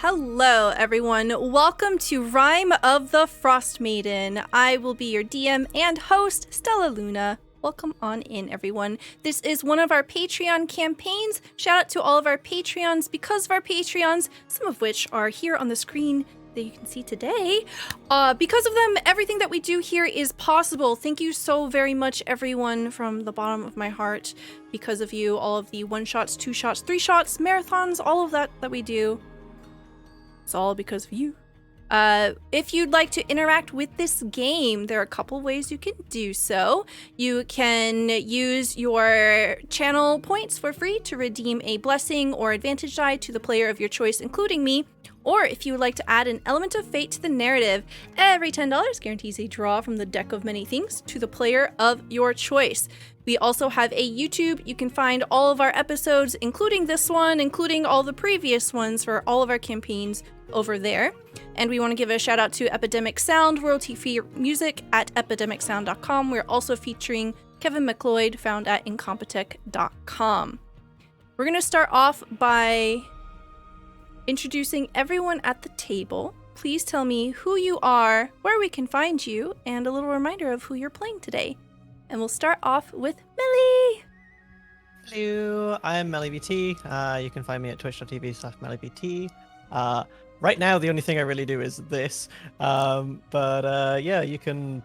Hello, everyone. Welcome to Rime of the Frostmaiden. I will be your DM and host, Stella Luna. Welcome on in, everyone. This is one of our Patreon campaigns. Shout out to all of our Patreons because of our Patreons, some of which are here on the screen that you can see today. Because of them, everything that we do here is possible. Thank you so very much, everyone, from the bottom of my heart. Because of you, all of the 1-shots, 2-shots, 3-shots, marathons, all of that we do. It's all because of you. If you'd like to interact with this game, there are a couple ways you can do so. You can use your channel points for free to redeem a blessing or advantage die to the player of your choice, including me. Or if you would like to add an element of fate to the narrative, every $10 guarantees a draw from the deck of many things to the player of your choice. We also have a YouTube. You can find all of our episodes, including this one, including all the previous ones for all of our campaigns over there. And we want to give a shout out to Epidemic Sound, royalty-free music at epidemicsound.com. We're also featuring Kevin McLeod, found at incompetech.com. We're going to start off by introducing everyone at the table. Please tell me who you are, where we can find you, and a little reminder of who you're playing today. And we'll start off with Melly. Hello, I'm MellyBT. You can find me at twitch.tv/MellyBT. Right now, the only thing I really do is this. Yeah, you can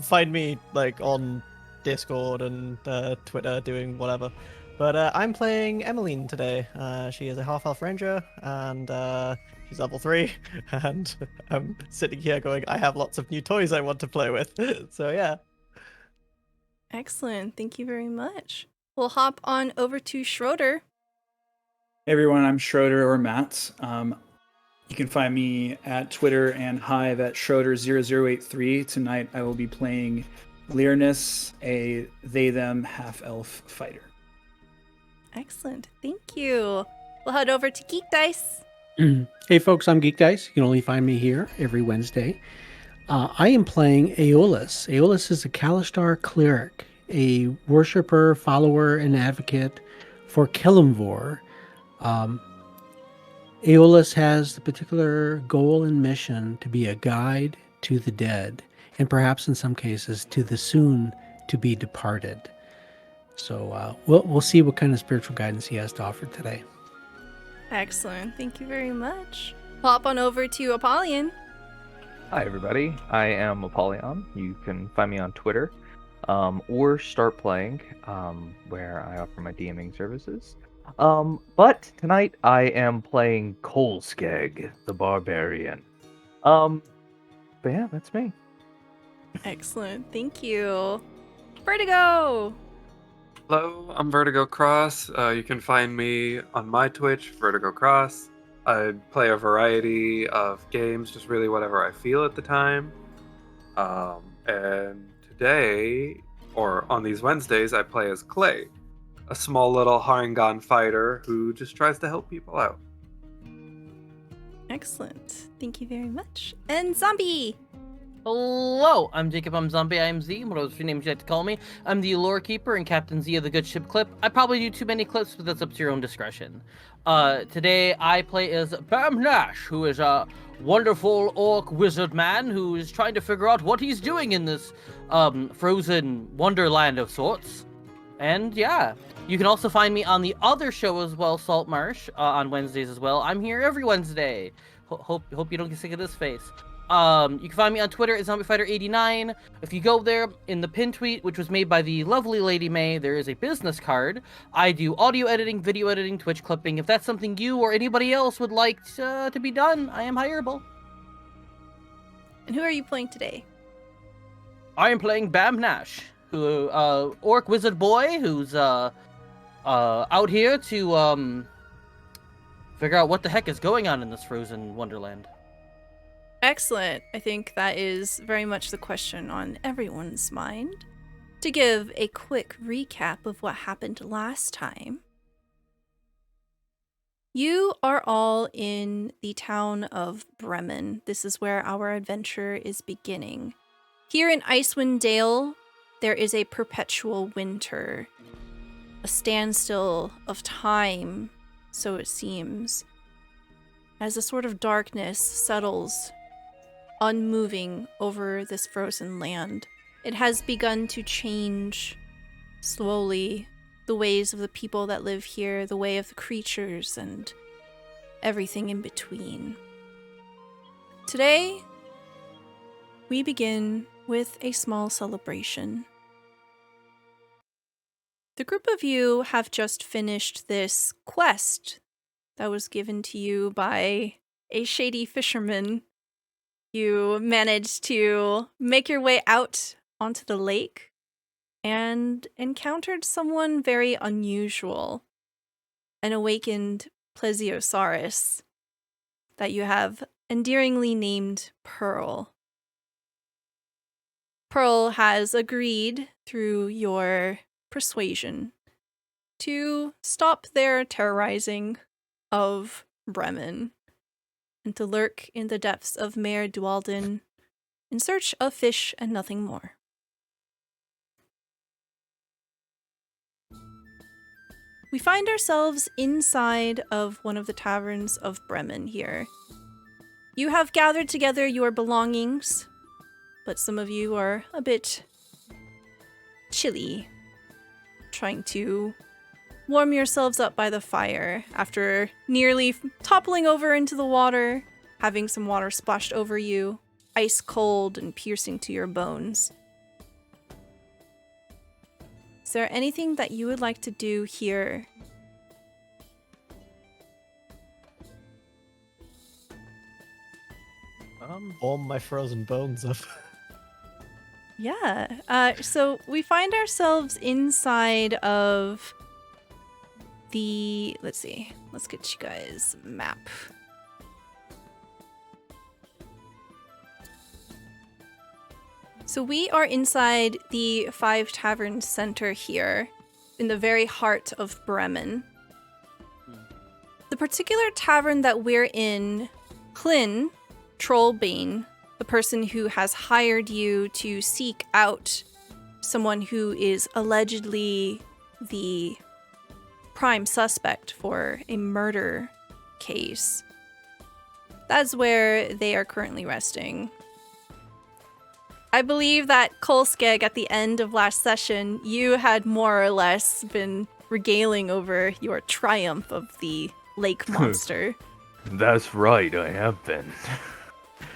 find me like on Discord and Twitter doing whatever. But I'm playing Emmeline today. She is a half-elf ranger, and she's level 3. And I'm sitting here going, I have lots of new toys I want to play with. So yeah. Excellent. Thank you very much. We'll hop on over to Schroeder. Hey everyone, I'm Schroeder or Matt. You can find me at Twitter and Hive at Schroeder0083. Tonight I will be playing Learnus, a they-them half-elf fighter. Excellent. Thank you. We'll head over to GeekDice. Hey folks, I'm GeekDice. You can only find me here every Wednesday. I am playing Aeolus. Aeolus is a Kalashtar Cleric, a worshiper, follower, and advocate for Kelemvor. Aeolus has the particular goal and mission to be a guide to the dead, and perhaps in some cases to the soon-to-be departed. So we'll see what kind of spiritual guidance he has to offer today. Excellent. Thank you very much. Hop on over to Apollyon. Hi everybody, I am Apollyon. You can find me on Twitter, or Start Playing, where I offer my DMing services. But tonight I am playing Kolskeg, the Barbarian. But yeah, that's me. Excellent. Thank you. Vertigo. Hello, I'm Vertigo Cross. You can find me on my Twitch, Vertigo Cross. I play a variety of games, just really whatever I feel at the time. And today, or on these Wednesdays, I play as Clay, a small little Harengon fighter who just tries to help people out. Excellent. Thank you very much. And Zombie. Hello, I'm Jacob, I'm Zombie, I'm Z, whatever your name you like to call me. I'm the lore keeper and Captain Z of the Good Ship Clip. I probably do too many clips, but that's up to your own discretion. Today I play as Bam Nash, who is a wonderful orc wizard man who is trying to figure out what he's doing in this frozen wonderland of sorts. And yeah, you can also find me on the other show as well, Saltmarsh, on Wednesdays as well. I'm here every Wednesday. Hope you don't get sick of this face. You can find me on Twitter at ZombieFighter89. If you go there, in the pin tweet, which was made by the lovely Lady May, there is a business card. I do audio editing, video editing, Twitch clipping. If that's something you or anybody else would like to be done, I am hireable. And who are you playing today? I am playing Bam Nash, who orc wizard boy who's out here to figure out what the heck is going on in this frozen wonderland. Excellent. I think that is very much the question on everyone's mind. To give a quick recap of what happened last time, you are all in the town of Bremen. This is where our adventure is beginning. Here in Icewind Dale, there is a perpetual winter, a standstill of time, so it seems. as a sort of darkness settles, unmoving over this frozen land. It has begun to change slowly, the ways of the people that live here, the way of the creatures, and everything in between. Today, we begin with a small celebration. The group of you have just finished this quest that was given to you by a shady fisherman. You managed to make your way out onto the lake and encountered someone very unusual, an awakened plesiosaurus that you have endearingly named Pearl. Pearl has agreed through your persuasion to stop their terrorizing of Bremen and to lurk in the depths of Mare Dualden in search of fish and nothing more. We find ourselves inside of one of the taverns of Bremen here. You have gathered together your belongings, but some of you are a bit chilly, trying to warm yourselves up by the fire after nearly toppling over into the water, having some water splashed over you, ice cold and piercing to your bones. Is there anything that you would like to do here? Warm my frozen bones up. Yeah. So we find ourselves inside of the... Let's see. Let's get you guys a map. So we are inside the Five Taverns Center here, in the very heart of Bremen. The particular tavern that we're in, Klin, Trollbane, the person who has hired you to seek out someone who is allegedly the prime suspect for a murder case. That's where they are currently resting. I believe that Kolskeg, at the end of last session, you had more or less been regaling over your triumph of the lake monster. That's right, I have been.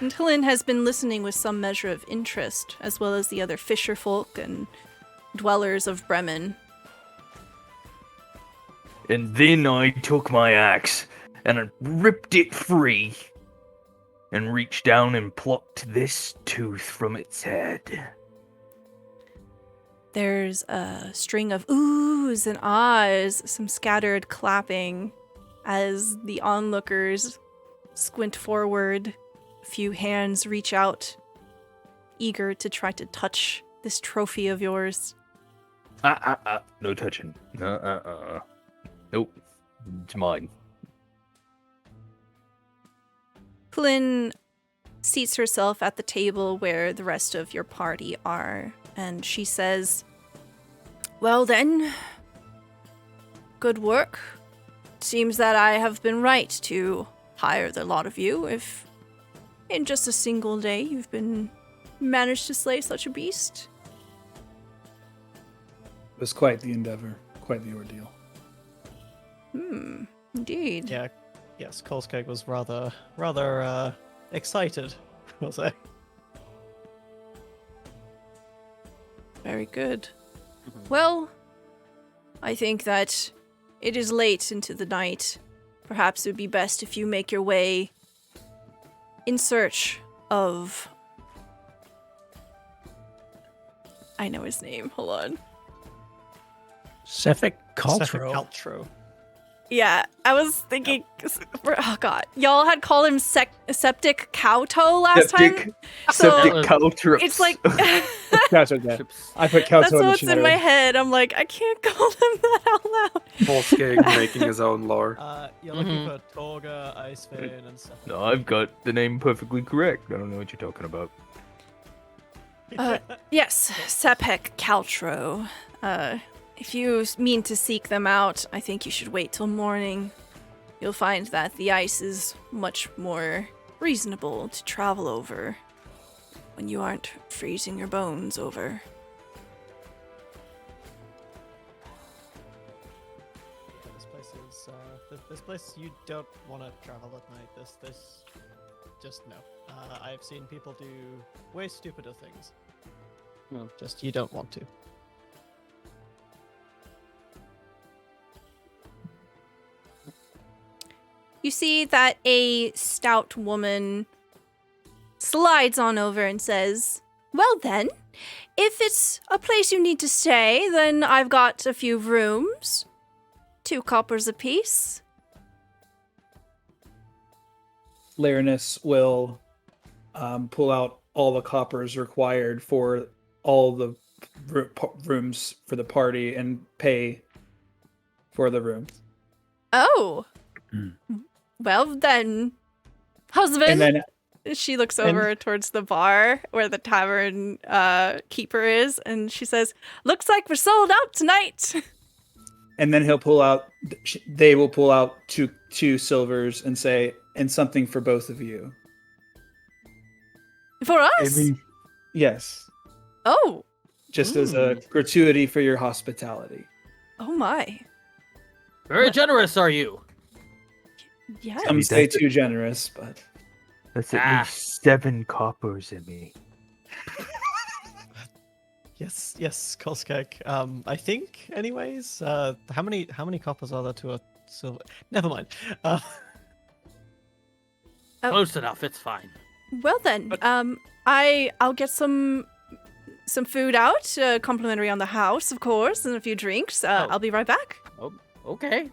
And Helen has been listening with some measure of interest, as well as the other fisher folk and dwellers of Bremen. And then I took my axe and I ripped it free and reached down and plucked this tooth from its head. There's a string of oohs and ahs, some scattered clapping as the onlookers squint forward. A few hands reach out, eager to try to touch this trophy of yours. No touching. Nope. It's mine. Flynn seats herself at the table where the rest of your party are, and she says, "Well then, good work. Seems that I have been right to hire the lot of you, if in just a single day you've managed to slay such a beast." It was quite the endeavor, quite the ordeal. Indeed. Yeah, yes, Kolskeg was rather excited, we'll say. Very good. Well, I think that it is late into the night. Perhaps it would be best if you make your way in search of... I know his name. Hold on. Sephic Caltro. Caltro. Yeah, I was thinking... Oh, God. Y'all had called him Septic Cowtoe last time. So Septic cow trips. it's like... That's okay. I put Calto That's in the what's in my head. I'm like, I can't call him that out loud. Volskig making his own lore. You're looking for Torga, Icewind, and stuff. No, I've got the name perfectly correct. I don't know what you're talking about. Yes, Sepec Caltro. If you mean to seek them out, I think you should wait till morning. you'll find that the ice is much more reasonable to travel over when you aren't freezing your bones over. This place you don't want to travel at night. This just no. I've seen people do way stupider things. No. Just you don't want to. You see that a stout woman slides on over and says, "Well then, if it's a place you need to stay, then I've got a few rooms. 2 coppers apiece." Lyrinus will pull out all the coppers required for all the rooms for the party and pay for the rooms. Oh. Well then, husband. And then She looks over towards the bar where the tavern keeper is, and she says, "Looks like we're sold out tonight." And then he'll pull out. They will pull out two silvers and say, "And something for both of you." For us? Yes, Oh. just as a gratuity for your hospitality. Oh my. Very generous, are you? Yes. Some say too generous, but That's at least 7 coppers in me. Yes, Kolskeg. I think, anyways. How many coppers are there to a silver? Never mind. Close enough. It's fine. Well then, I'll get some food out, complimentary on the house, of course, and a few drinks. I'll be right back. Oh, okay.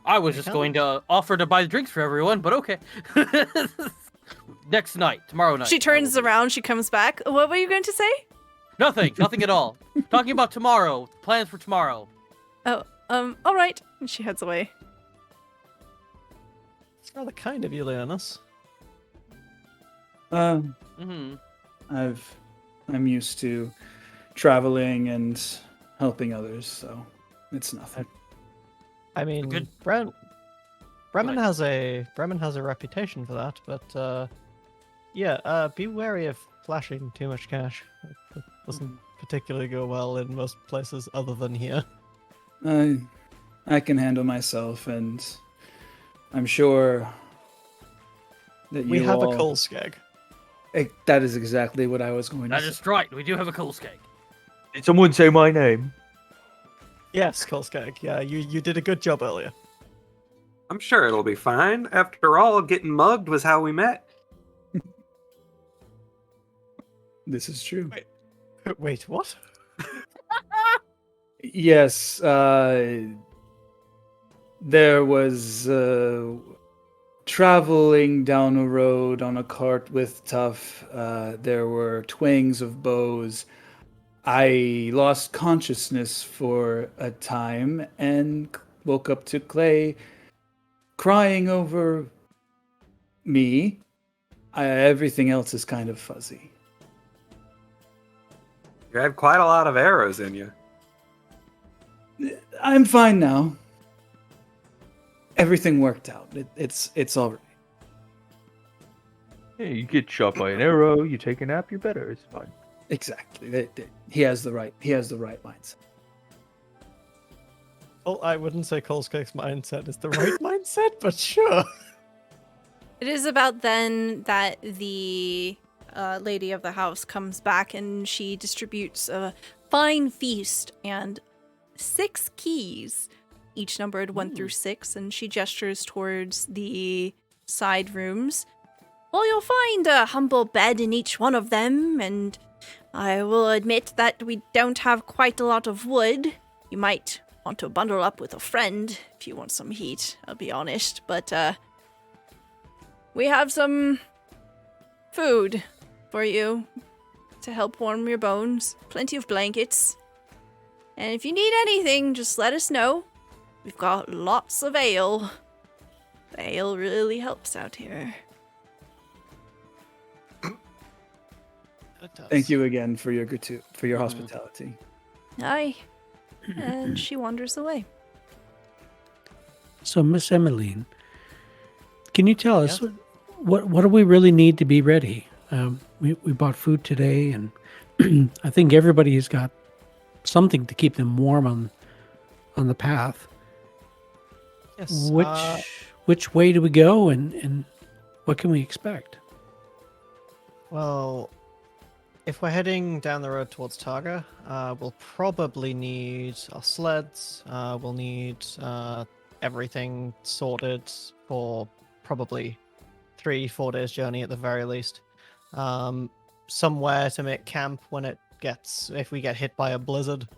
I was just going to offer to buy the drinks for everyone, but okay. Next night, tomorrow night. She turns around, she comes back. What were you going to say? Nothing at all. Talking about tomorrow, plans for tomorrow. Oh, all right. And she heads away. It's rather kind of you, Leonis. Mm-hmm. I'm used to traveling and helping others, so it's nothing. I mean, Good. Bremen Right. has a reputation for that, but be wary of flashing too much cash. It doesn't particularly go well in most places other than here. I can handle myself, and I'm sure that We you have all... a Kolskeg. That is exactly what I was going to That say. is right. We do have a cool skeg. Did someone say my name? Yes, Kolskeg. Yeah, you did a good job earlier. I'm sure it'll be fine. After all, getting mugged was how we met. This is true. Wait, what? Yes, there was traveling down a road on a cart with Tough. There were twangs of bows. I lost consciousness for a time and woke up to Clay crying over me. Everything else is kind of fuzzy. You had quite a lot of arrows in you. I'm fine now. Everything worked out. It's all right. Yeah, you get shot by an arrow, you take a nap, you're better. It's fine. Exactly. He has the right mindset. Well, I wouldn't say Kolskeg's mindset is the right mindset, but sure. It is about then that the lady of the house comes back and she distributes a fine feast and 6 keys, each numbered 1 through 6, and she gestures towards the side rooms. Well, you'll find a humble bed in each one of them, and I will admit that we don't have quite a lot of wood. You might want to bundle up with a friend if you want some heat, I'll be honest, but we have some food for you to help warm your bones, plenty of blankets. And if you need anything, just let us know. We've got lots of ale. The ale really helps out here. Thank you again for your hospitality. Aye. And she wanders away. So, Miss Emmeline, can you tell us Yes? what do we really need to be ready? We bought food today, and I think everybody has got something to keep them warm on the path. Yes. Which way do we go, and what can we expect? Well, if we're heading down the road towards Targa, we'll probably need our sleds. We'll need everything sorted for probably 3-4 days journey at the very least. Somewhere to make camp when if we get hit by a blizzard.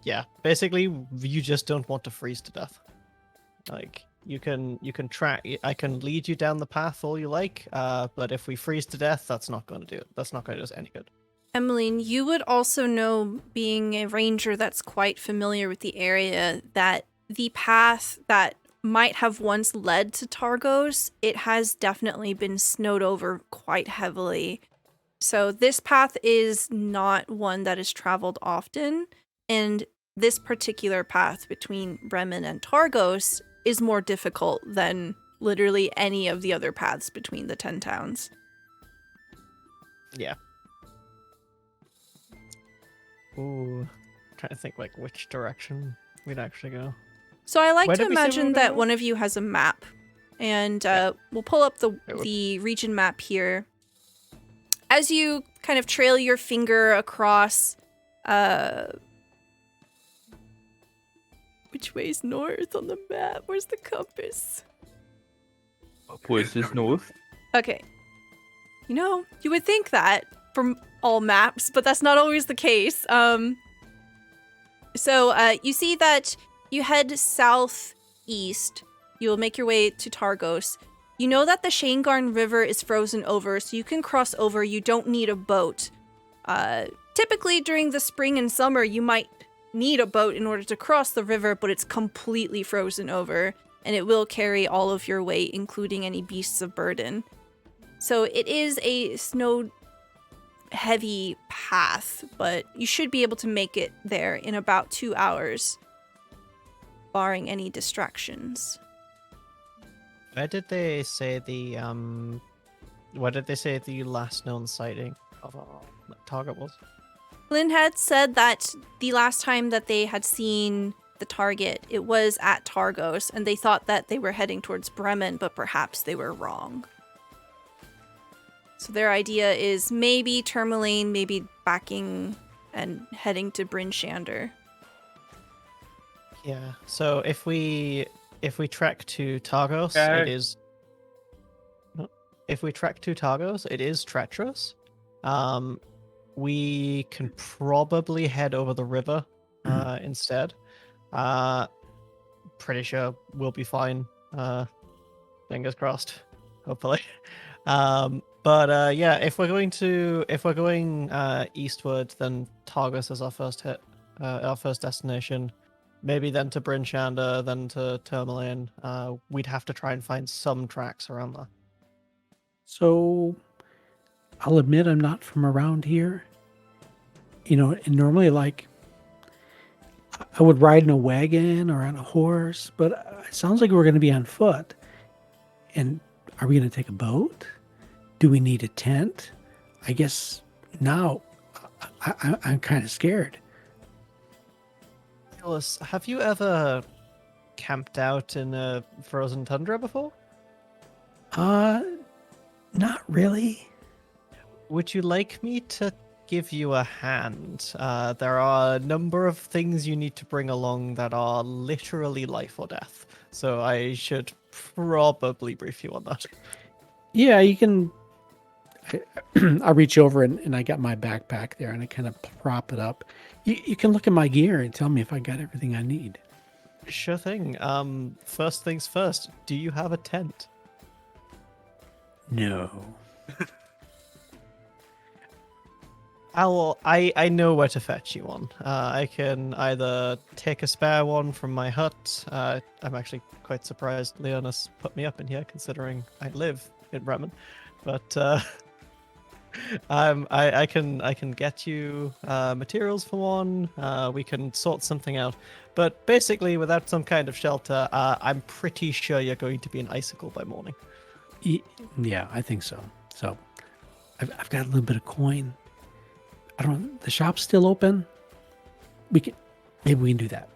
Yeah, basically you just don't want to freeze to death. Like you can track. I can lead you down the path all you like, but if we freeze to death, that's not going to do it. That's not going to do us any good. Emmeline, you would also know, being a ranger that's quite familiar with the area, that the path that might have once led to Targos, it has definitely been snowed over quite heavily. So this path is not one that is traveled often, and this particular path between Bremen and Targos is more difficult than literally any of the other paths between the 10 towns. Yeah. Ooh, trying to think like which direction we'd actually go. So I like Where to did we say we imagine were that going? one of you has a map, and we'll pull up the region map here. As you kind of trail your finger across, which way's north on the map? Where's the compass? Upwards is north. Okay. You know, you would think that from all maps, but that's not always the case. So you see that you head southeast. You'll make your way to Targos. You know that the Shangarn River is frozen over, so you can cross over. You don't need a boat. Typically during the spring and summer, you might need a boat in order to cross the river, but it's completely frozen over, and it will carry all of your weight, including any beasts of burden. So it is a snow-heavy path, but you should be able to make it there in about 2 hours, barring any distractions. Where did they say the last known sighting of Target was? Lynn had said that the last time that they had seen the target, it was at Targos, and they thought that they were heading towards Bremen, but perhaps they were wrong. So their idea is maybe Tourmaline, maybe backing and heading to Bryn Shander. Yeah. So if we trek to Targos, Okay. it is. If we trek to Targos, it is treacherous. We can probably head over the river instead. Pretty sure we'll be fine. Fingers crossed. Hopefully. But yeah, if we're going eastward, then Targos is our first hit, our first destination. Maybe then to Bryn Shander, then to Tourmaline. We'd have to try and find some tracks around there. So, I'll admit I'm not from around here. You know, and normally, like, I would ride in a wagon or on a horse, but it sounds like we're going to be on foot. And are we going to take a boat? Do we need a tent? I guess now I'm kind of scared. Aeolus, have you ever camped out in a frozen tundra before? Not really. Would you like me to give you a hand? There are a number of things you need to bring along that are literally life or death. So I should probably brief you on that. Yeah, you can. I reach over and I got my backpack there and I kind of prop it up. You can look at my gear and tell me if I got everything I need. Sure thing. First things first, do you have a tent? No. I know where to fetch you one. I can either take a spare one from my hut. I'm actually quite surprised Leonis put me up in here, considering I live in Bremen. But I can get you materials for one. We can sort something out. But basically, without some kind of shelter, I'm pretty sure you're going to be an icicle by morning. Yeah, I think so. So I've got a little bit of coin. I don't. The shop's still open. Maybe we can do that.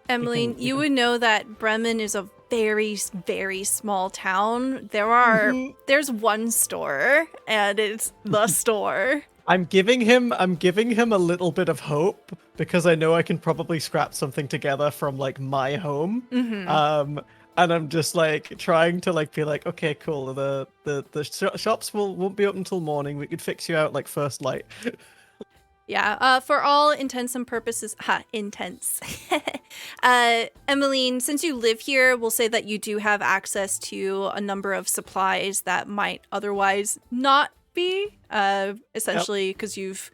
Emmeline, you would know that Bremen is a very, very small town. There's one store, and it's the store. I'm giving him a little bit of hope because I know I can probably scrap something together from like my home. Mm-hmm. And I'm just like trying to like be like, okay, cool. The shops won't be open until morning. We could fix you out like first light. Yeah, for all intents and purposes, intense. Emmeline, since you live here, we'll say that you do have access to a number of supplies that might otherwise not be, essentially because you've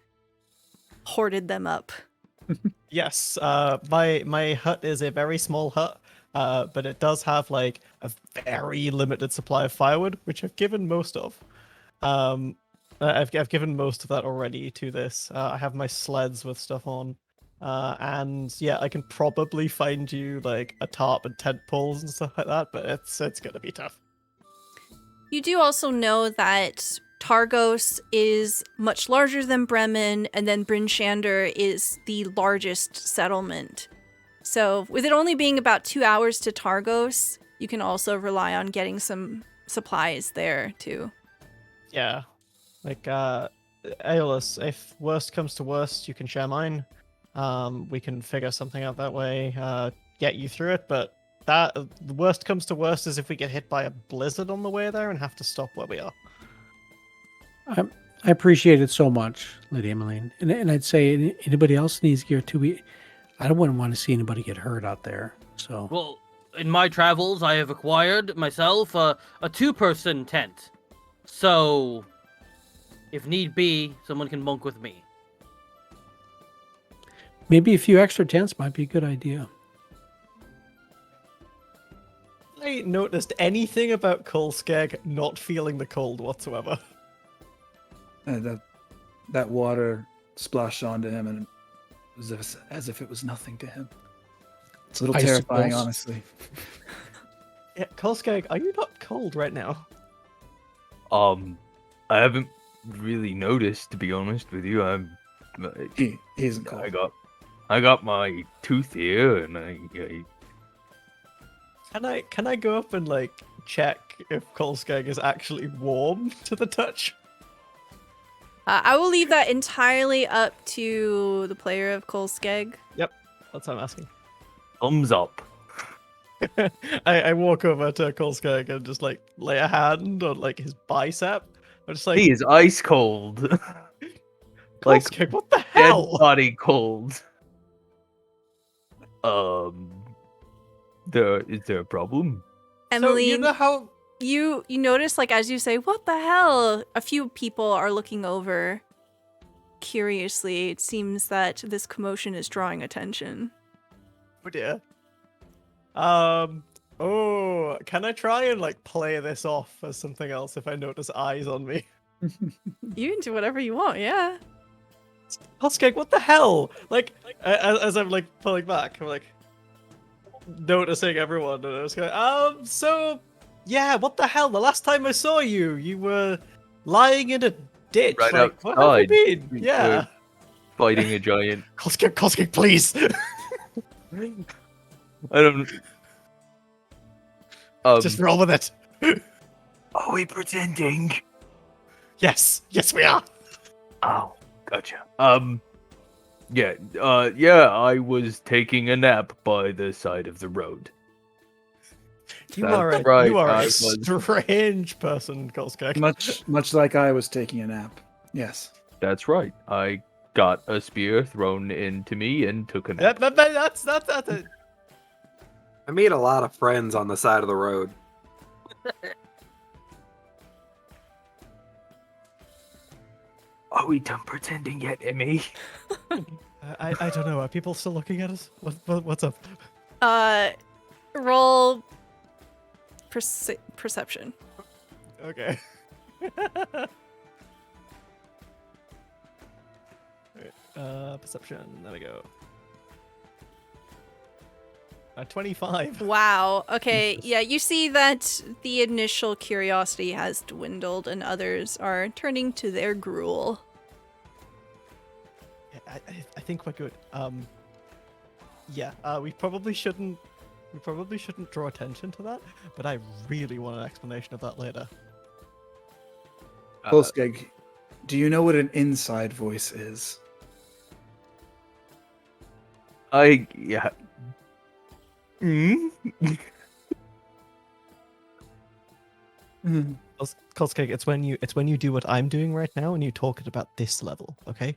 hoarded them up. Yes, my hut is a very small hut, but it does have like a very limited supply of firewood, which I've given most of. I've given most of that already to this. I have my sleds with stuff on, and yeah, I can probably find you like a tarp and tent poles and stuff like that, but it's gonna be tough. You do also know that Targos is much larger than Bremen, and then Bryn Shander is the largest settlement. So with it only being about 2 hours to Targos, you can also rely on getting some supplies there too. Yeah. Like, Aeolus, if worst comes to worst, you can share mine. We can figure something out that way, get you through it, but the worst comes to worst is if we get hit by a blizzard on the way there and have to stop where we are. I appreciate it so much, Lady Emmeline. And I'd say anybody else needs gear too. I don't want to see anybody get hurt out there. So Well, in my travels, I have acquired myself a two-person tent. So, if need be, someone can bunk with me. maybe a few extra tents might be a good idea. I noticed anything about Kolskeg not feeling the cold whatsoever. That water splashed onto him, and as if it was nothing to him. It's a little terrifying, Icicles. honestly. Yeah, Kolskeg, are you not cold right now? I haven't really noticed, to be honest with you. He isn't cold. I got my tooth here, and Can I go up and like check if Kolskeg is actually warm to the touch? I will leave that entirely up to the player of Kolskeg. Yep, that's what I'm asking. thumbs up. I walk over to Kolskeg and just like lay a hand on like his bicep. I'm just like, He is ice cold. Like Kolskeg, what the dead hell? body cold. Is there a problem? Emily, So you know how you notice, like, as you say, what the hell? A few people are looking over curiously. It seems that this commotion is drawing attention. Oh dear. Oh, can I try and like play this off as something else if I notice eyes on me? You can do whatever you want, yeah. Kolskeg, what the hell? Like, as I'm like pulling back, I'm like noticing everyone, and I was going, so yeah, what the hell? The last time I saw you, you were lying in a ditch. Right like, what have you outside. been? Yeah. Fighting a giant. Kolskeg, please. I don't. Just roll with it. Are we pretending? Yes, we are. Oh, gotcha. Yeah, I was taking a nap by the side of the road. You That's are right, a I was- strange person, Kolskeg. Much like I was taking a nap. Yes. That's right. I got a spear thrown into me and took a nap. That's it. I meet a lot of friends on the side of the road. Are we done pretending yet, Emmy? I don't know. Are people still looking at us? What's up? Roll perception. Okay. Perception. There we go. 25. Wow. Okay. Jesus. Yeah, you see that the initial curiosity has dwindled and others are turning to their gruel. Yeah, I think we're good. Yeah. We probably shouldn't. We probably shouldn't draw attention to that, but I really want an explanation of that later. Kolskeg, do you know what an inside voice is? Yeah. Mm? Kolskeg, it's when you do what I'm doing right now and you talk at about this level, okay?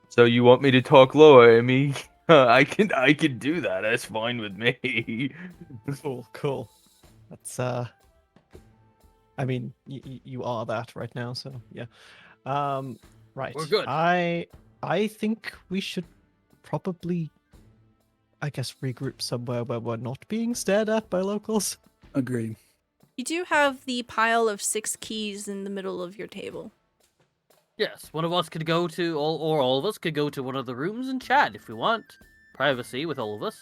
So you want me to talk lower, Amy? I can do that. That's fine with me. Cool. That's I mean, you are that right now, so yeah. Right. We're good. I think we should probably, I guess, regroup somewhere where we're not being stared at by locals. Agreed. You do have the pile of 6 keys in the middle of your table. Yes, one of us could go to, or all of us could go to one of the rooms and chat if we want. Privacy with all of us.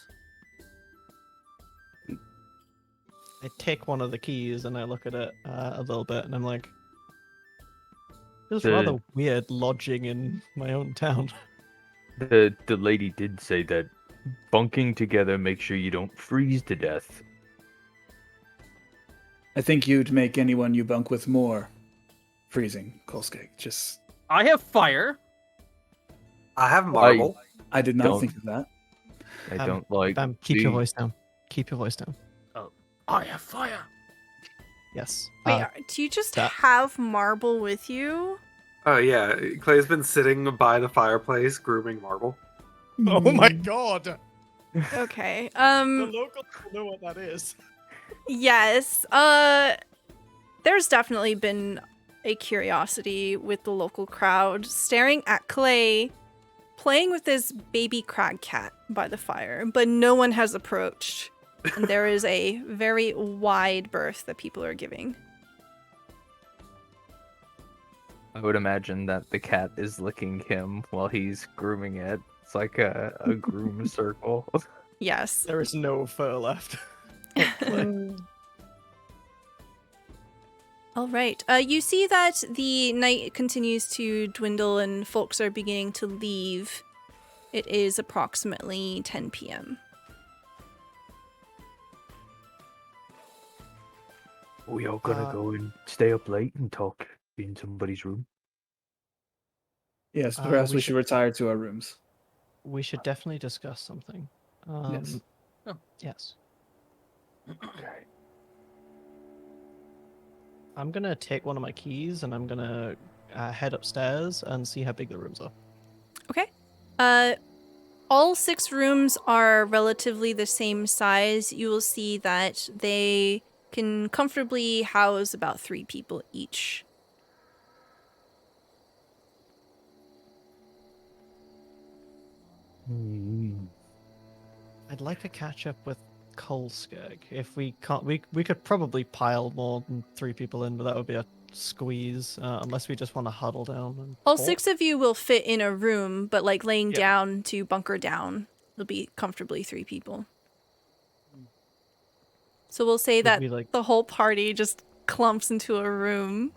I take one of the keys and I look at it a little bit, and I'm like, "Feels rather weird lodging in my own town." The lady did say that bunking together makes sure you don't freeze to death. I think you'd make anyone you bunk with more freezing, Kolskeg. Just I have fire. I have marble. I did not Don't- think of that. I don't like. Keep your the- voice down. Keep your voice down. I have fire. Yes. Wait, do you just that- have marble with you? Oh yeah, Clay's been sitting by the fireplace grooming marble. Oh my god! Okay. The locals will know what that is. Yes. There's definitely been a curiosity with the local crowd staring at Clay playing with this baby crag cat by the fire, but no one has approached. And there is a very wide berth that people are giving. I would imagine that the cat is licking him while he's grooming it. It's like a groom circle. Yes. There is no fur left. All right. You see that the night continues to dwindle and folks are beginning to leave. It is approximately 10 p.m. We all gonna go and stay up late and talk in somebody's room. Yes, perhaps we we should retire to our rooms. We should definitely discuss something. Yes. Yes. Okay. I'm gonna take one of my keys and I'm gonna head upstairs and see how big the rooms are. Okay. All 6 rooms are relatively the same size. You will see that they can comfortably house about 3 people each. I'd like to catch up with Kolskeg. If we can't, we could probably pile more than 3 people in, but that would be a squeeze. Unless we just want to huddle down. And All talk. 6 of you will fit in a room, but like laying Yeah. down to bunker down, it'll be comfortably 3 people. So we'll say Would that we, like- the whole party just clumps into a room.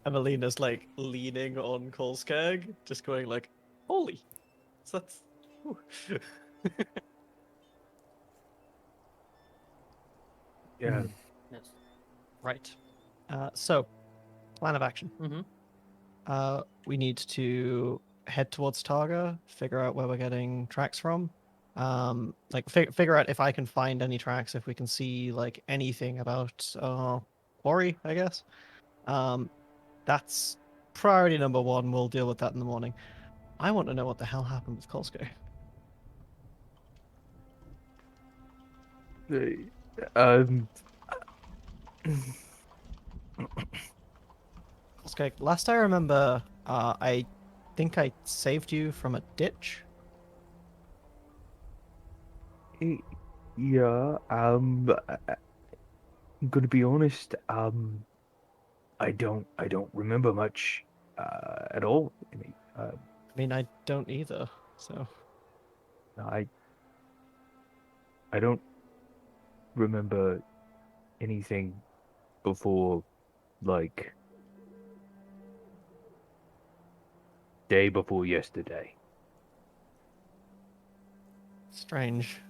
Emelina's like leaning on Kolskeg, just going like, "Holy!" So that's. Whew. Yeah. Yes. Right. So, plan of action. Mm-hmm. We need to head towards Targa, figure out where we're getting tracks from. Figure out if I can find any tracks, if we can see like anything about quarry, I guess. That's priority number 1. We'll deal with that in the morning. I want to know what the hell happened with Kolsko. Kolsko, last I remember, I think I saved you from a ditch. Yeah. I'm gonna be honest. I don't remember much at all. I mean, I don't either. So I don't remember anything before, like, day before yesterday. strange.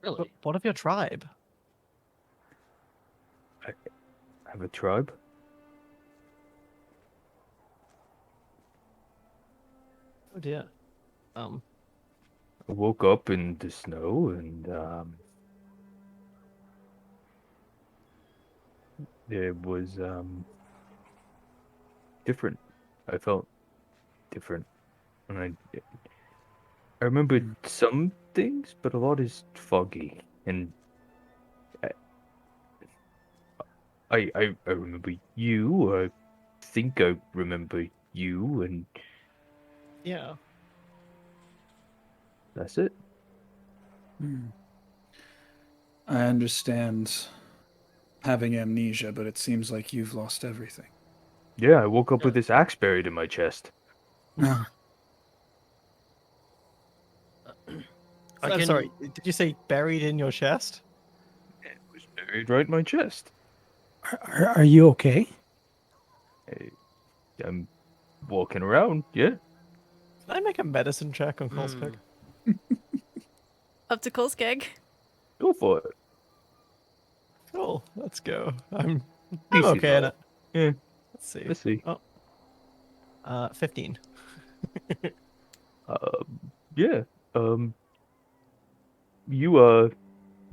Really? What of your tribe? I have a tribe. Oh dear. I woke up in the snow and it was different. I felt different, and I remember some things, but a lot is foggy. And I remember you. I think I remember you, and Yeah. that's it. I understand having amnesia, but it seems like you've lost everything. Yeah, I woke up with this axe buried in my chest. I'm sorry. Did you say buried in your chest? It was buried right in my chest. Are you okay? I'm walking around. Yeah. Can I make a medicine check on Kolskeg? Up to Kolskeg. Go for it. Cool. Let's go. I'm Easy okay in though. it. Yeah. Let's see. Let's see. Oh. 15. Yeah. You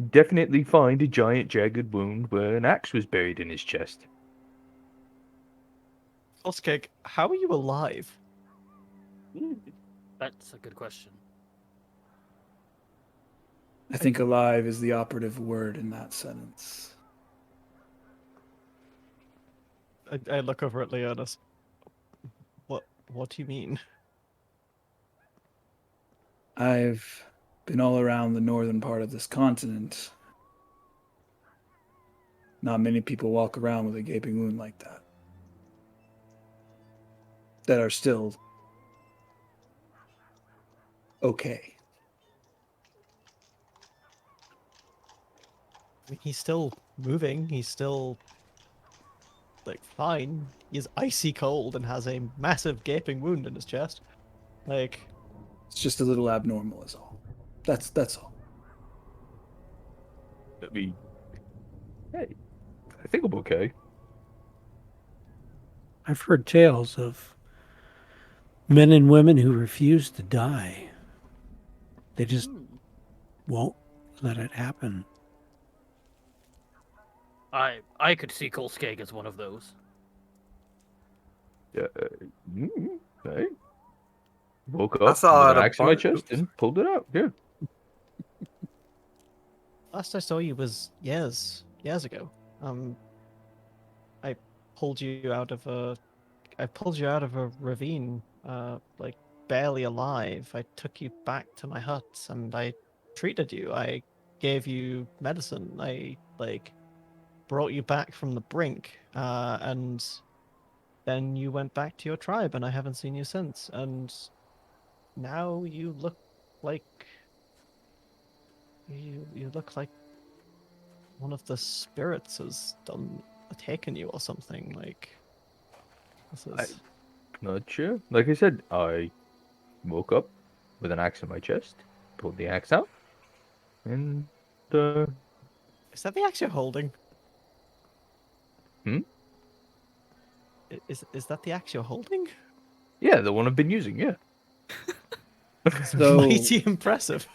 definitely find a giant jagged wound where an axe was buried in his chest. Kolskeg, how are you alive? That's a good question. I think alive is the operative word in that sentence. I look over at Leonis. What do you mean? I've been all around the northern part of this continent. Not many people walk around with a gaping wound like that. That are still okay. I mean, he's still moving. He's still like fine. He's icy cold and has a massive gaping wound in his chest. Like, It's just a little abnormal is all. That's all. I mean, hey, I think I'm okay. I've heard tales of men and women who refuse to die. They just won't let it happen. I could see Kolskeg as one of those. Yeah. Hey. Woke I up saw with it an a axe in my bunch. chest and pulled it out. Yeah. last I saw you was years ago. I pulled you out of a ravine, like barely alive. I took you back to my hut and I treated you. I gave you medicine. I brought you back from the brink, and then you went back to your tribe, and I haven't seen you since. And now you look like you look like one of the spirits has taken you or something. Like this is. Not sure. Like I said, I woke up with an axe in my chest, pulled the axe out, and Is that the axe you're holding? Hmm? Is that the axe you're holding? yeah, the one I've been using. Yeah. So, Mighty impressive.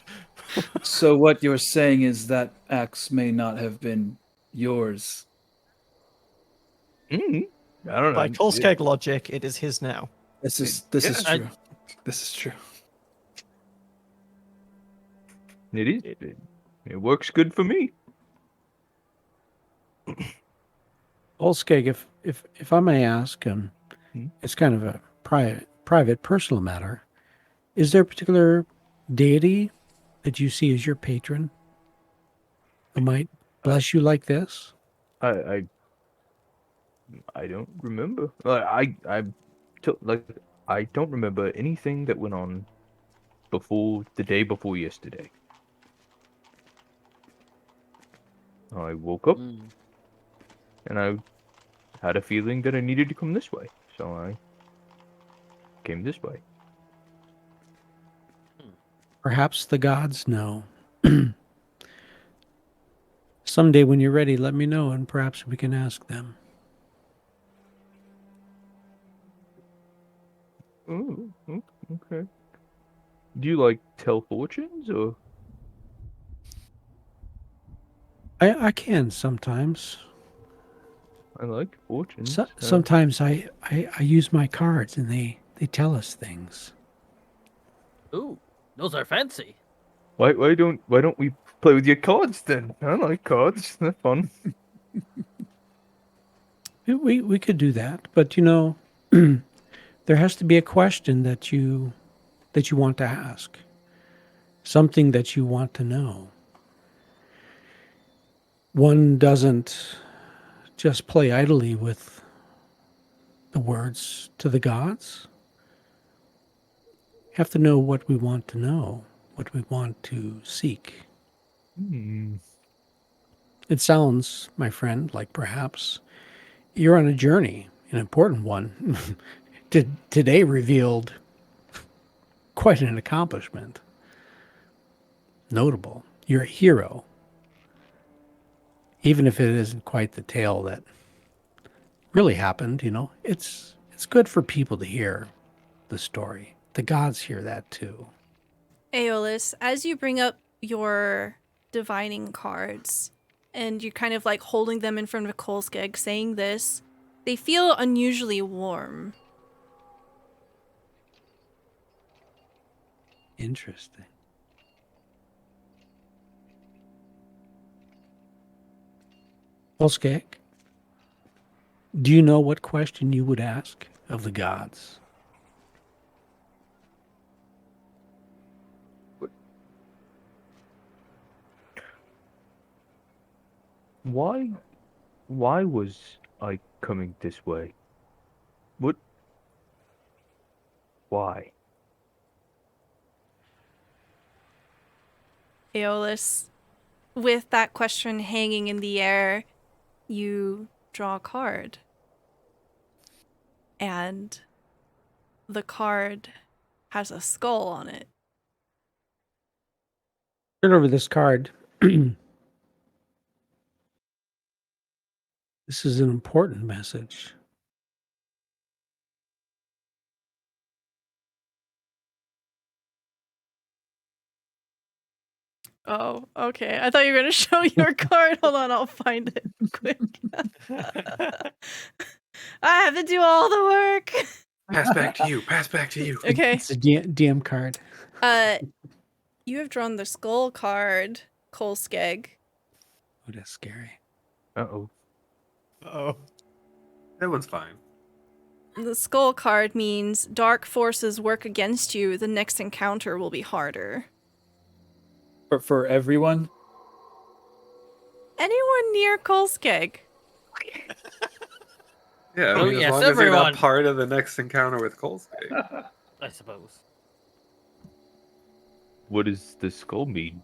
so what you're saying is that axe may not have been yours. I don't know. By Kolskeg logic, it is his now. This is I- true. This is true. It is. It works good for me. Olskeg, if I may ask, Hmm? it's kind of a private, personal matter. Is there a particular deity that you see as your patron who might bless you like this? I don't remember. Like I don't remember anything that went on before the day before yesterday. I woke up Mm. and I had a feeling that I needed to come this way, so I came this way. Perhaps the gods know. Someday when you're ready, let me know, and perhaps we can ask them. Oh, okay. Do you like tell fortunes or? I can sometimes. I like fortunes. Sometimes I use my cards and they tell us things. Ooh, those are fancy. Why don't we play with your cards then? I like cards. They're fun. We could do that, but there has to be a question that you want to ask, something that you want to know. One doesn't just play idly with the words to the gods. You have to know what we want to know, what we want to seek. Hmm. It sounds, my friend, like perhaps you're on a journey, an important one. Today revealed quite an accomplishment. Notable. You're a hero. Even if it isn't quite the tale that really happened, it's good for people to hear the story. The gods hear that too. Aeolus, as you bring up your divining cards and you're kind of like holding them in front of Kolskeg saying this, they feel unusually warm. Interesting. Kolskeg, do you know what question you would ask of the gods? Why was I coming this way? What? Why? Aeolus, with that question hanging in the air, you draw a card. And the card has a skull on it. Turn over this card. This is an important message. Oh, okay. I thought you were going to show your card. Hold on, I'll find it quick. I have to do all the work. Pass back to you. Pass back to you. Okay. It's a DM card. You have drawn the skull card, Kolskeg. Oh, that's scary. Uh-oh. Oh. That one's fine. The skull card means dark forces work against you. The next encounter will be harder. For everyone? Anyone near Kolskeg? Yeah, Oh, as yes, long as you're everyone. not part of the next encounter with Kolskeg. I suppose. What does the skull mean?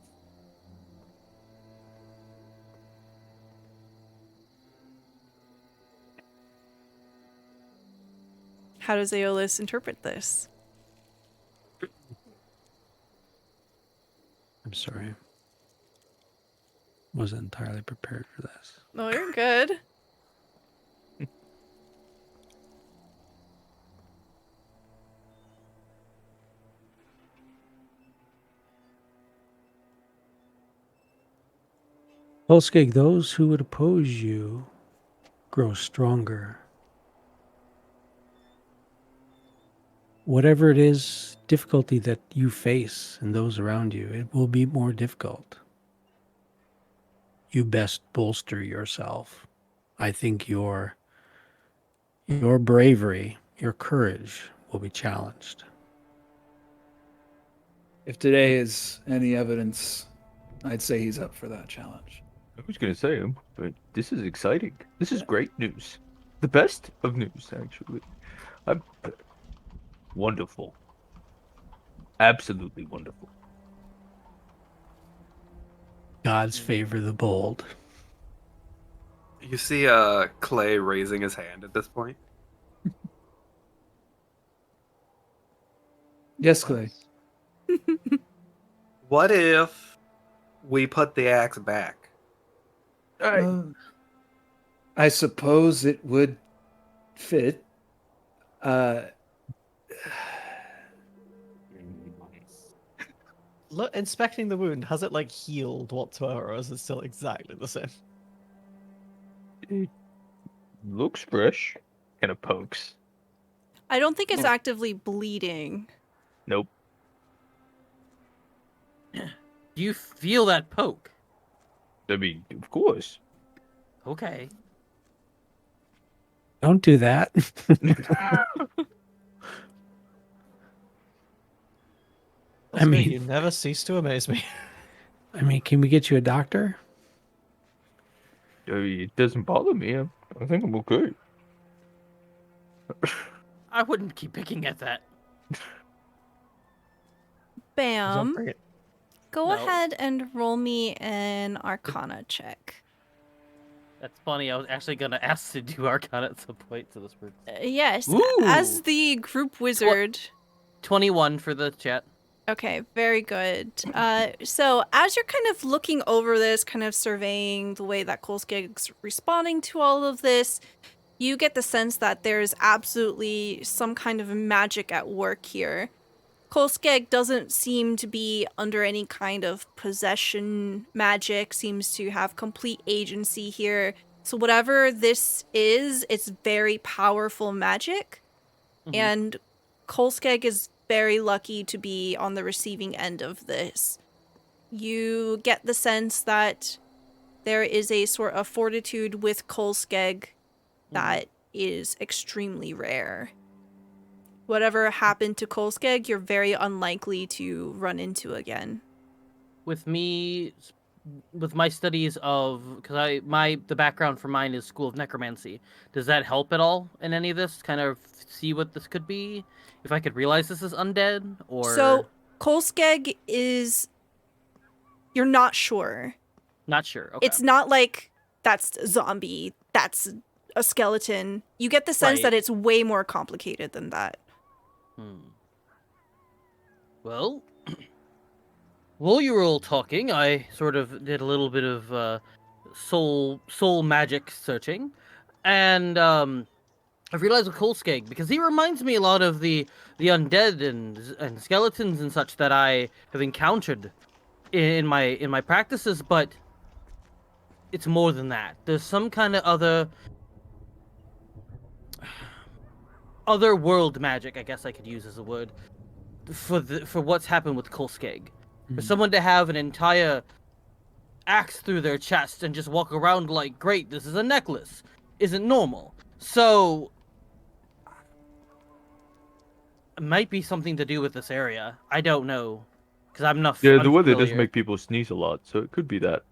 How does Aeolus interpret this? I'm sorry. Wasn't entirely prepared for this. Oh, you're good. Kolskeg, those who would oppose you grow stronger. Whatever it is, difficulty that you face and those around you, it will be more difficult. You best bolster yourself. I think your bravery, your courage will be challenged. If today is any evidence, I'd say he's up for that challenge. I was gonna say him, but this is exciting. This is great news. The best of news, actually. I'm wonderful. Absolutely wonderful. Gods favor the bold. You see Clay raising his hand at this point. Yes, Clay. What if we put the axe back? I suppose it would fit. Look, inspecting the wound, has it like healed whatsoever, or is it still exactly the same? It looks fresh. Kind of pokes. I don't think it's actively bleeding. Nope. Do you feel that poke? I mean, of course. Okay. Don't do that. I mean, you never cease to amaze me. can we get you a doctor? It doesn't bother me. I think I'm okay. I wouldn't keep picking at that. Bam. Bring it. Go No. ahead and roll me an Arcana check. That's funny. I was actually gonna ask to do Arcana at some point, so this works. Yes, Ooh. as the group wizard. 21 for the chat. Okay, very good. So as you're kind of looking over this, kind of surveying the way that Kolskeg's responding to all of this, you get the sense that there's absolutely some kind of magic at work here. Kolskeg doesn't seem to be under any kind of possession magic, seems to have complete agency here. So whatever this is, it's very powerful magic. Mhm. And Kolskeg is very lucky to be on the receiving end of this. You get the sense that there is a sort of fortitude with Kolskeg that is extremely rare. Whatever happened to Kolskeg, you're very unlikely to run into again. With me, with my studies of, because the background for mine is School of Necromancy. Does that help at all in any of this? Kind of see what this could be? If I could realize this is undead, or So Kolskeg is, you're not sure. not sure. Okay. It's not like that's a zombie, that's a skeleton. You get the sense Right. that it's way more complicated than that. Well, while you were all talking, I sort of did a little bit of soul magic searching, and I realized with Kolskeg, because he reminds me a lot of the undead and skeletons and such that I have encountered in my practices, but it's more than that. There's some kind of other world magic, I guess I could use as a word, for what's happened with Kolskeg. For someone to have an entire axe through their chest and just walk around like, great, this is a necklace, isn't normal. So it might be something to do with this area. I don't know, because I'm not. Yeah, the weather does unfamiliar. make people sneeze a lot, so it could be that.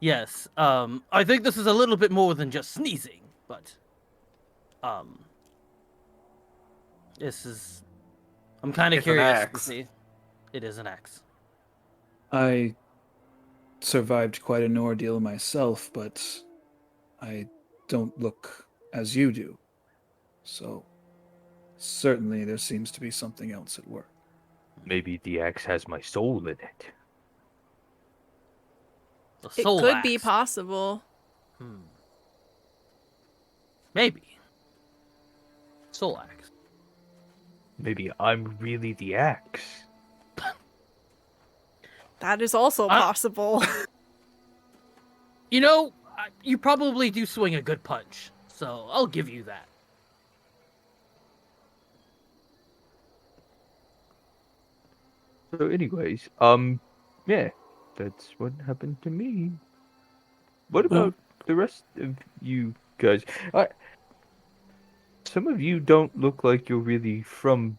Yes. I think this is a little bit more than just sneezing, but this is. I'm kind of It's an curious to axe. see. It is an axe. I survived quite an ordeal myself, but I don't look as you do. So certainly there seems to be something else at work. Maybe the axe has my soul in it. The It soul could be axe. possible. Maybe. Soul axe. Maybe I'm really the axe. That is also possible. You know, you probably do swing a good punch, so I'll give you that. So anyways, yeah, that's what happened to me. What about the rest of you guys? Some of you don't look like you're really from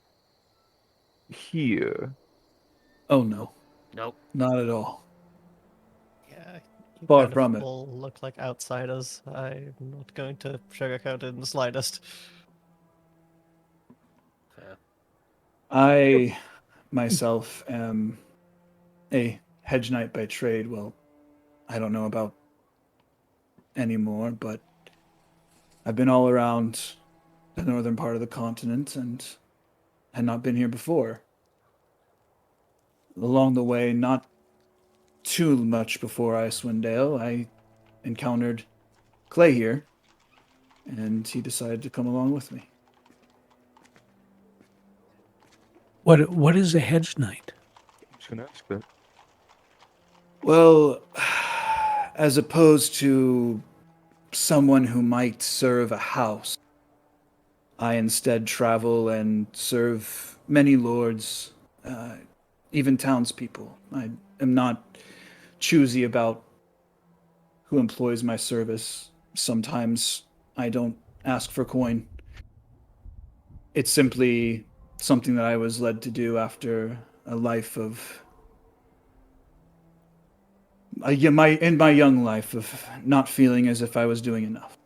here. Oh no, Nope. not at all. Yeah, Far kind from of it. all look like outsiders. I'm not going to sugarcoat it in the slightest. I myself am a hedge knight by trade. Well, I don't know about anymore, but I've been all around the northern part of the continent and had not been here before. Along the way, not too much before Icewind Dale, I encountered Clay here, and he decided to come along with me. What is a hedge knight? I'm just gonna ask that. Well, as opposed to someone who might serve a house, I instead travel and serve many lords, even townspeople. I am not choosy about who employs my service. Sometimes I don't ask for coin. It's simply something that I was led to do after a life of in my young life of not feeling as if I was doing enough.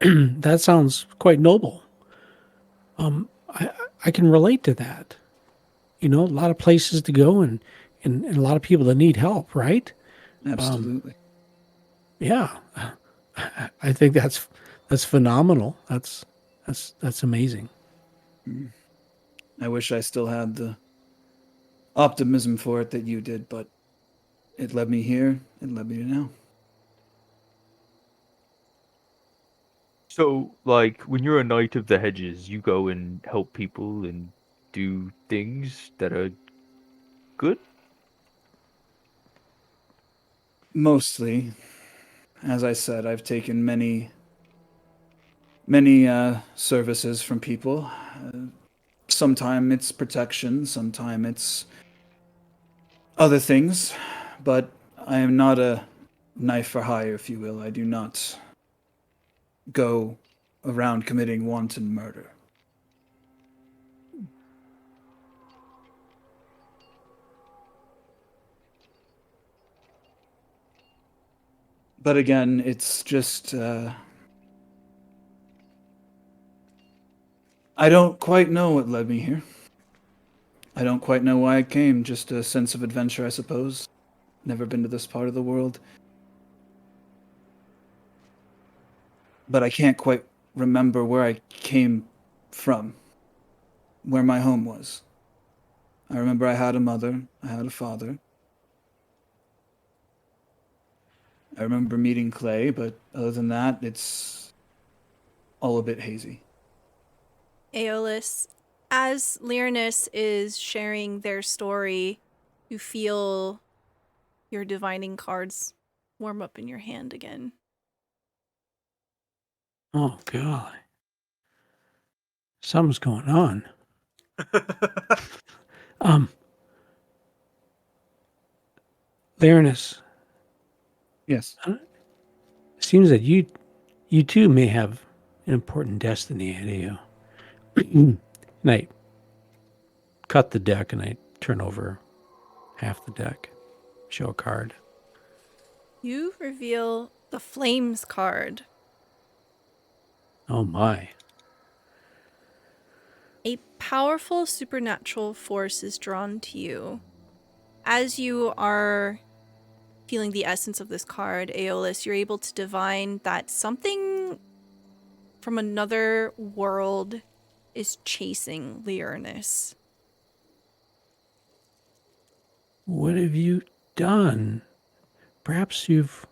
That sounds quite noble. I can relate to that. You know, a lot of places to go and a lot of people that need help, right? Absolutely. Yeah. I think that's phenomenal. That's amazing. I wish I still had the optimism for it that you did, but it led me here. It led me to now. So, like, when you're a knight of the hedges, you go and help people and do things that are good? Mostly, as I said, I've taken many services from people. Sometime it's protection, sometime it's other things, but I am not a knife for hire, if you will. I do not go around committing wanton murder. But again, it's just I don't quite know what led me here. I don't quite know why I came. Just a sense of adventure, I suppose. Never been to this part of the world. But I can't quite remember where I came from, where my home was. I remember I had a mother, I had a father. I remember meeting Clay, but other than that, it's all a bit hazy. Aeolus, as Lyrinus is sharing their story, you feel your divining cards warm up in your hand again. Oh God. Something's going on. Lyrinus, Yes. seems that you too may have an important destiny ahead of you. And I cut the deck and I turn over half the deck, show a card. You reveal the Flames card. Oh my. A powerful supernatural force is drawn to you. As you are feeling the essence of this card, Aeolus, you're able to divine that something from another world is chasing Lyrinus. What have you done? Perhaps you've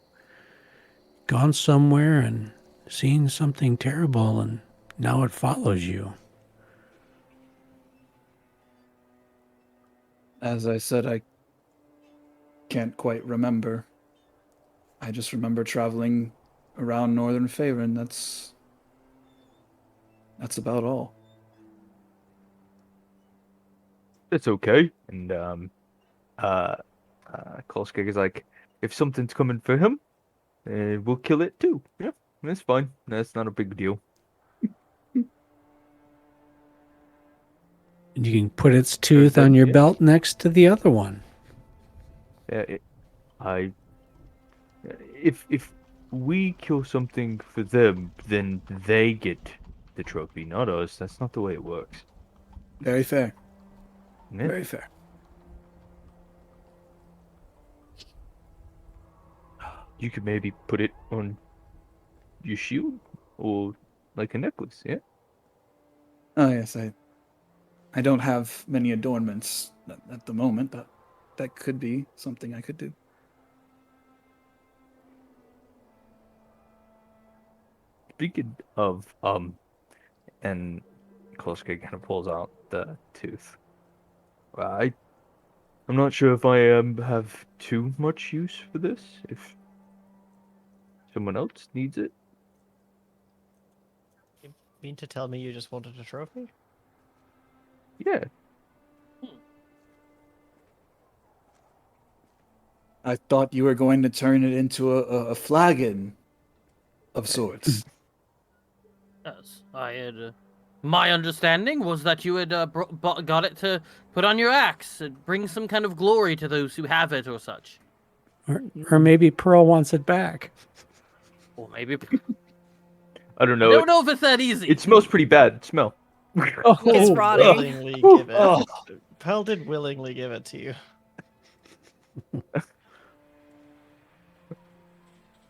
gone somewhere and seen something terrible and now it follows you. As I said, I can't quite remember. I just remember traveling around northern Faerun. That's about all. It's okay. And Kolskeg is like, if something's coming for him, we'll kill it too. Yeah, that's fine. That's not a big deal. And you can put its tooth on your belt next to the other one. I if we kill something for them, then they get the trophy, not us. That's not the way it works. Very fair. Yeah. Very fair. You could maybe put it on your shield or like a necklace, yeah? Oh yes, I don't have many adornments at the moment, but that could be something I could do. Speaking of and Kloska kind of pulls out the tooth. I'm not sure if I have too much use for this. If someone else needs it. You mean to tell me you just wanted a trophy? Yeah. I thought you were going to turn it into a flagon of sorts. Yes, I had. My understanding was that you had got it to put on your axe and bring some kind of glory to those who have it or such. Or maybe Pearl wants it back. Or maybe. I don't I know. don't know if it's that easy. It smells pretty bad. Smell. It's rotting. Willingly give it. Oh. Pearl did willingly give it to you.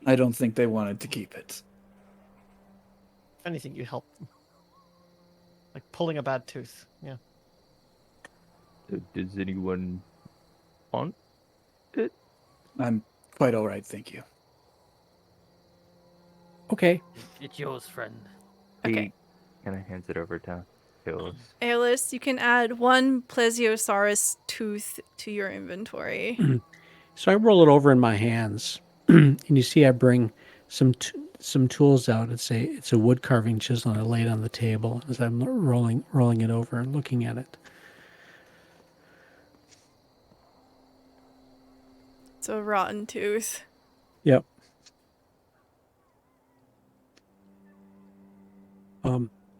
I don't think they wanted to keep it. If anything, you help them. Like pulling a bad tooth. Yeah. Does anyone want it? I'm quite all right, thank you. Okay. It's yours, friend. Okay. He kind of hands it over to Aeolus. Aeolus, you can add 1 plesiosaurus tooth to your inventory. So I roll it over in my hands, and you see I bring some tools out. It's a wood carving chisel, and I lay it on the table as I'm rolling it over and looking at it. It's a rotten tooth. Yep.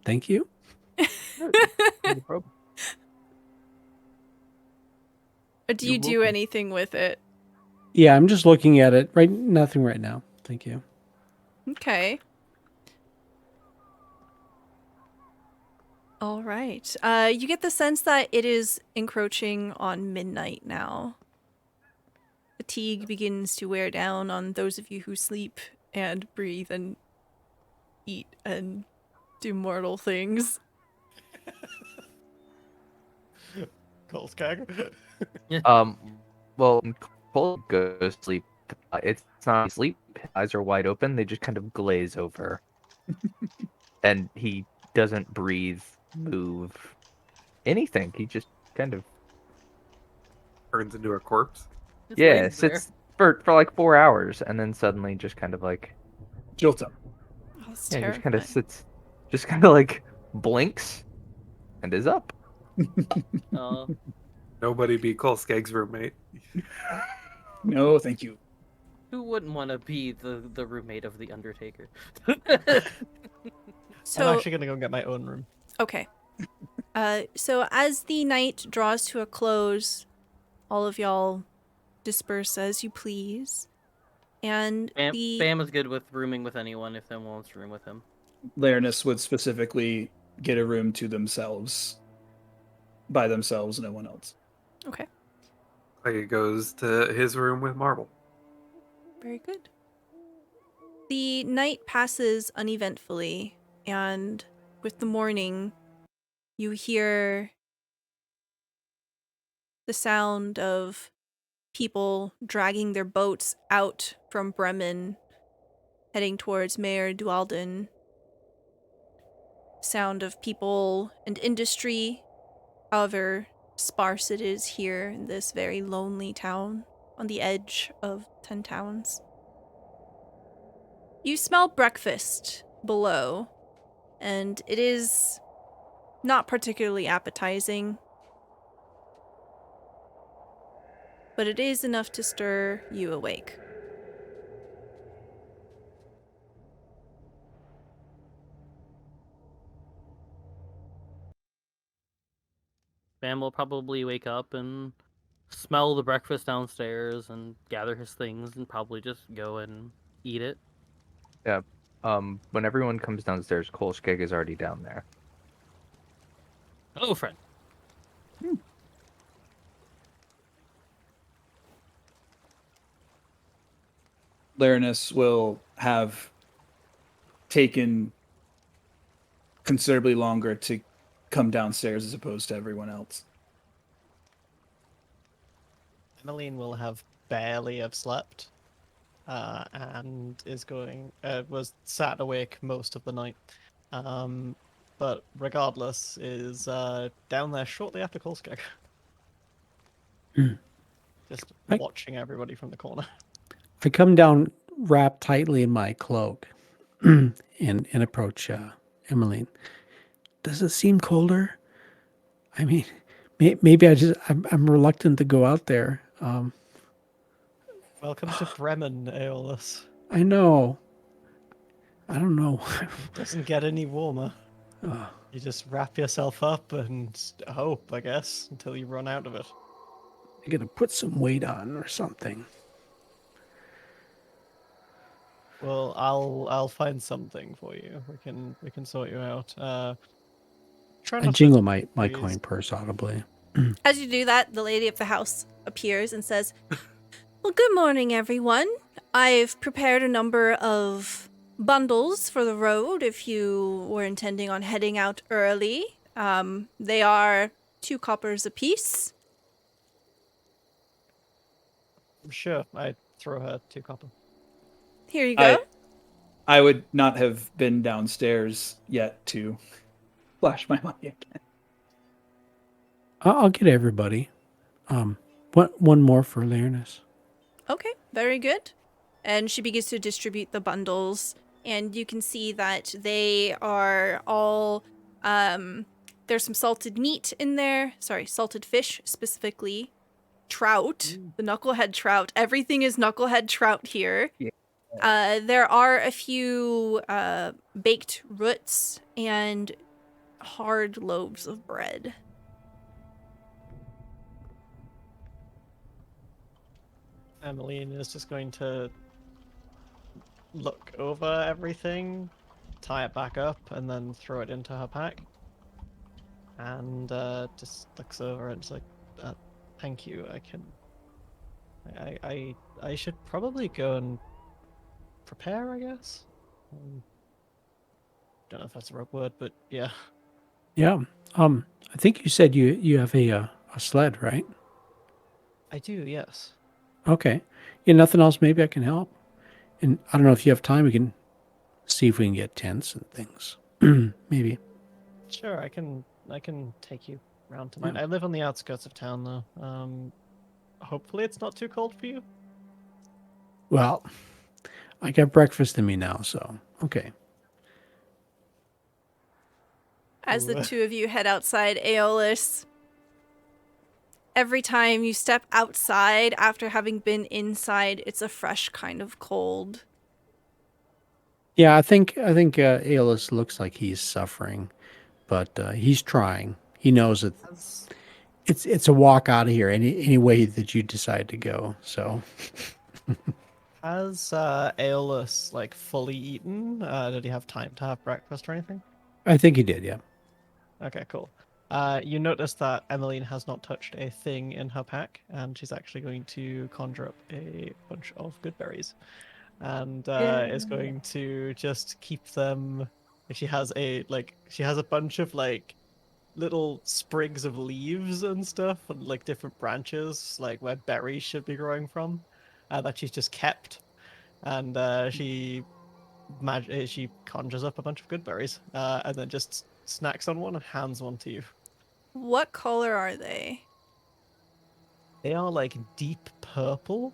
Thank you. No problem. Do you You're do welcome. anything with it? Yeah, I'm just looking at it. Right, nothing right now. Thank you. Okay. All right. You get the sense that it is encroaching on midnight now. Fatigue begins to wear down on those of you who sleep and breathe and eat and do mortal things. Kolskag. Well, when Cole goes to sleep, it's not sleep. His eyes are wide open. They just kind of glaze over, and he doesn't breathe, move, anything. He just kind of Turns into a corpse. Just yeah lays there. sits for like 4 hours, and then suddenly just kind of like Jolt up. Oh, that's yeah, just kind terrifying. of sits, just kind of like blinks, and is up. Uh, Nobody be Cole Skeg's roommate. No, thank you. who wouldn't want to be the roommate of the Undertaker? I'm So, actually gonna go get my own room. okay. So as the night draws to a close, all of y'all disperse as you please. And Bam is good with rooming with anyone if anyone wants to room with him. Laernus would specifically get a room to themselves. By themselves, no one else. Okay, He goes to his room with Marble. very good. The night passes uneventfully, and with the morning, you hear the sound of people dragging their boats out from Bremen, heading towards Mayor Dualden. Sound of people and industry, however sparse it is here in this very lonely town on the edge of 10 towns. You smell breakfast below, and it is not particularly appetizing, but it is enough to stir you awake. Bam will probably wake up and smell the breakfast downstairs and gather his things and probably just go and eat it. Yeah. When everyone comes downstairs, Kolskeg is already down there. Hello, friend. Larinus will have taken considerably longer to come downstairs as opposed to everyone else. Emmeline will have barely have slept, and was sat awake most of the night. But regardless, is down there shortly after Kolskeg. Hmm. Just Right. watching everybody from the corner. I come down wrapped tightly in my cloak and approach Emmeline. Does it seem colder? I mean, maybe I'm reluctant to go out there. Welcome to Bremen, Aeolus. I know. I don't know. Doesn't get any warmer. Uh, You just wrap yourself up and hope, I guess, until you run out of it. I gotta put some weight on or something. Well, I'll find something for you. We can sort you out. Try I not to jingle my freeze. coin purse audibly. As you do that, the lady of the house appears and says, "Well, good morning, everyone. I've prepared a number of bundles for the road if you were intending on heading out early. They are 2 coppers apiece." Sure, I throw her 2 copper. Here you go. I would not have been downstairs yet to flash my money again. I'll get everybody. One more for Larinus. Okay, very good. And she begins to distribute the bundles, and you can see that they are all, there's some salted meat in there. Sorry, salted fish specifically. Trout, the knucklehead trout. Everything is knucklehead trout here. Yeah. There are a few baked roots and hard loaves of bread. Emmeline is just going to look over everything, tie it back up, and then throw it into her pack. And just looks over and it's like, "Thank you. I can. I should probably go and prepare, I guess. Don't know if that's the right word, but yeah. Yeah. I think you said you have a sled, right? I do, yes. Okay. Yeah, nothing else. Maybe I can help. And I don't know if you have time. We can see if we can get tents and things. Maybe. Sure, I can take you around to mine. Yeah. I live on the outskirts of town, though. Hopefully it's not too cold for you. Well, I got breakfast in me now, so okay. As the Ooh. 2 of you head outside, Aeolus, every time you step outside after having been inside, it's a fresh kind of cold. Yeah, I think Aeolus looks like he's suffering, but he's trying. He knows that Has, it's a walk out of here any way that you decide to go. So has Aeolus like fully eaten? Did he have time to have breakfast or anything? I think he did. Yeah. Okay, cool. You notice that Emmeline has not touched a thing in her pack, and she's actually going to conjure up a bunch of good berries, and is going to just keep them. She has a bunch of like little sprigs of leaves and stuff, and like different branches, like where berries should be growing from, that she's just kept, and she conjures up a bunch of good berries, and then just snacks on one and hands one to you. What color are they? They are like deep purple.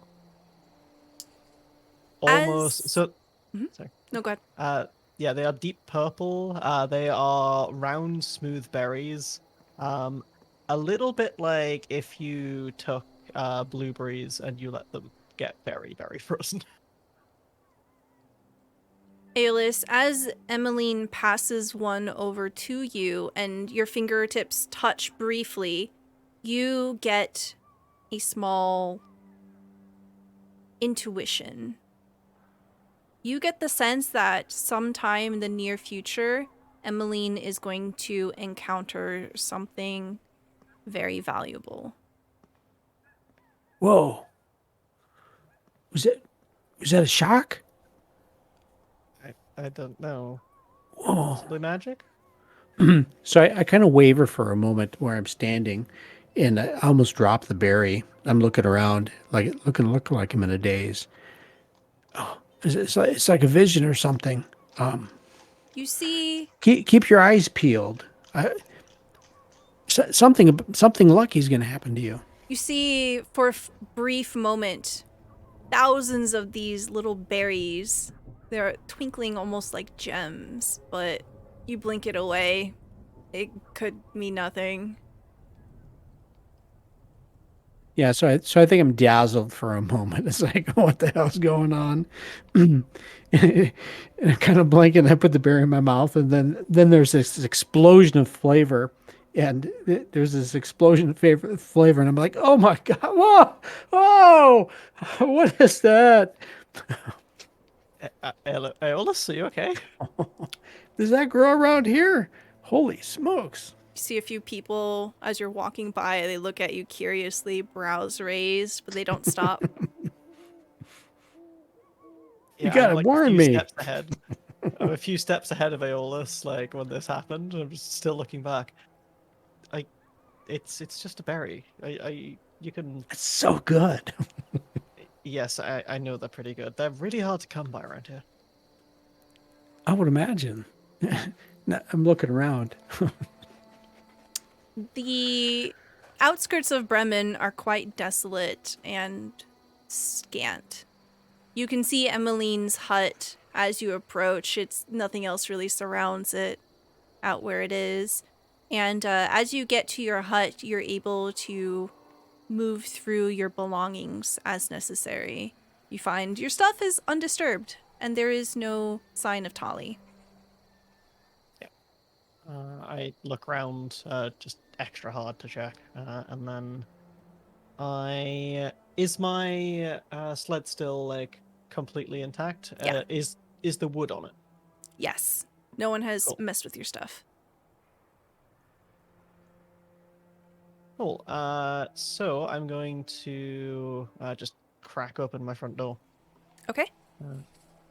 Almost. As- So. Mhm. Sorry. No, go ahead. Yeah, they are deep purple. They are round, smooth berries. A little bit like if you took blueberries and you let them get very, very frozen. Aeolus, as Emmeline passes one over to you and your fingertips touch briefly, you get a small intuition. You get the sense that sometime in the near future, Emmeline is going to encounter something very valuable. Whoa. Was that a shock? I don't know. Whoa. Possibly magic? So I kind of waver for a moment where I'm standing, and I almost drop the berry. I'm looking around, looking like I'm in a daze. Oh, it's like a vision or something. You see Keep your eyes peeled. Something lucky is going to happen to you. You see, for a brief moment, thousands of these little berries. They're twinkling almost like gems, but you blink it away. It could mean nothing. Yeah, so I think I'm dazzled for a moment. It's like, what the hell's going on? And I kind of blink and I put the berry in my mouth, and then there's this explosion of flavor, and there's this explosion of flavor, and I'm like, oh my god, whoa, whoa, what is that? Aeolus, are you okay? Does that grow around here? Holy smokes! You see a few people as you're walking by. They look at you curiously, brows raised, but they don't stop. You gotta I'm warn a few me. steps ahead. I'm a few steps ahead of Aeolus, like when this happened. I'm just still looking back. It's just a berry. You can. It's so good. Yes, I know they're pretty good. They're really hard to come by around here. I would imagine. I'm looking around. The outskirts of Bremen are quite desolate and scant. You can see Emmeline's hut as you approach. Nothing else really surrounds it out where it is. And as you get to your hut, you're able to move through your belongings as necessary. You find your stuff is undisturbed, and there is no sign of Tali. I look around just extra hard to check, and then is my sled still like completely intact? Yeah. Is the wood on it? Yes. No one has Cool. messed with your stuff. Cool. So I'm going to just crack open my front door. Okay.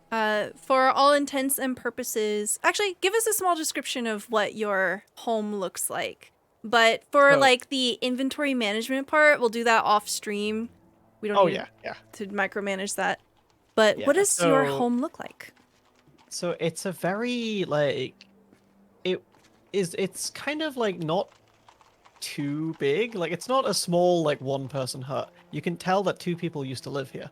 For all intents and purposes, actually, give us a small description of what your home looks like. But for So- like the inventory management part, we'll do that off stream. We don't need yeah. to micromanage that. But Yeah, what does your so- home look like? So it's a very like it's kind of like not too big. Like it's not a small like one person hut. You can tell that two people used to live here.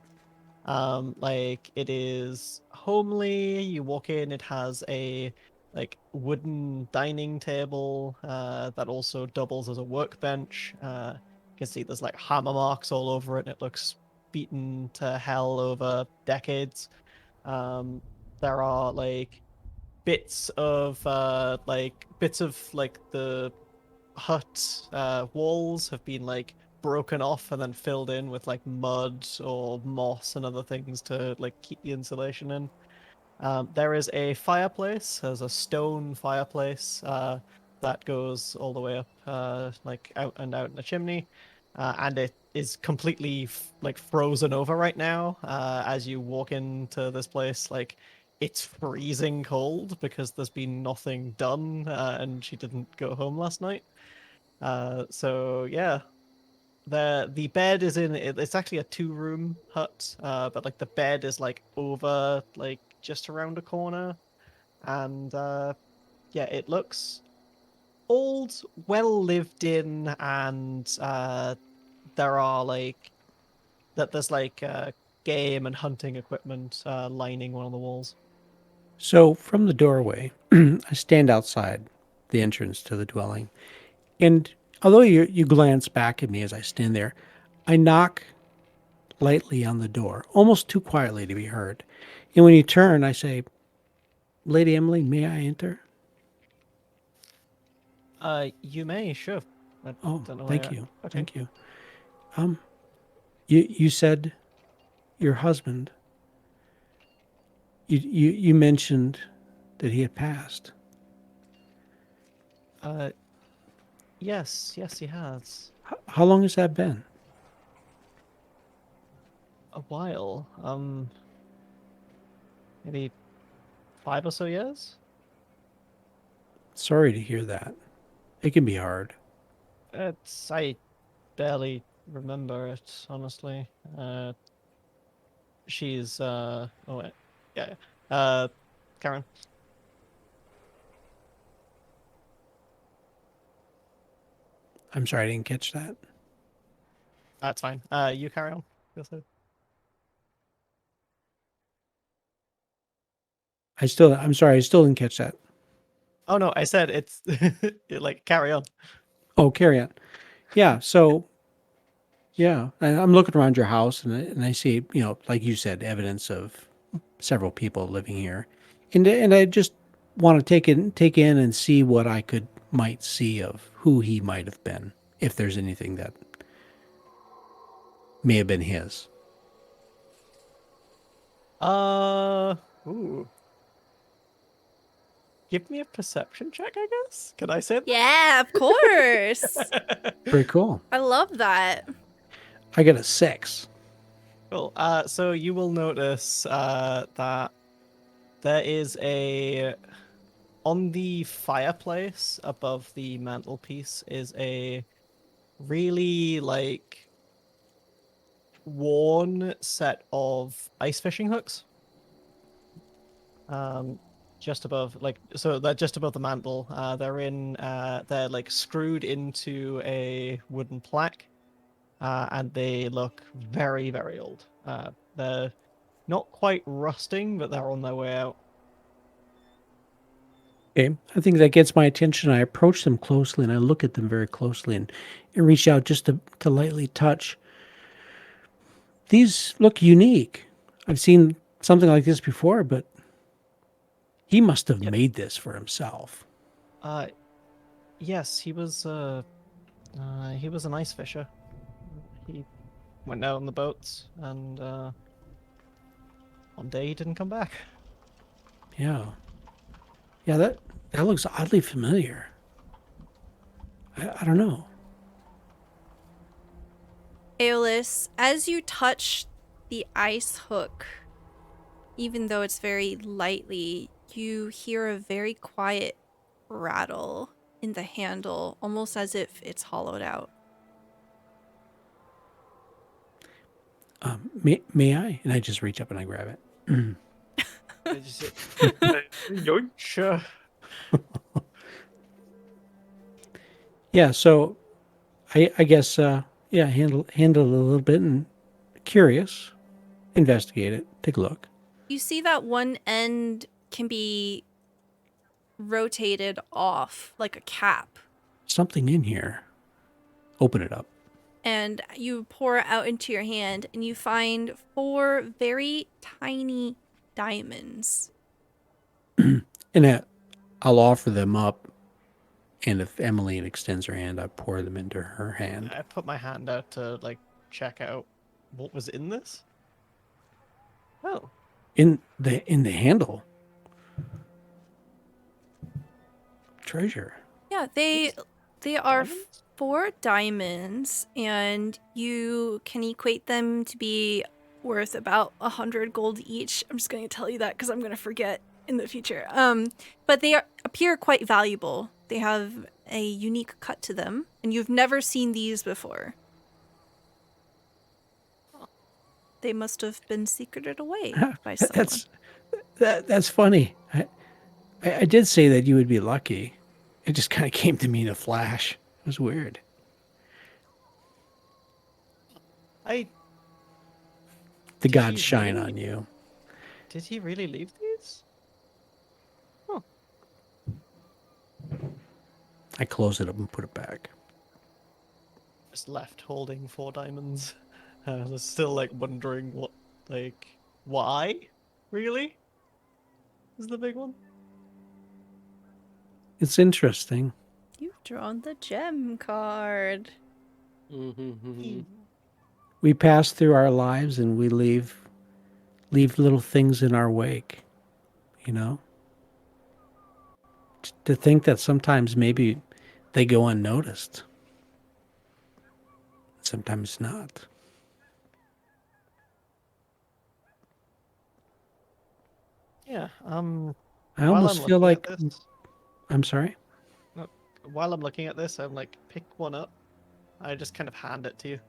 Like it is homely. You walk in, it has a like wooden dining table that also doubles as a workbench. You can see there's like hammer marks all over it, and it looks beaten to hell over decades. There are like bits of the hut walls have been like broken off and then filled in with like mud or moss and other things to like keep the insulation in. There is a fireplace. There's a stone fireplace that goes all the way up, like out in the chimney, and it is completely like frozen over right now. As you walk into this place, like it's freezing cold because there's been nothing done, and she didn't go home last night. So yeah, the bed is in it. It's actually a 2-room hut, but like the bed is like over like just around a corner, and yeah, it looks old, well lived in, and there are like there's like game and hunting equipment lining one of the walls. So from the doorway, I stand outside the entrance to the dwelling, and although you glance back at me as I stand there, I knock lightly on the door, almost too quietly to be heard. And when you turn, I say, "Lady Emily, may I enter?" You may, sure. I Oh, don't know thank why you, okay. thank you. You said your husband. You mentioned that he had passed. Yes, he has. How long has that been? A while. Maybe 5 or so years. Sorry to hear that. It can be hard. I barely remember it, honestly. She's oh wait. Yeah. Karen. I'm sorry I didn't catch that. That's fine. You carry on. Go through. I'm sorry, I still didn't catch that. Oh no, I said it's like carry on. Oh, carry on. Yeah, so yeah, I'm looking around your house and I see, like you said, evidence of several people living here. And I just want to take in and see what I might see of who he might have been, if there's anything that may have been his. Ooh. Give me a perception check, I guess. Can I say that? Yeah, of course. Pretty cool. I love that. I got a 6. Cool. So you will notice that there is on the fireplace above the mantelpiece is a really like worn set of ice fishing hooks. Just above, like, so they're just above the mantle. They're like screwed into a wooden plaque, and they look very, very old. They're not quite rusting, but they're on their way out. Okay, I think that gets my attention. I approach them closely and I look at them very closely and reach out just to lightly touch. These look unique. I've seen something like this before, but he must have Yep. made this for himself. Yes, he was an ice fisher. He went out on the boats, and one day he didn't come back. Yeah. Yeah, that looks oddly familiar. I don't know. Aeolus, as you touch the ice hook, even though it's very lightly, you hear a very quiet rattle in the handle, almost as if it's hollowed out. May I? And I just reach up and I grab it. I just say, sure. Yeah, so I guess yeah, handle it a little bit and curious, investigate it, take a look. You see that one end can be rotated off like a cap, Something in here. Open it up. and you pour it out into your hand and you find 4 very tiny diamonds. And I'll offer them up, and if Emmeline extends her hand, I pour them into her hand. I put my hand out to like check out what was in this. Oh, In the handle. Treasure. Yeah, they are diamonds? 4 diamonds, and you can equate them to be worth about 100 gold each. I'm just going to tell you that because I'm going to forget in the future. But they appear quite valuable. They have a unique cut to them, and you've never seen these before. They must have been secreted away by someone. That's funny. I did say that you would be lucky. It just kind of came to me in a flash. It was weird. I The Did gods he shine really? on you. did he really leave these? Huh. I close it up and put it back. Just left holding 4 diamonds. I was still like wondering why, really? Is the big one? It's interesting. You've drawn the gem card. Mm-hmm. We pass through our lives and we leave little things in our wake, you know? To think that sometimes maybe they go unnoticed. Sometimes not. Yeah. I While almost I'm feel looking like at this, I'm sorry. no, while I'm looking at this, I'm like, pick one up. I just kind of hand it to you.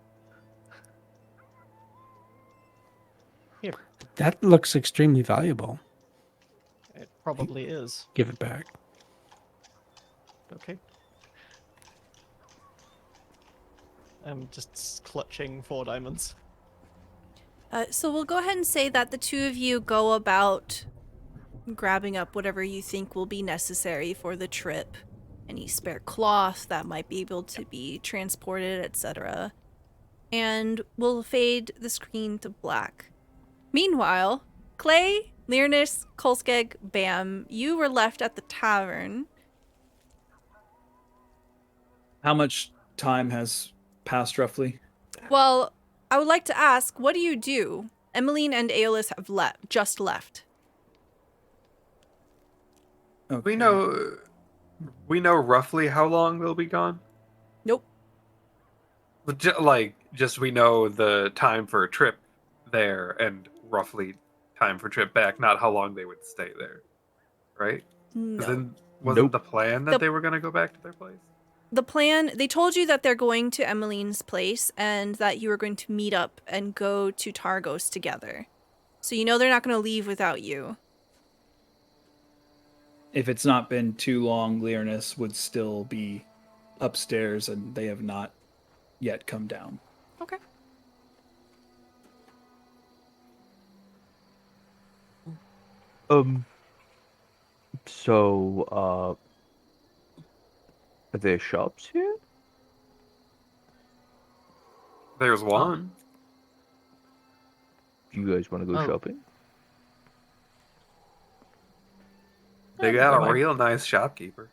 Here. That looks extremely valuable. It probably is. Give it back. Okay. I'm just clutching 4 diamonds. So we'll go ahead and say that the two of you go about grabbing up whatever you think will be necessary for the trip. Any spare cloth that might be able to be transported, etc. And we'll fade the screen to black. Meanwhile, Clay, Learnus, Kolskeg, Bam, you were left at the tavern. How much time has passed roughly? Well, I would like to ask, what do you do? Emmeline and Aeolus have just left. Okay. We know roughly how long they'll be gone. Nope. Just we know the time for a trip there and roughly time for trip back, not how long they would stay there, right? 'Cause No. then wasn't Nope. the plan that they were going to go back to their place? The plan, they told you that they're going to Emmeline's place and that you were going to meet up and go to Targos together. So you know they're not going to leave without you. If it's not been too long, Learnus would still be upstairs, and they have not yet come down. Okay. So, are there shops here? There's one. Do you guys want to go Oh. shopping? They Yeah, got never a mind. real nice shopkeeper.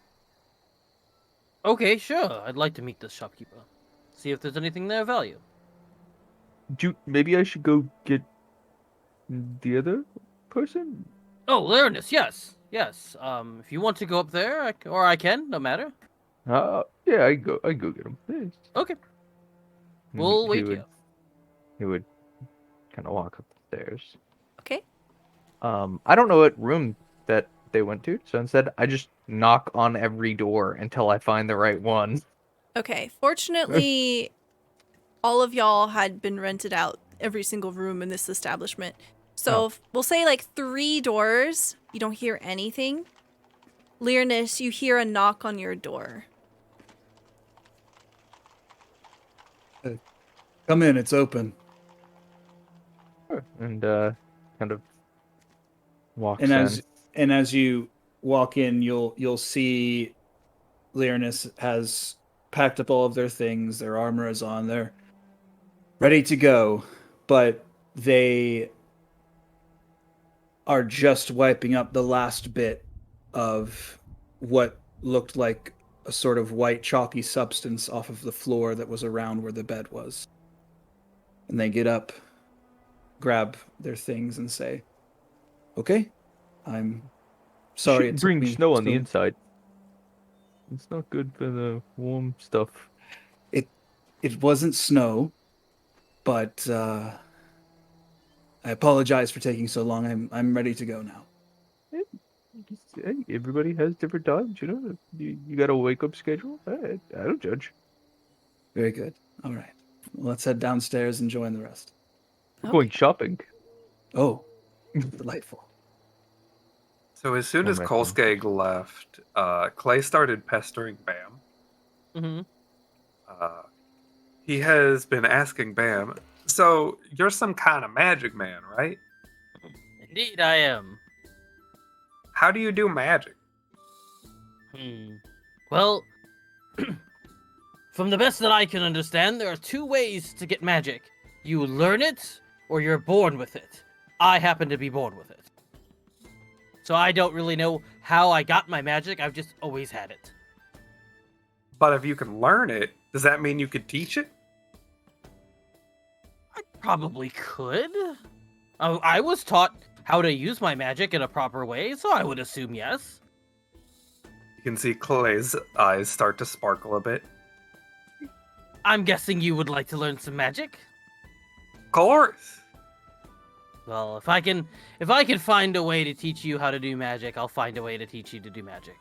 Okay, sure. I'd like to meet this shopkeeper. See if there's anything there of value. Maybe I should go get the other person? Oh, Learnus, yes. Yes. If you want to go up there, I can, no matter. Yeah, I go get him. Yes. Okay. And We'll he wait would- here. He would kind of walk up the stairs. Okay. I don't know what room that they went to, so instead I just knock on every door until I find the right one. Okay. Fortunately, all of y'all had been rented out, every single room in this establishment. So we'll say like 3 doors. You don't hear anything. Learnus, you hear a knock on your door. Come in, it's open. And kind of walks And in. as you walk in, you'll see Learnus has packed up all of their things. Their armor is on. They're ready to go, but they are just wiping up the last bit of what looked like a sort of white chalky substance off of the floor that was around where the bed was. And they get up, grab their things, and say, "Okay, I'm sorry it Shouldn't took bring me snow on the so-" inside. It's not good for the warm stuff. It wasn't snow, but I apologize for taking so long. I'm ready to go now. Hey, everybody has different times, you know. You got a wake up schedule. I don't judge. Very good. All right. Well, let's head downstairs and join the rest. We're going shopping. Oh, delightful. So as soon Oh, as my Kolskeg left, Clay started pestering Bam. Mm-hmm. He has been asking Bam, so you're some kind of magic man, right? Indeed, I am. How do you do magic? Well, from the best that I can understand, there are 2 ways to get magic. You learn it, or you're born with it. I happen to be born with it. So I don't really know how I got my magic, I've just always had it. But if you can learn it, does that mean you could teach it? probably could. I was taught how to use my magic in a proper way, so I would assume yes. You can see Clay's eyes start to sparkle a bit. I'm guessing you would like to learn some magic? Of course. Well, if I can find a way to teach you how to do magic, I'll find a way to teach you to do magic.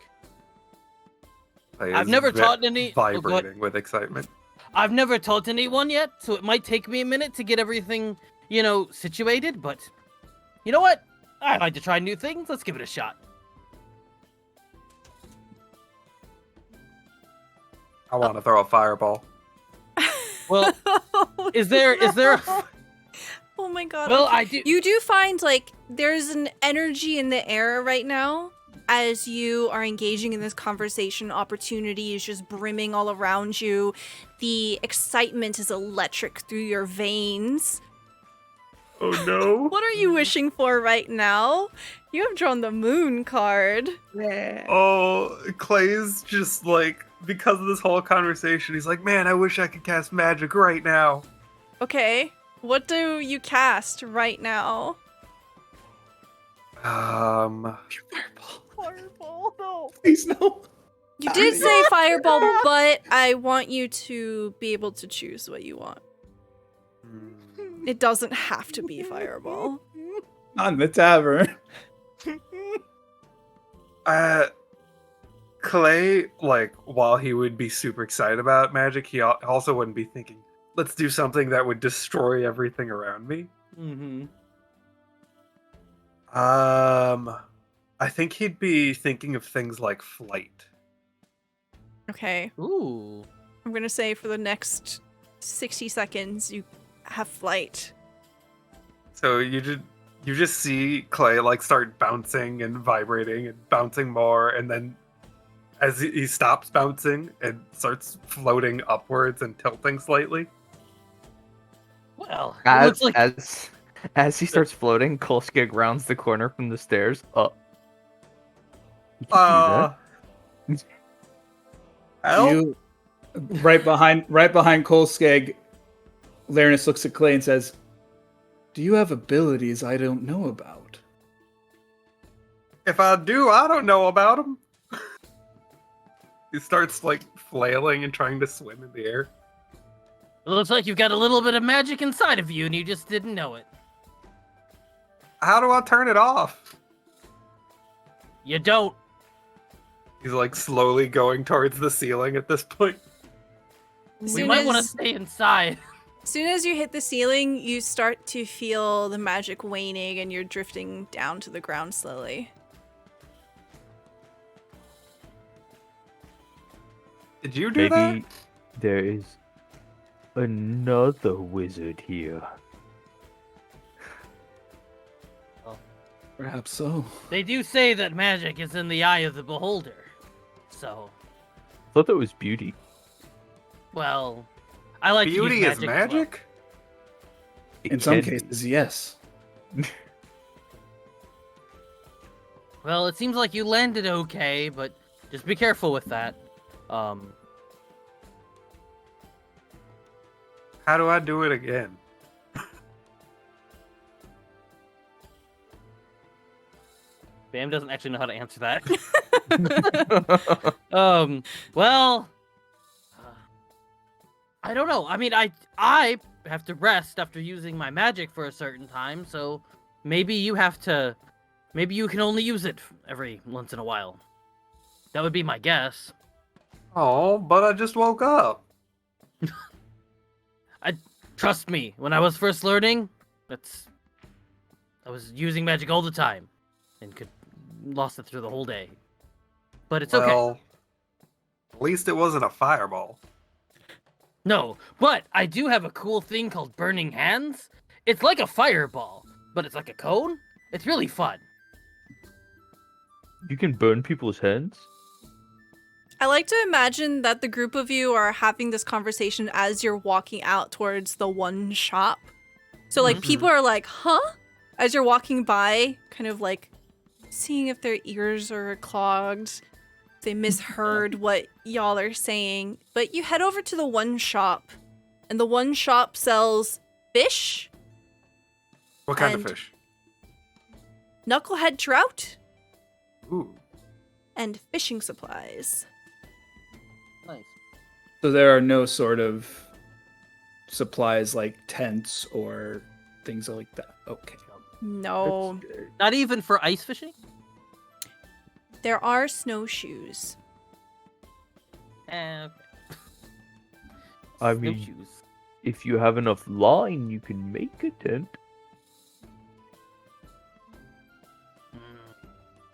Clay I've is never taught any. vibrating with excitement. I've never taught anyone yet, so it might take me a minute to get everything, situated. But you know what? I like to try new things. Let's give it a shot. I want to throw a fireball. Well, is there? Oh my god. Well, okay. I do. You do find, there's an energy in the air right now as you are engaging in this conversation. Opportunity is just brimming all around you. The excitement is electric through your veins. Oh no. What are you wishing for right now? You have drawn the moon card. Oh, Clay's just because of this whole conversation, he's like, man, I wish I could cast magic right now. Okay. What do you cast right now? Fireball. no. Please no. You did say fireball, but I want you to be able to choose what you want. It doesn't have to be fireball. Not in the tavern. Clay, while he would be super excited about magic, he also wouldn't be thinking, let's do something that would destroy everything around me. Mm-hmm. I think he'd be thinking of things like flight. Okay. Ooh. I'm gonna say for the next 60 seconds, you have flight. So you just see Clay start bouncing and vibrating and bouncing more, and then as he stops bouncing and starts floating upwards and tilting slightly. Well, it looks like As he starts floating, Kolskig rounds the corner from the stairs up. You can do that. You, right behind Kolskeg, Larinus looks at Clay and says, "Do you have abilities I don't know about?" If I do, I don't know about him. He starts flailing and trying to swim in the air. It looks like you've got a little bit of magic inside of you, and you just didn't know it. How do I turn it off? You don't. He's slowly going towards the ceiling at this point. We might want to stay inside. As soon as you hit the ceiling, you start to feel the magic waning and you're drifting down to the ground slowly. Did you do that? Maybe there is another wizard here. Perhaps so. They do say that magic is in the eye of the beholder. So, I thought that was beauty. well, I like Beauty to is use magic. magic? In some cases, yes. Well, it seems like you landed okay, but just be careful with that. How do I do it again? Bam doesn't actually know how to answer that. Well, I don't know. I mean, I have to rest after using my magic for a certain time, so maybe you can only use it every once in a while. That would be my guess. Oh, but I just woke up. Trust me, when I was first learning, I was using magic all the time and lost it through the whole day. But it's okay. Well, at least it wasn't a fireball. No, but I do have a cool thing called Burning Hands. It's like a fireball, but it's like a cone. It's really fun. You can burn people's hands? I like to imagine that the group of you are having this conversation as you're walking out towards the one shop. So people are like, huh? As you're walking by, kind of seeing if their ears are clogged, if they misheard what y'all are saying. But you head over to the one shop, and the one shop sells fish What kind And of fish? knucklehead trout Ooh. and fishing supplies. Nice. So there are no sort of supplies like tents or things like that. Okay. No, Not even for ice fishing? there are snowshoes. Okay. I mean, Snowshoes. if you have enough line, you can make a tent.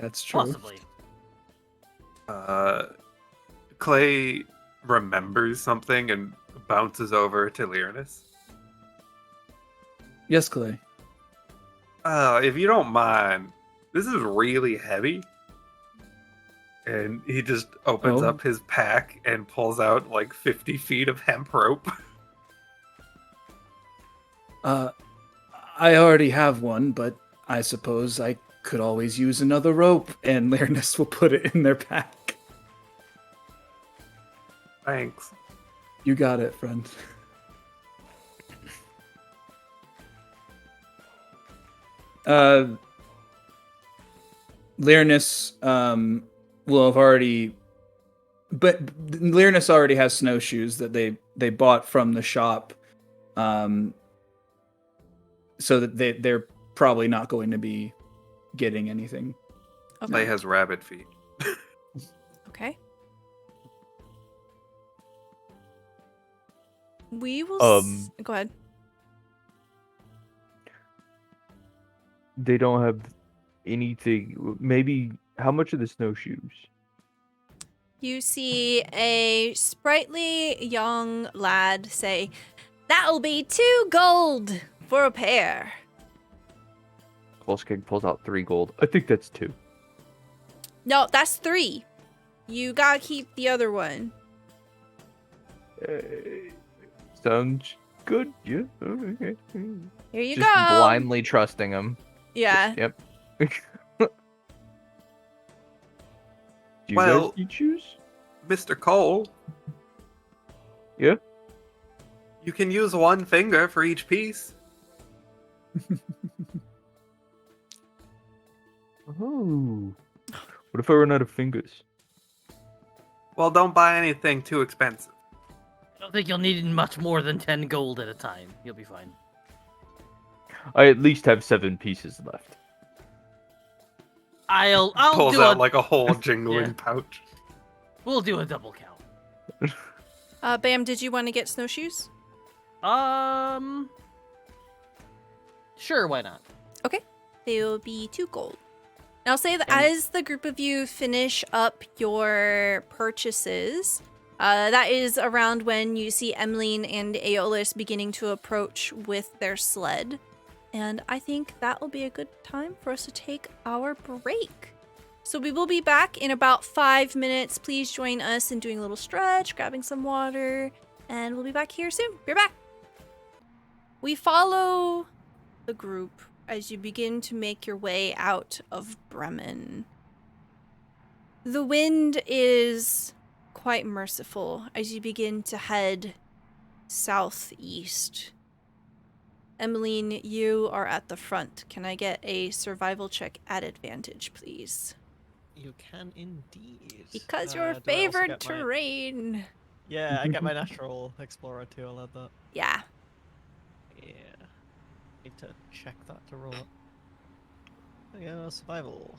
That's true. Possibly. Clay remembers something and bounces over to Lyrinus. Yes, Clay. If you don't mind, this is really heavy. And he just opens Oh. up his pack and pulls out like 50 feet of hemp rope. I already have one, but I suppose I could always use another rope, and Lyrinus will put it in their pack. Thanks. You got it, friend. Lyrinus will have already, but Lyrinus already has snowshoes that they bought from the shop, so that they're probably not going to be getting anything. Clay has rabbit feet. Okay. We will. Go ahead. They don't have anything. Maybe how much are the snowshoes? You see a sprightly young lad say, "That'll be 2 gold for a pair." Pulse King pulls out 3 gold. I think that's 2. No, that's 3. You gotta keep the other one. Sounds good. Yeah. Okay. Here you Just go. blindly trusting him. Yeah. Yep. Do you Well- guys choose? Mr. Cole, Yeah. you can use one finger for each piece. Oh. What if I run out of fingers? Well, don't buy anything too expensive. I don't think you'll need much more than 10 gold at a time. You'll be fine. I at least have 7 pieces left. I'll Pulls do out a. like a whole jingling Yeah. pouch. We'll do a double count. Bam, did you want to get snowshoes? Sure, why not? Okay. They will be 2 gold. And I'll say that as the group of you finish up your purchases, that is around when you see Emmeline and Aeolus beginning to approach with their sled. And I think that will be a good time for us to take our break. So we will be back in about 5 minutes. Please join us in doing a little stretch, grabbing some water, and we'll be back here soon. We're back. We follow the group as you begin to make your way out of Bremen. The wind is quite merciful as you begin to head southeast. Emmeline, you are at the front. Can I get a survival check at advantage, please? You can indeed. Because Do your I also favorite get my- terrain. Yeah, I get my natural explorer too. I'll add that. Yeah. Yeah. Need to check that to roll it. There we go, survival.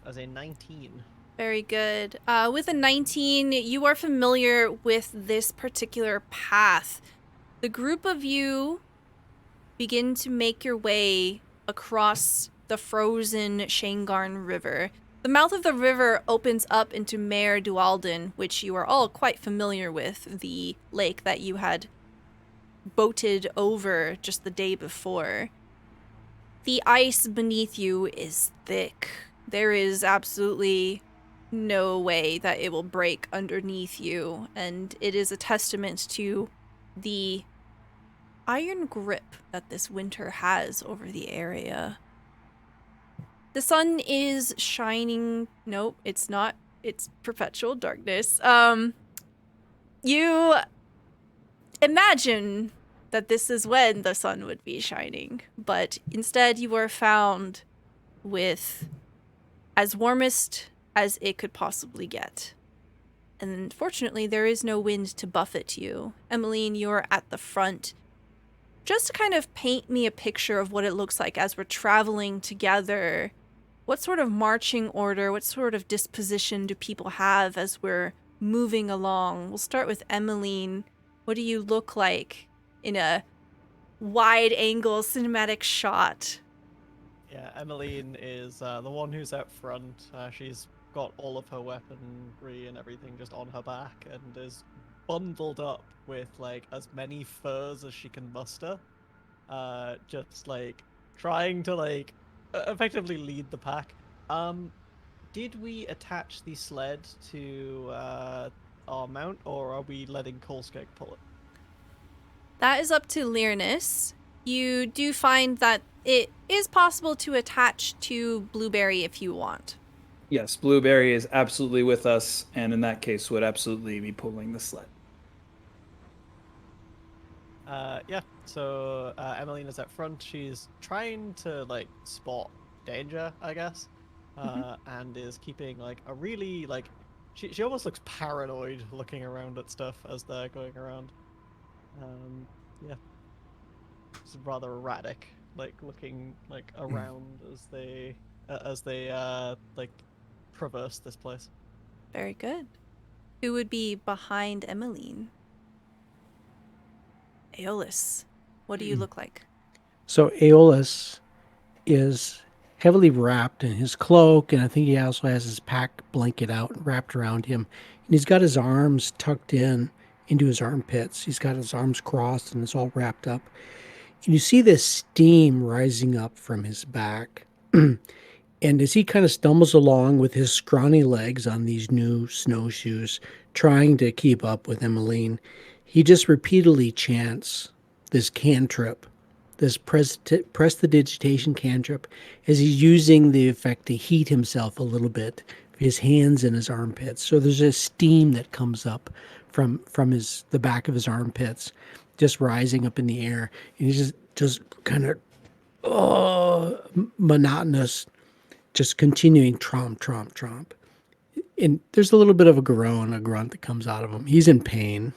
As a 19. Very good. With a 19, you are familiar with this particular path. The group of you begin to make your way across the frozen Shangarn River. The mouth of the river opens up into Mare Dualden, which you are all quite familiar with, the lake that you had boated over just the day before. The ice beneath you is thick. There is absolutely no way that it will break underneath you, and it is a testament to the iron grip that this winter has over the area. The sun is shining. Nope, it's not. It's perpetual darkness. You imagine that this is when the sun would be shining, but instead you are found with as warmest as it could possibly get. And fortunately, there is no wind to buffet you. Emmeline, you're at the front. Just to kind of paint me a picture of what it looks like as we're traveling together, what sort of marching order, what sort of disposition do people have as we're moving along? We'll start with Emmeline. What do you look like in a wide angle cinematic shot? Yeah, Emmeline is the one who's out front. She's got all of her weaponry and everything just on her back and is bundled up with like as many furs as she can muster. Just like trying to like effectively lead the pack. Did we attach the sled to our mount, or are we letting Kolskeg pull it? That is up to Learnus. You do find that it is possible to attach to Blueberry if you want. Yes, Blueberry is absolutely with us, and in that case would absolutely be pulling the sled. Yeah, so Emmeline is out front. She's trying to like spot danger, I guess, and is keeping like a really like she almost looks paranoid looking around at stuff as they're going around. Yeah, it's rather erratic, like looking like around as they like traverse this place. Very good. Who would be behind Emmeline? Aeolus, what do you look like? So Aeolus is heavily wrapped in his cloak, and I think he also has his pack blanket out wrapped around him. And he's got his arms tucked in into his armpits. He's got his arms crossed, and it's all wrapped up. And you see this steam rising up from his back. And as he kind of stumbles along with his scrawny legs on these new snowshoes, trying to keep up with Emmeline, he just repeatedly chants this cantrip, this prestidigitation cantrip, as he's using the effect to heat himself a little bit, his hands in his armpits. So there's a steam that comes up from the back of his armpits, just rising up in the air. And he's just kind of monotonous, just continuing tromp, tromp, tromp. And there's a little bit of a groan, a grunt that comes out of him. He's in pain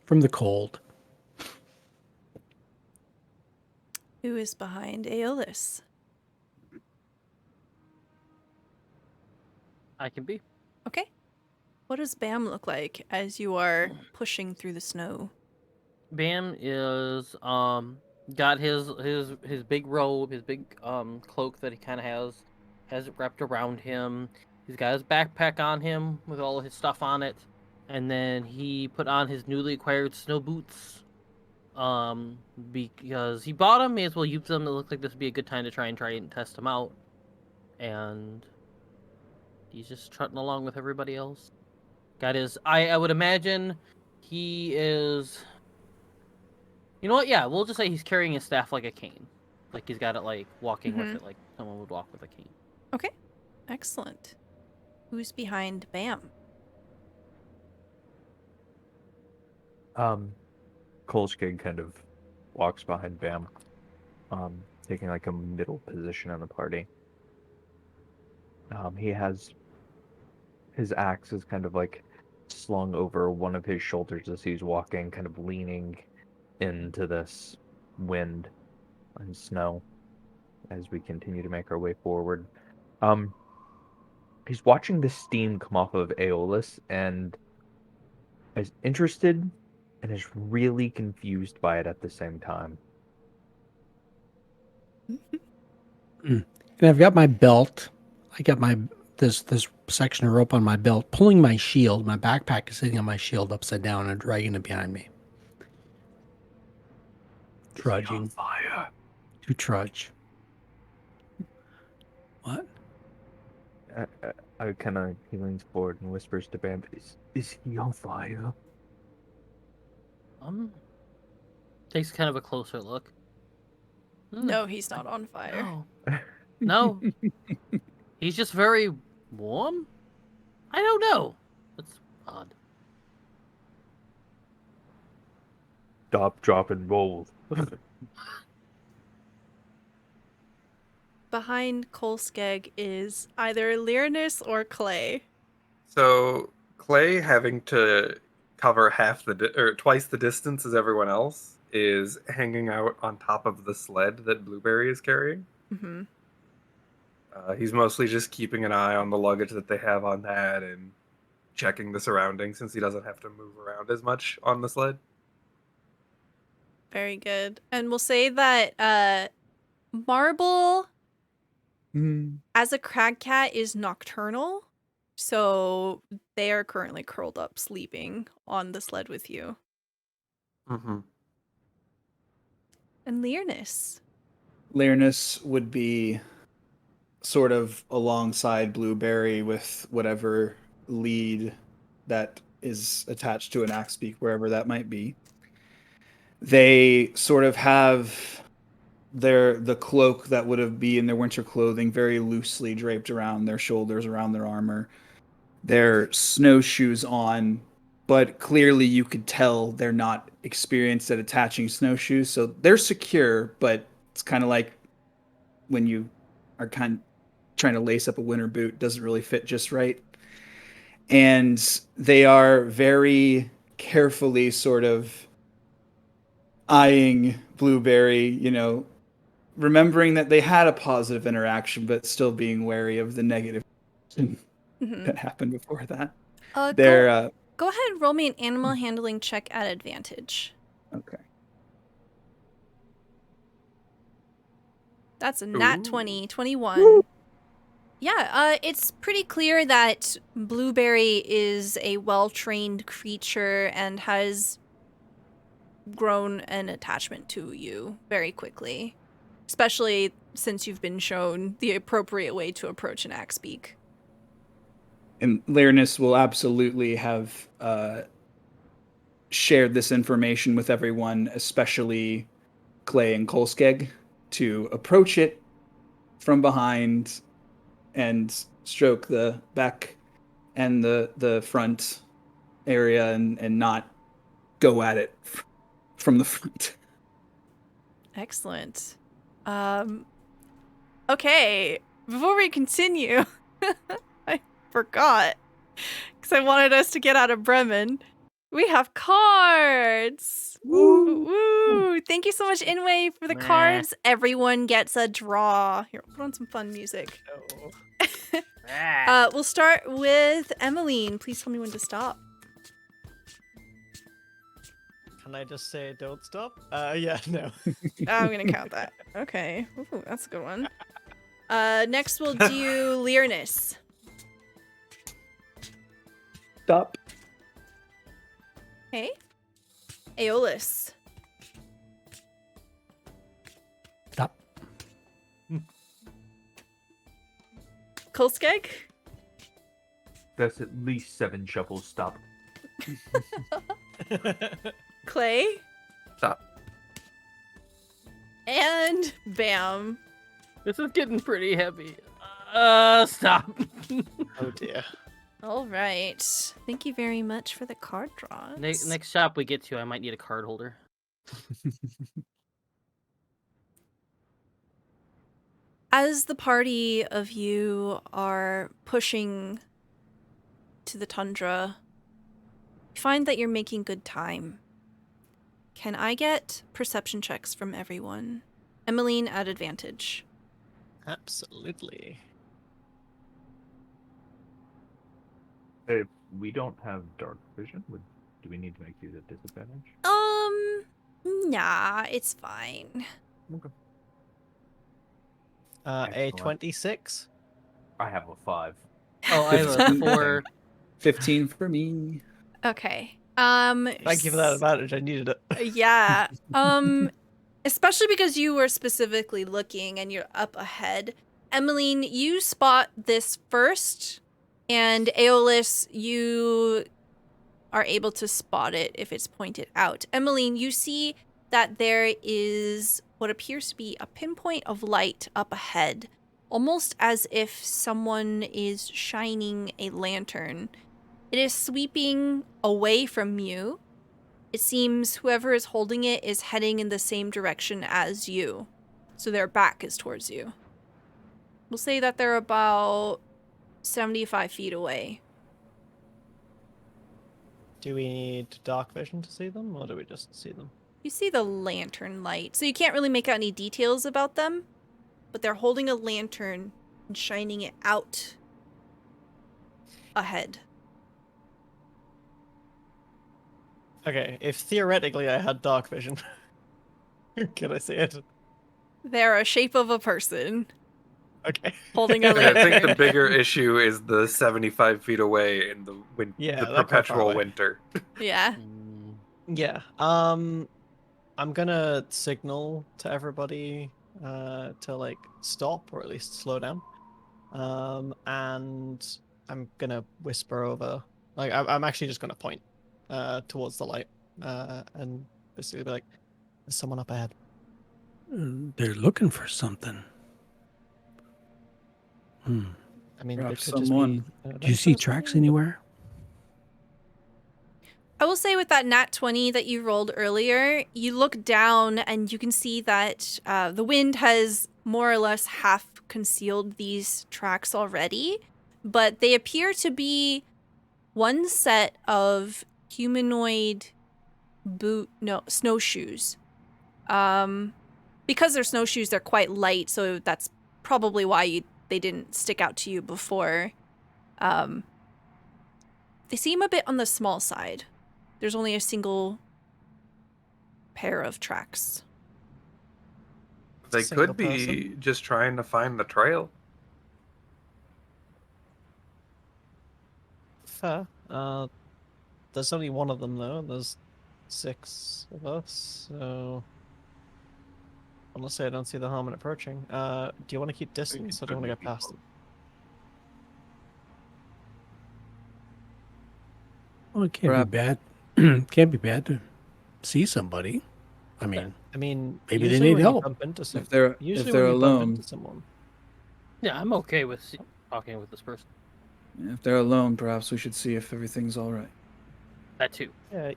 from the cold. Who is behind Aeolus? I can be. Okay. What does Bam look like as you are pushing through the snow? Bam is got his big robe, his big cloak that he kind of has it wrapped around him. He's got his backpack on him with all his stuff on it, and then he put on his newly acquired snow boots. Because he bought them, may as well use them. It looks like this would be a good time to try and test them out. And he's just trotting along with everybody else. Got his, I would imagine he is. You know what? Yeah, we'll just say he's carrying his staff like a cane. Like he's got it like walking with it like someone would walk with a cane. Okay. Excellent. Who's behind Bam? Kolskeg kind of walks behind Bam, taking like a middle position in the party. He has his axe is kind of like slung over one of his shoulders as he's walking, kind of leaning into this wind and snow as we continue to make our way forward. He's watching the steam come off of Aeolus and is interested and is really confused by it at the same time. And I've got my belt. I got my this section of rope on my belt, pulling my shield. My backpack is sitting on my shield upside down and dragging it behind me. Trudging. Fire. To trudge. What? I kind of he leans forward and whispers to Bam, "Is he on fire?" Takes kind of a closer look. No, he's not on fire. No. He's just very warm? I don't know. That's odd. Stop, drop, and roll. Behind Kolskeg is either Lyranus or Clay. So Clay, having to cover or twice the distance as everyone else, is hanging out on top of the sled that Blueberry is carrying. Mm-hmm. He's mostly just keeping an eye on the luggage that they have on that and checking the surroundings since he doesn't have to move around as much on the sled. Very good. And we'll say that Marble, as a crag cat, is nocturnal. So they are currently curled up sleeping on the sled with you. Mm-hmm. And Lyranus. Lyranus would be sort of alongside Blueberry with whatever lead that is attached to an axe beak, wherever that might be. They sort of have the cloak that would have been in their winter clothing very loosely draped around their shoulders, around their armor. Their snowshoes on, but clearly you could tell they're not experienced at attaching snowshoes, so they're secure, but it's kind of like when you are kind of trying to lace up a winter boot, doesn't really fit just right. And they are very carefully sort of eyeing Blueberry, remembering that they had a positive interaction, but still being wary of the negative that happened before that. They're Go ahead and roll me an animal handling check at advantage. okay. That's a nat 20, 21. Yeah, it's pretty clear that Blueberry is a well-trained creature and has grown an attachment to you very quickly, especially since you've been shown the appropriate way to approach an axe beak. And Lyranus will absolutely have shared this information with everyone, especially Clay and Kolskeg, to approach it from behind and stroke the back and the front area and not go at it from the front. Excellent. Okay, before we continue, I forgot, because I wanted us to get out of Bremen. We have cards! Woo! Woo! Thank you so much, Inway, for the cards. Everyone gets a draw. Here, I'll put on some fun music. We'll start with Emmeline. Please tell me when to stop. Can I just say don't stop? Yeah, no. I'm gonna count that. Okay. Ooh, that's a good one. Next we'll do Lyranus. Stop. Okay. Aeolus. Stop. Kolskeg. That's at least 7 shovels. Stop. Clay. Stop. And Bam. This is getting pretty heavy. Stop. Oh dear. All right. Thank you very much for the card draws. Next shop we get to, I might need a card holder. As the party of you are pushing to the tundra, you find that you're making good time. Can I get perception checks from everyone? Emmeline at advantage. Absolutely. If we don't have dark vision, do we need to make these at disadvantage? Nah, it's fine. Okay. A Excellent. 26. I have a 5. Oh, I have a 4. 15 for me. Okay. Thank you for that advantage. I needed it. Yeah. Especially because you were specifically looking and you're up ahead. Emmeline, you spot this first, and Aeolus, you are able to spot it if it's pointed out. Emmeline, you see that there is what appears to be a pinpoint of light up ahead, almost as if someone is shining a lantern. It is sweeping away from you, it seems whoever is holding it is heading in the same direction as you. So their back is towards you. We'll say that they're about 75 feet away. Do we need dark vision to see them, or do we just see them? You see the lantern light, so you can't really make out any details about them, but they're holding a lantern and shining it out ahead. Okay, if theoretically I had dark vision, can I see it? They're a shape of a person Okay. holding a I think the lantern. bigger issue is the 75 feet away in the Yeah, the they're quite far perpetual away. winter. Yeah. Yeah. I'm gonna signal to everybody to like stop or at least slow down. And I'm gonna whisper over. Like I'm actually just gonna point towards the light and basically be like, "There's someone up ahead." They're looking for something. I mean, Perhaps it could someone- just be. Do you see tracks anywhere? I will say with that nat 20 that you rolled earlier, you look down and you can see that the wind has more or less half concealed these tracks already, but they appear to be one set of humanoid snowshoes. Because they're snowshoes, they're quite light, so that's probably why they didn't stick out to you before. They seem a bit on the small side. There's only a single pair of tracks. They Single could be person? just trying to find the trail. Fair. There's only one of them though. There's 6 of us, so honestly, I don't see the harm in approaching. Do you want to keep distance, or do you want to get past them? Well, it can't Perhaps- be bad. Can't be bad to see somebody. I mean, I mean, maybe they usually need when you help. bump into If they're usually if they're when you bump alone, into someone, Yeah, I'm okay with talking with this person. if they're alone, perhaps we should see if everything's all right. That too. yeah,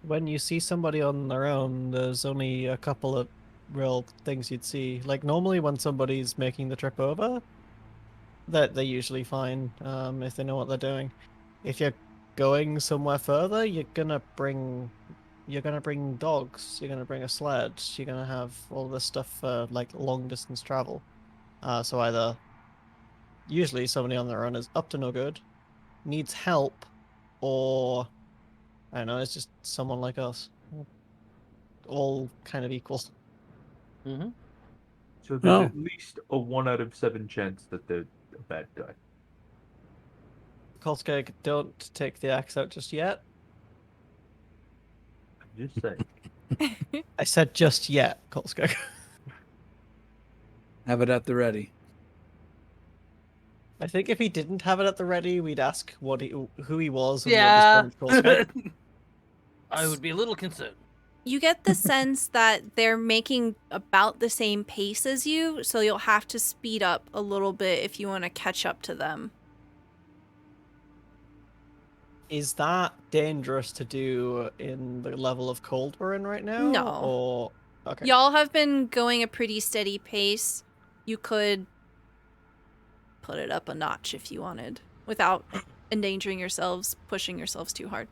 when you see somebody on their own, there's only a couple of real things you'd see. Like normally when somebody's making the trip over, that they're usually fine if they know what they're doing. If you're going somewhere further, you're gonna bring dogs, you're gonna bring a sled, you're gonna have all this stuff for like long distance travel. So either usually somebody on their own is up to no good, needs help, or I don't know, it's just someone like us. All kind of equal. Mm-hmm. So there's Oh. at least a 1 out of 7 chance that they're a bad guy. Kolskeg, don't take the axe out just yet. I'm just saying. I said just yet, Kolskeg. Have it at the ready. I think if he didn't have it at the ready, we'd ask who he was. And Yeah. what was Kolskeg. I would be a little concerned. You get the sense that they're making about the same pace as you, so you'll have to speed up a little bit if you want to catch up to them. Is that dangerous to do in the level of cold we're in right now? No. Or okay. Y'all have been going a pretty steady pace. You could put it up a notch if you wanted, without endangering yourselves, pushing yourselves too hard.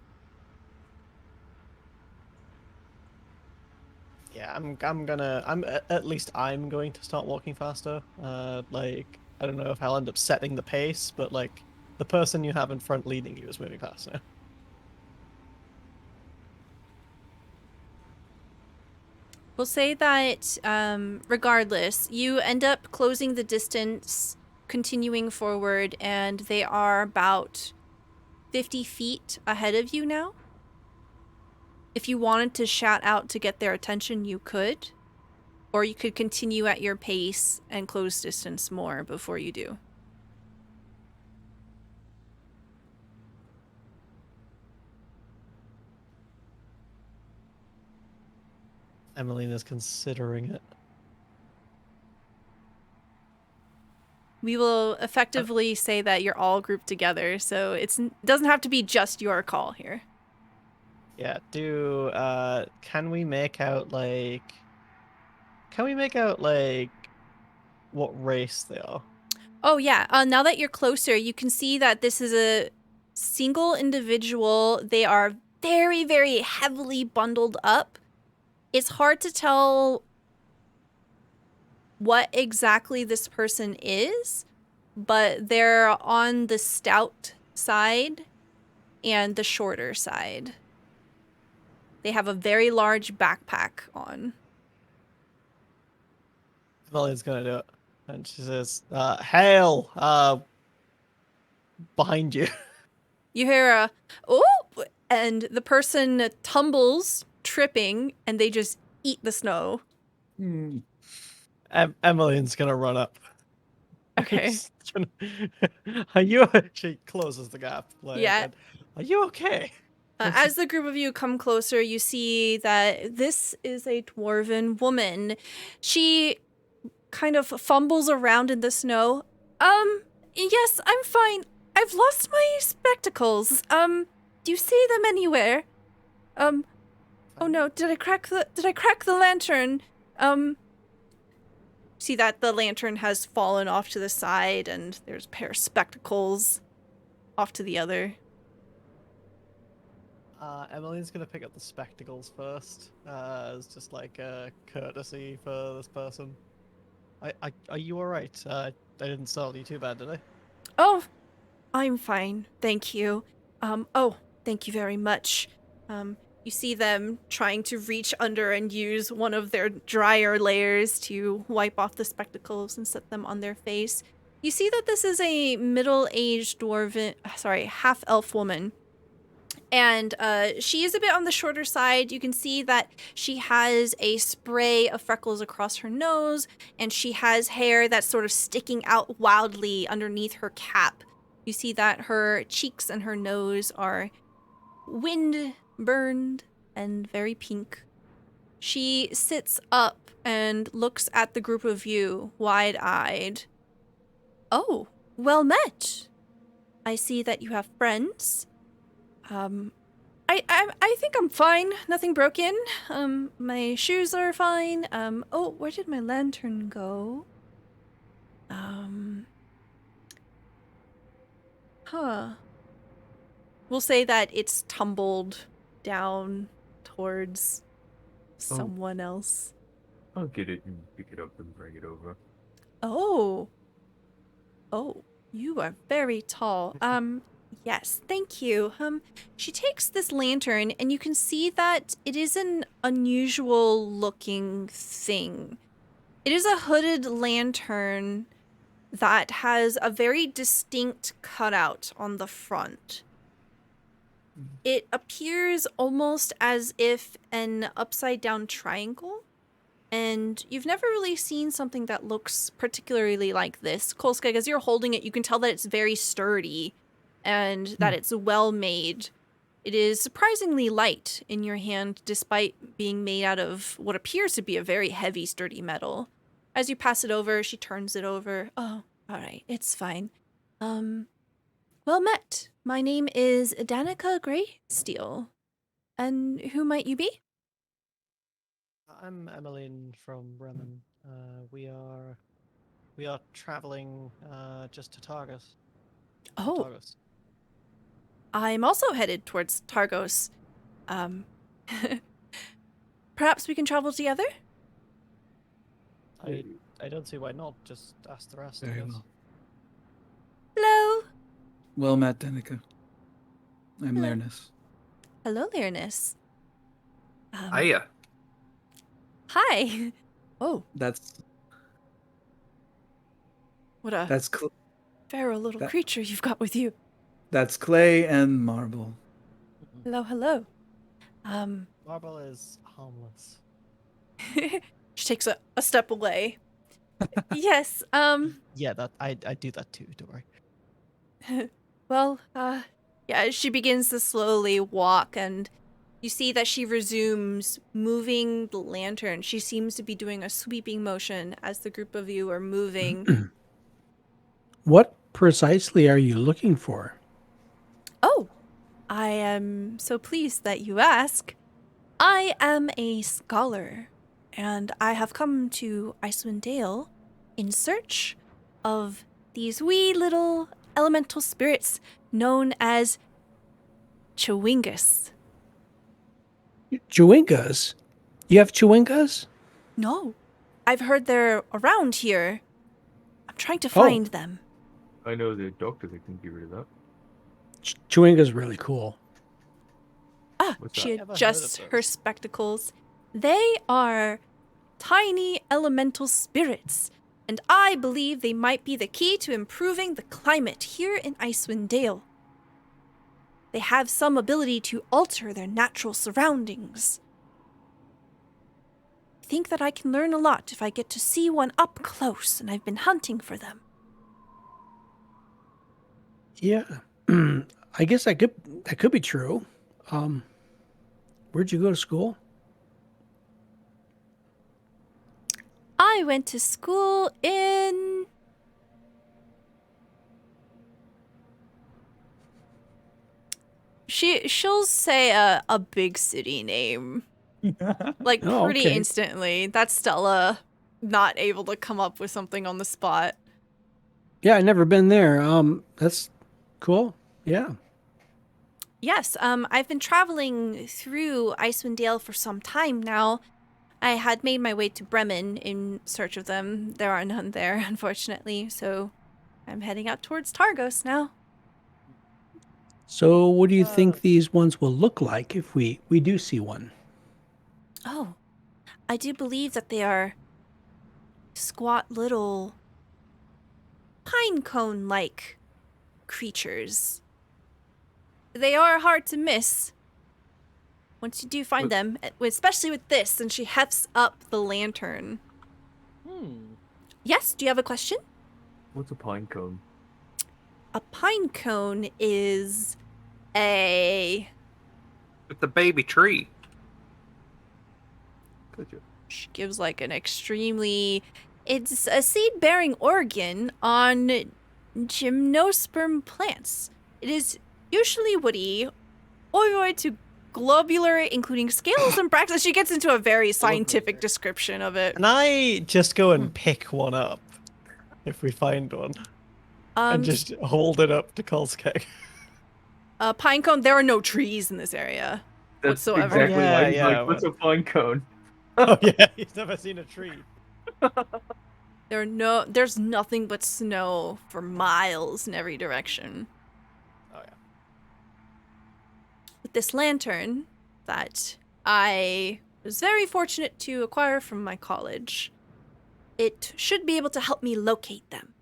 Yeah, I'm at least I'm going to start walking faster. Like I don't know if I'll end up setting the pace, but like the person you have in front leading you is moving faster. We'll say that regardless, you end up closing the distance, continuing forward, and they are about 50 feet ahead of you now. If you wanted to shout out to get their attention, you could. Or you could continue at your pace and close distance more before you do. Emelina's considering it. We will effectively say that you're all grouped together, so it doesn't have to be just your call here. Yeah. Can we make out like? Can we make out like what race they are? Oh, yeah. Now that you're closer, you can see that this is a single individual. They are very, very heavily bundled up. It's hard to tell what exactly this person is, but they're on the stout side and the shorter side. They have a very large backpack on. Molly's gonna do it, and she says, "Hail! Behind you." You hear a oh, and the person tumbles, tripping, and they just eat the snow. Emmeline's gonna run up. Okay. She's gonna- Are you? She closes the gap. Like, Yeah. Are you okay? As the group of you come closer, you see that this is a dwarven woman. She kind of fumbles around in the snow. Yes, I'm fine. I've lost my spectacles. Do you see them anywhere? Oh no, did I crack the lantern? See that the lantern has fallen off to the side and there's a pair of spectacles off to the other. Emmeline's gonna pick up the spectacles first, as just like a courtesy for this person. Are you alright? I didn't startle you too bad, did I? Oh, I'm fine, thank you. Thank you very much. You see them trying to reach under and use one of their drier layers to wipe off the spectacles and set them on their face. You see that this is a middle-aged half-elf woman. And she is a bit on the shorter side. You can see that she has a spray of freckles across her nose, and she has hair that's sort of sticking out wildly underneath her cap. You see that her cheeks and her nose are wind-burned and very pink. She sits up and looks at the group of you, wide-eyed. Oh, well met. I see that you have friends. I think I'm fine. Nothing broken. My shoes are fine. Oh, where did my lantern go? We'll say that it's tumbled down towards someone else. I'll get it and pick it up and bring it over. Oh, you are very tall. Yes, thank you. She takes this lantern, and you can see that it is an unusual looking thing. It is a hooded lantern that has a very distinct cutout on the front. It appears almost as if an upside down triangle. And you've never really seen something that looks particularly like this. Kolskeg, as you're holding it, you can tell that it's very sturdy and that it's well made. It is surprisingly light in your hand, despite being made out of what appears to be a very heavy, sturdy metal. As you pass it over, she turns it over. Oh, all right, it's fine. Well met. My name is Danica Greysteel. And who might you be? I'm Emmeline from Bremen. We are traveling just to Targus. Oh, Targus. I'm also headed towards Targos. Perhaps we can travel together? I don't see why not. Just ask the rest. Very I guess. well. Hello. Well met, Danica. I'm Hello. Lairnus. Hello, Lairnus. Hiya. Hi. Oh, That's what a that's feral little that- creature you've got with you. that's clay and marble. Hello, hello. Marble is harmless. She takes a step away. Yes, Yeah, that I do that too. Don't worry. well, yeah, she begins to slowly walk, and you see that she resumes moving the lantern. She seems to be doing a sweeping motion as the group of you are moving. What precisely are you looking for? Oh, I am so pleased that you ask. I am a scholar, and I have come to Icewind Dale in search of these wee little elemental spirits known as Chewingus. Chewingas? You have chewingas? No, I've heard they're around here. I'm trying to Oh. find them. I know the doctor that can get rid of that. Chewinga's really cool. What's She that? Never heard of adjusts her those. spectacles. They are tiny elemental spirits, and I believe they might be the key to improving the climate here in Icewind Dale. They have some ability to alter their natural surroundings. I think that I can learn a lot if I get to see one up close, and I've been hunting for them. Yeah. I guess that could be true. Where'd you go to school? I went to school in... She'll say a big city name. Like, Oh, pretty okay. instantly. That's Stella not able to come up with something on the spot. Yeah, I've never been there. That's cool. Yeah. Yes, I've been traveling through Icewind Dale for some time now. I had made my way to Bremen in search of them. There are none there, unfortunately, so I'm heading out towards Targos now. So what do you think these ones will look like if we do see one? Oh, I do believe that they are squat little pine cone-like creatures. They are hard to miss once you do find them, especially with this, and she hefts up the lantern. Yes, do you have a question? What's a pine cone? A pine cone is a... It's a baby tree. Gotcha. She gives like an extremely... It's a seed-bearing organ on gymnosperm plants. It is usually woody, ovoid to globular, including scales and bracts. She gets into a very scientific description of it. Can I just go and pick one up if we find one? And just hold it up to Kolskeg? A pine cone, there are no trees in this area That's whatsoever. exactly Yeah, why he's yeah, like, what's a pine cone? Oh yeah, he's never seen a tree. There's nothing but snow for miles in every direction. Oh yeah. With this lantern that I was very fortunate to acquire from my college, it should be able to help me locate them.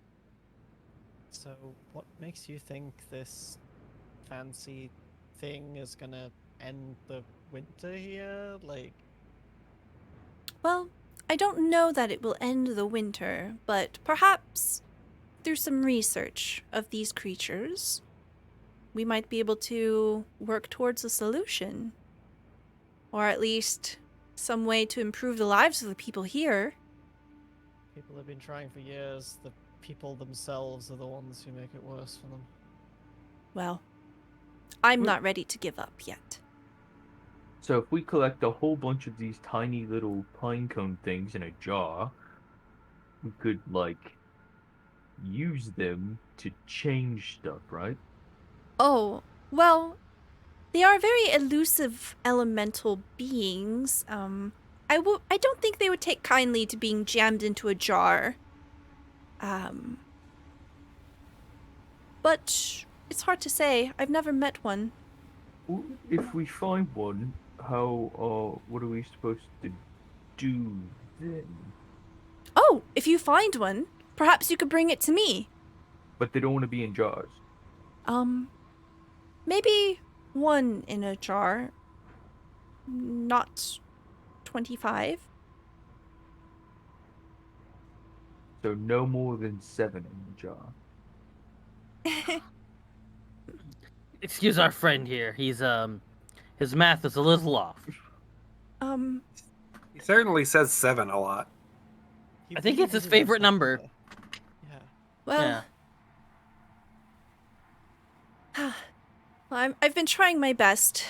So, what makes you think this fancy thing is gonna end the winter here? Like, Well, I don't know that it will end the winter, but perhaps through some research of these creatures, we might be able to work towards a solution. Or at least some way to improve the lives of the people here. people have been trying for years. The people themselves are the ones who make it worse for them. Well, I'm not ready to give up yet. So if we collect a whole bunch of these tiny little pine cone things in a jar, we could, like, use them to change stuff, right? Oh, well, they are very elusive elemental beings. I don't think they would take kindly to being jammed into a jar. But it's hard to say. I've never met one. Well, if we find one, what are we supposed to do then? Oh, if you find one, perhaps you could bring it to me. But they don't want to be in jars. Maybe one in a jar. Not 25. So no more than 7 in the jar. Excuse our friend here. He's his math is a little off. He certainly says 7 a lot. I think it's his favorite number. Yeah. Well, Yeah. well, I've been trying my best.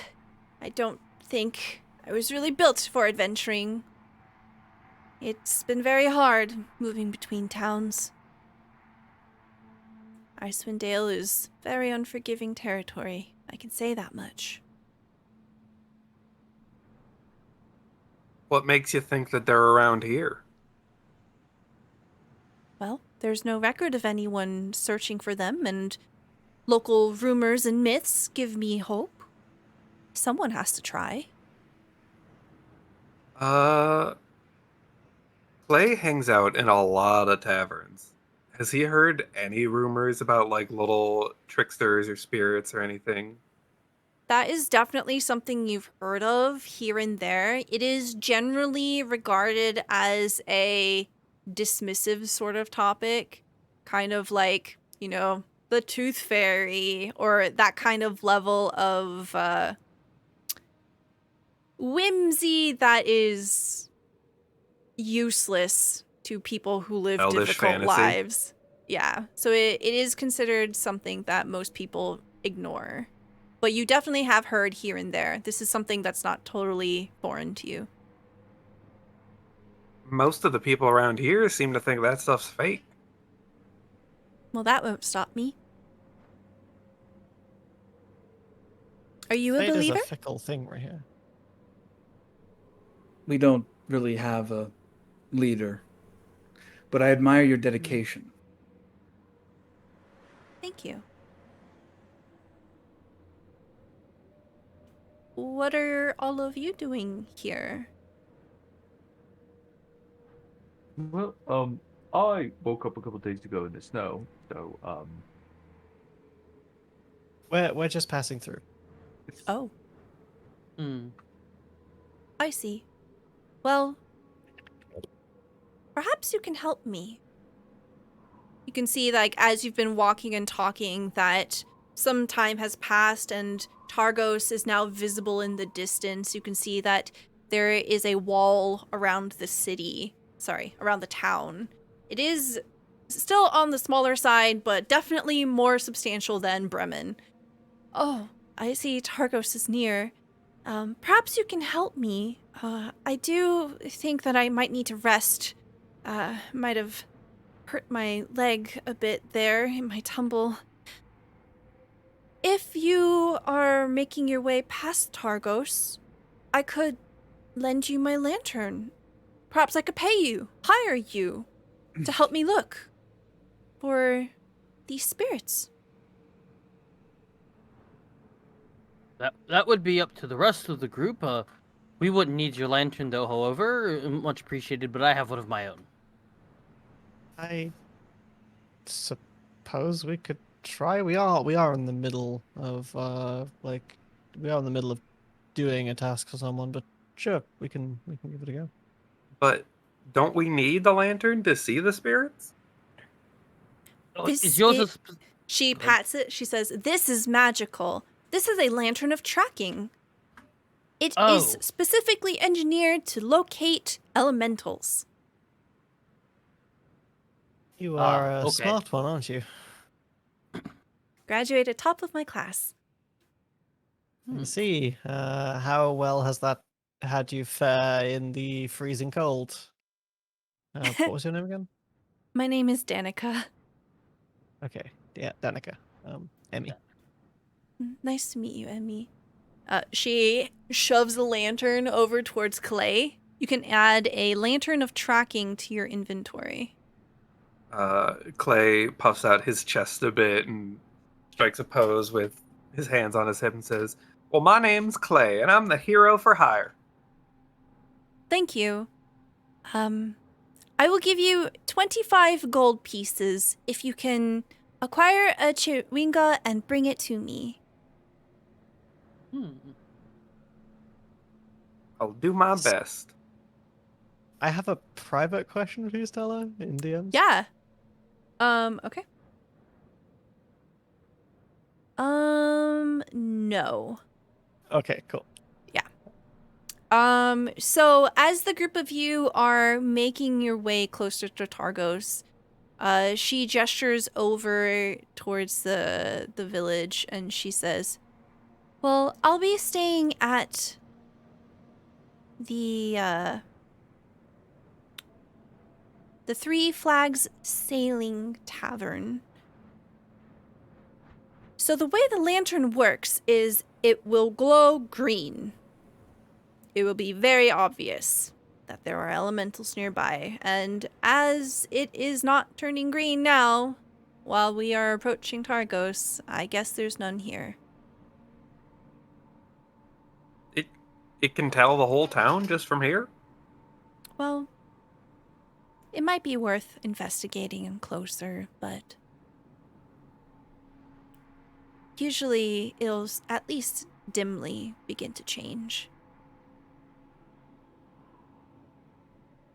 I don't think I was really built for adventuring. It's been very hard moving between towns. Icewind Dale is very unforgiving territory. I can say that much. What makes you think that they're around here? Well, there's no record of anyone searching for them, and local rumors and myths give me hope. Someone has to try. Clay hangs out in a lot of taverns. Has he heard any rumors about like little tricksters or spirits or anything? That is definitely something you've heard of here and there. It is generally regarded as a dismissive sort of topic, kind of like, the tooth fairy or that kind of level of whimsy that is useless to people who live Elvish difficult fantasy. lives. Yeah, so it is considered something that most people ignore. But you definitely have heard here and there. This is something that's not totally foreign to you. Most of the people around here seem to think that stuff's fake. Well, that won't stop me. Are you a Fate believer? is a fickle thing right here. We don't really have a leader, but I admire your dedication. Thank you. What are all of you doing here? Well, I woke up a couple days ago in the snow, so We're just passing through. Oh, Hmm. I see. Well, perhaps you can help me. You can see, like, as you've been walking and talking, that some time has passed and Targos is now visible in the distance. You can see that there is a wall around the city. Sorry, around the town. It is still on the smaller side, but definitely more substantial than Bremen. Oh, I see Targos is near. Perhaps you can help me. I do think that I might need to rest. Might have hurt my leg a bit there in my tumble. If you are making your way past Targos, I could lend you my lantern. Perhaps I could hire you, to help me look for these spirits. That would be up to the rest of the group. We wouldn't need your lantern though, however. Much appreciated, but I have one of my own. I suppose we could try. We are in the middle of doing a task for someone, but sure, we can give it a go. But don't we need the lantern to see the spirits? Is yours She pats it. She says, "This is magical. This is a lantern of tracking. It is specifically engineered to locate elementals." You are a okay. smart one, aren't you? Graduated top of my class. I see. How well has that had you fare in the freezing cold? What was your name again? My name is Danica. Okay, yeah, Danica. Emmy. Nice to meet you, Emmy. She shoves a lantern over towards Clay. You can add a lantern of tracking to your inventory. Clay puffs out his chest a bit and strikes a pose with his hands on his hip and says, "Well, my name's Clay, and I'm the hero for hire." Thank you. I will give you 25 gold pieces if you can acquire a chewinga and bring it to me. I'll do my best. I have a private question for you, Stella, in DMs. Yeah. Okay. No. Okay, cool. So as the group of you are making your way closer to Targos, she gestures over towards the village and she says, Well, I'll be staying at the Three Flags Sailing Tavern. So the way the lantern works is it will glow green. It will be very obvious that there are elementals nearby, and as it is not turning green now, while we are approaching Targos, I guess there's none here. It can tell the whole town just from here? Well, it might be worth investigating closer, but usually it'll at least dimly begin to change.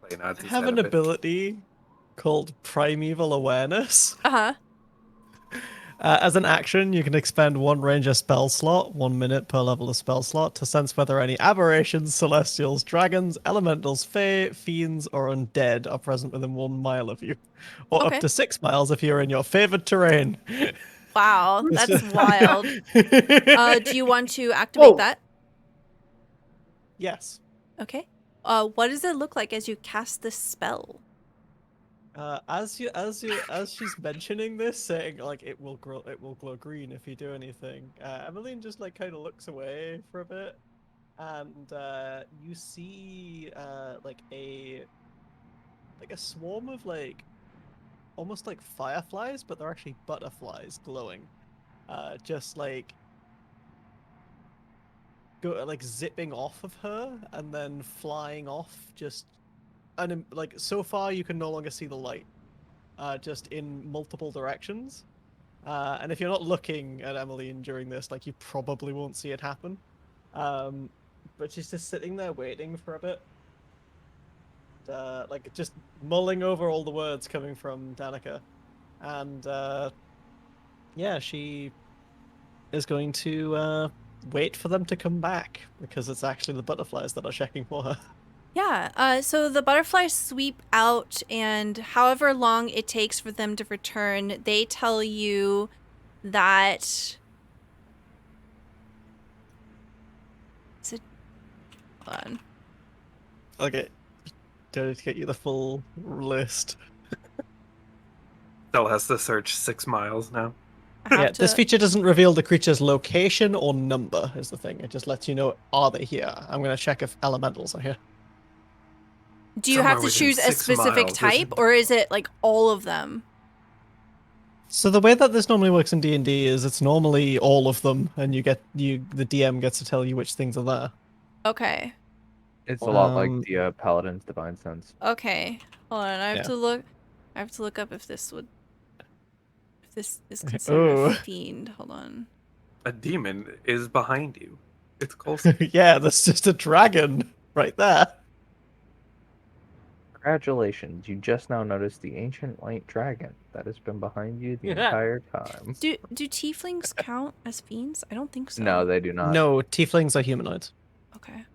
Clay nods I his have head an a bit. ability called Primeval Awareness. Uh-huh. As an action, you can expend one ranger spell slot, 1 minute per level of spell slot, to sense whether any aberrations, celestials, dragons, elementals, fae, fiends, or undead are present within 1 mile of you, or Okay. up to 6 miles if you're in your favored terrain. Wow, that's wild. Do you want to activate that? Yes. Okay. What does it look like as you cast this spell? As she's mentioning this, saying like it will glow green if you do anything. Emmeline just like kind of looks away for a bit, and you see like a swarm of like almost like fireflies, but they're actually butterflies glowing, just like go like zipping off of her and then flying off just. And like so far, you can no longer see the light, just in multiple directions. And if you're not looking at Emmeline during this, like you probably won't see it happen. But she's just sitting there waiting for a bit, like just mulling over all the words coming from Danica, and yeah, she is going to wait for them to come back because it's actually the butterflies that are checking for her. Yeah, so the butterflies sweep out, and however long it takes for them to return, they tell you that... Is it... Hold on. Okay, do to get you the full list. Still has to search 6 miles now. I have Yeah, to... this feature doesn't reveal the creature's location or number, is the thing. It just lets you know, are they here? I'm going to check if elementals are here. Do you have Somewhere to within choose a 6 specific miles, type, isn't- or is it like all of them? So the way that this normally works in D&D is it's normally all of them, and the DM gets to tell you which things are there. Okay. It's a lot like Um, the Paladin's Divine Sense. Okay. Hold on, I have Yeah. to look... I have to look up if this would... If this is considered Oh. a fiend. Hold on. A demon is behind you. It's close. yeah, that's just a dragon right there. Congratulations, you just now noticed the ancient white dragon that has been behind you the entire time. Do tieflings count as fiends? I don't think so. No, they do not. No, tieflings are humanoids. Okay.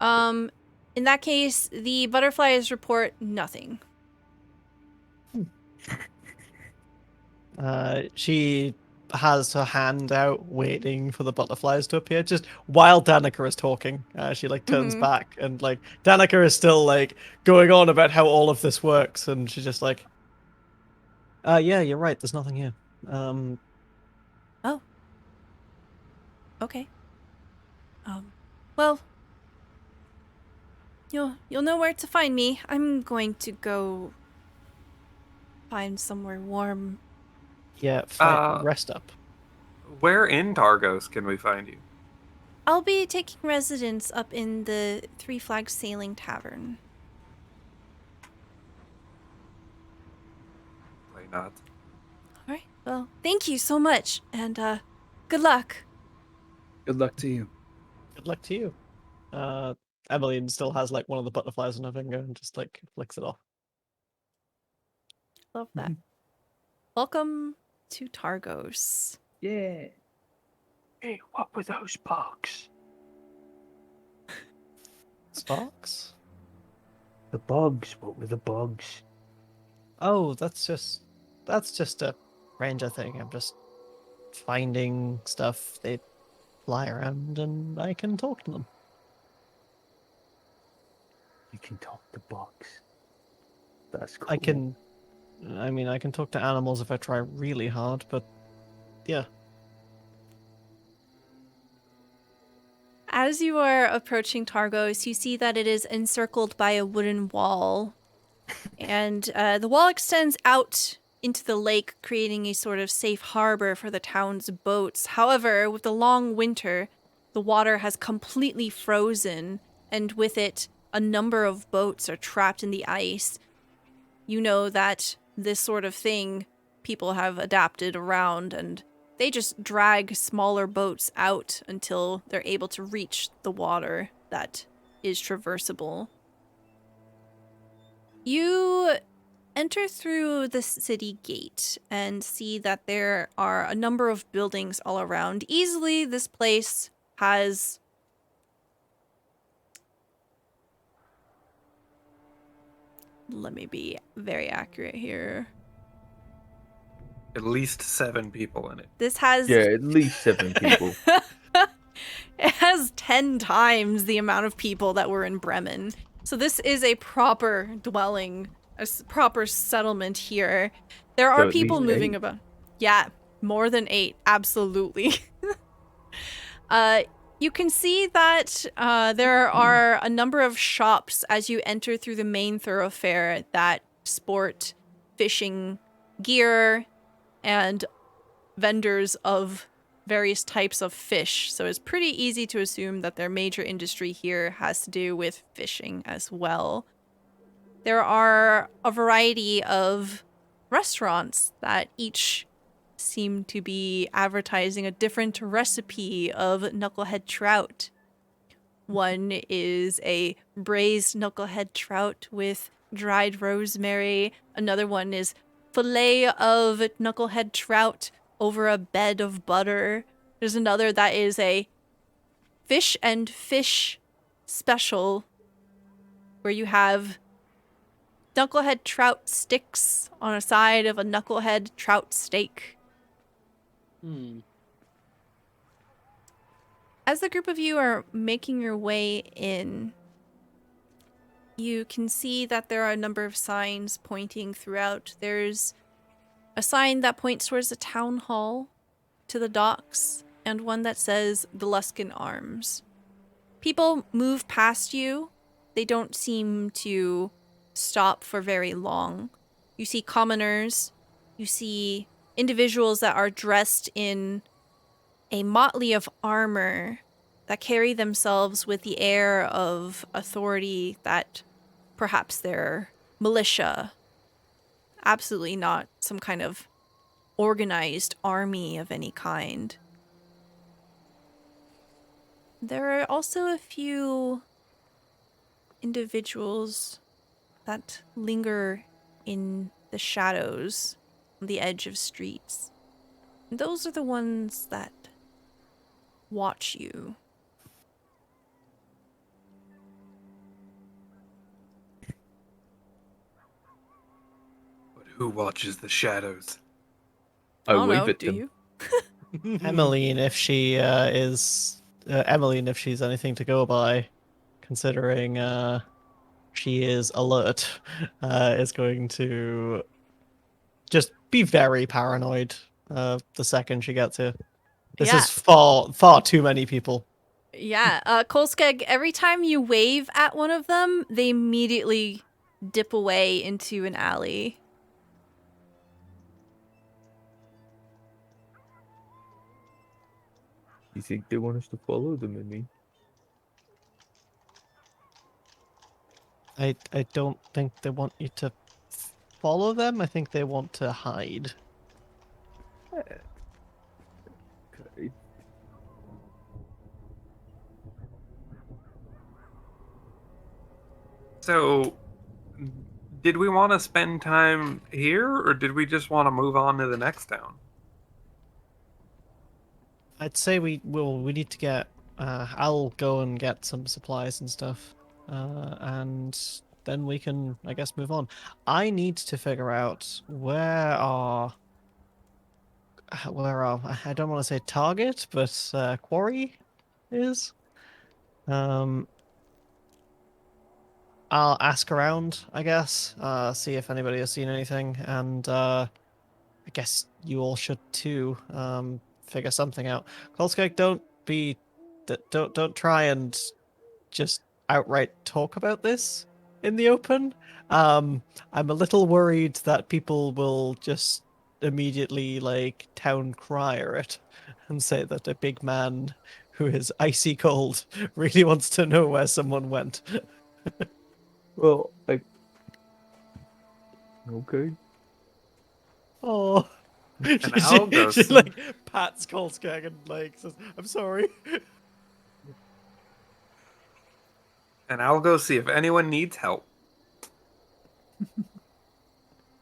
In that case, the butterflies report nothing. She has her hand out waiting for the butterflies to appear, just while Danica is talking. She like turns Mhm. back, and like Danica is still like going on about how all of this works, and she's just like, yeah, you're right, there's nothing here. Oh. Okay. Well, you'll know where to find me. I'm going to go find somewhere warm. Yeah, rest up. Where in Targos can we find you? I'll be taking residence up in the Three Flags Sailing Tavern. Clay nods. All right. Well, thank you so much, and good luck. Good luck to you. Good luck to you. Emmeline still has like one of the butterflies on her finger and just like flicks it off. Love that. Welcome to Targos. Yeah. Hey, what were those bugs? Sparks? The bugs. What were the bugs? Oh, that's just a ranger thing. I'm just finding stuff. They fly around and I can talk to them. You can talk to bugs. That's cool. I can talk to animals if I try really hard, but yeah. As you are approaching Targos, you see that it is encircled by a wooden wall. And the wall extends out into the lake, creating a sort of safe harbor for the town's boats. However, with the long winter, the water has completely frozen, and with it, a number of boats are trapped in the ice. You know that this sort of thing people have adapted around, and they just drag smaller boats out until they're able to reach the water that is traversable. You enter through the city gate and see that there are a number of buildings all around. Easily, this place has let me be very accurate here. At least 7 people in it. This has Yeah, at least 7 people. It has 10 times the amount of people that were in Bremen. So this is a proper dwelling, proper settlement here. There So are at people least moving 8. about. Yeah, more than 8, absolutely. You can see that there are a number of shops as you enter through the main thoroughfare that sport fishing gear and vendors of various types of fish. So it's pretty easy to assume that their major industry here has to do with fishing as well. There are a variety of restaurants that each seem to be advertising a different recipe of knucklehead trout. One is a braised knucklehead trout with dried rosemary. Another one is fillet of knucklehead trout over a bed of butter. There's another that is a fish and fish special where you have knucklehead trout sticks on a side of a knucklehead trout steak. As the group of you are making your way in, you can see that there are a number of signs pointing throughout. There's a sign that points towards the town hall, to the docks, and one that says the Luskin Arms. People move past you. They don't seem to stop for very long. You see commoners. You see individuals that are dressed in a motley of armor that carry themselves with the air of authority that perhaps they're militia. Absolutely not some kind of organized army of any kind. There are also a few individuals that linger in the shadows on the edge of streets. And those are the ones that watch you. But who watches the shadows? I don't wave know, at do them. you? Emmeline, if she Emmeline, if she's anything to go by, considering she is alert, is going to just be very paranoid the second she gets here. This Yeah. is far too many people. Yeah, Kolskeg, every time you wave at one of them, they immediately dip away into an alley. You think they want us to follow them, I mean? I don't think they want you to follow them. I think they want to hide. Okay. So, did we want to spend time here, or did we just want to move on to the next town? I'd say we need to get. I'll go and get some supplies and stuff, and then we can, I guess, move on. I need to figure out where are where I don't want to say target, but quarry is. I'll ask around, I guess, see if anybody has seen anything, and I guess you all should too. Figure something out. Kolskeg, don't try and just outright talk about this in the open. I'm a little worried that people will just immediately like town crier it and say that a big man who is icy cold really wants to know where someone went. Well, okay. Oh. And I'll go she see. like pats Kolskeg and like says, "I'm sorry." And I'll go see if anyone needs help.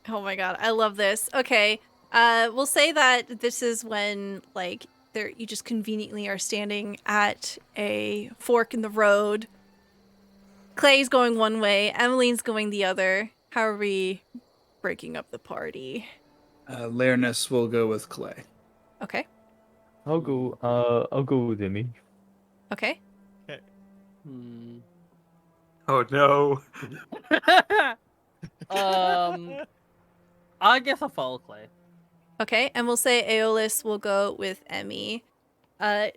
Oh my god, I love this. Okay, we'll say that this is when like you just conveniently are standing at a fork in the road. Clay's going one way, Emmeline's going the other. How are we breaking up the party? Lairnus will go with Clay. Okay, I'll go with Emmy. okay. Hmm. Oh no. I guess I'll follow Clay. Okay, and we'll say Aeolus will go with Emmy.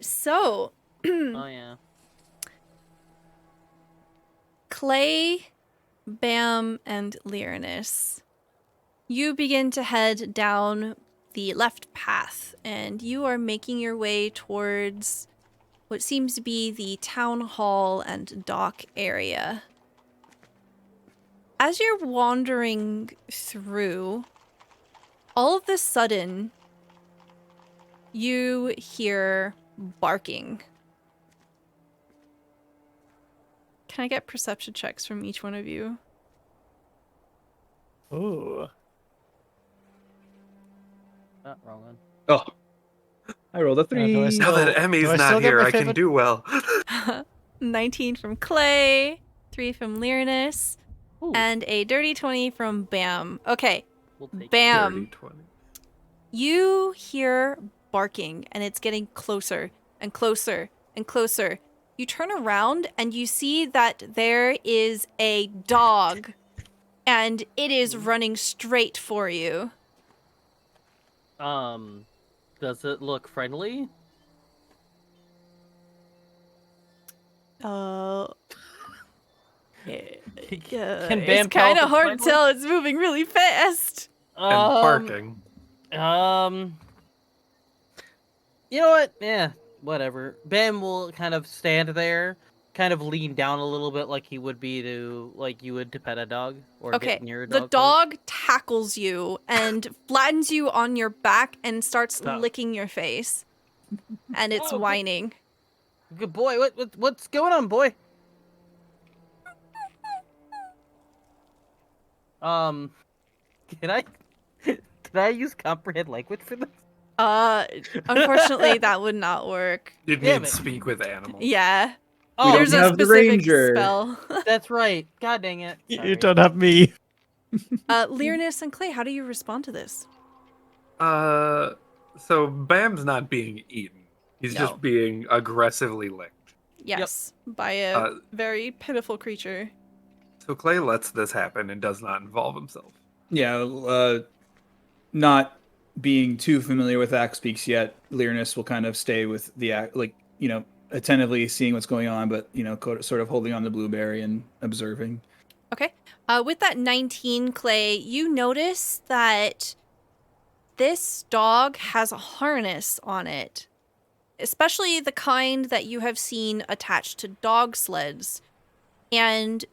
So Oh yeah. Clay, Bam, and Lyranus, you begin to head down the left path, and you are making your way towards what seems to be the town hall and dock area. As you're wandering through, all of a sudden, you hear barking. Can I get perception checks from each one of you? Oh. Not wrong one. Oh, I rolled a 3. do I Now still- that do Emmy's I still not get here, my I can favorite- do well. 19 from Clay, 3 from Lyranus, Ooh, and a dirty 20 from Bam. Okay, we'll take it. Bam. Dirty 20. You hear barking, and it's getting closer and closer and closer. You turn around, and you see that there is a dog, and it is running straight for you. Does it look friendly? Can Bam It's tell kind if of it's hard to friendly? tell. It's moving really fast. And barking. You know what? Yeah, whatever. Bam will kind of stand there, kind of lean down a little bit like he would be to, like you would to pet a dog or Okay, get near a the dog. dog tackles you and flattens you on your back and starts Stop. licking your face. And it's Oh, good- whining. Good boy. What's going on, boy? Can I use comprehend language for this? Unfortunately, that would not work. You'd Damn need it. speak with animals. Yeah, Oh, there's don't a have the specific ranger. spell. that's right. God dang it. You Sorry. don't have me. Lyranus and Clay, how do you respond to this? So Bam's not being eaten. He's No. just being aggressively licked. Yes, by a very pitiful creature. So Clay lets this happen and does not involve himself. Yeah, not being too familiar with Axe Speaks yet, Lyranus will kind of stay with the act, like, attentively seeing what's going on, but, sort of holding on to Blueberry and observing. Okay. With that 19, Clay, you notice that this dog has a harness on it, especially the kind that you have seen attached to dog sleds. And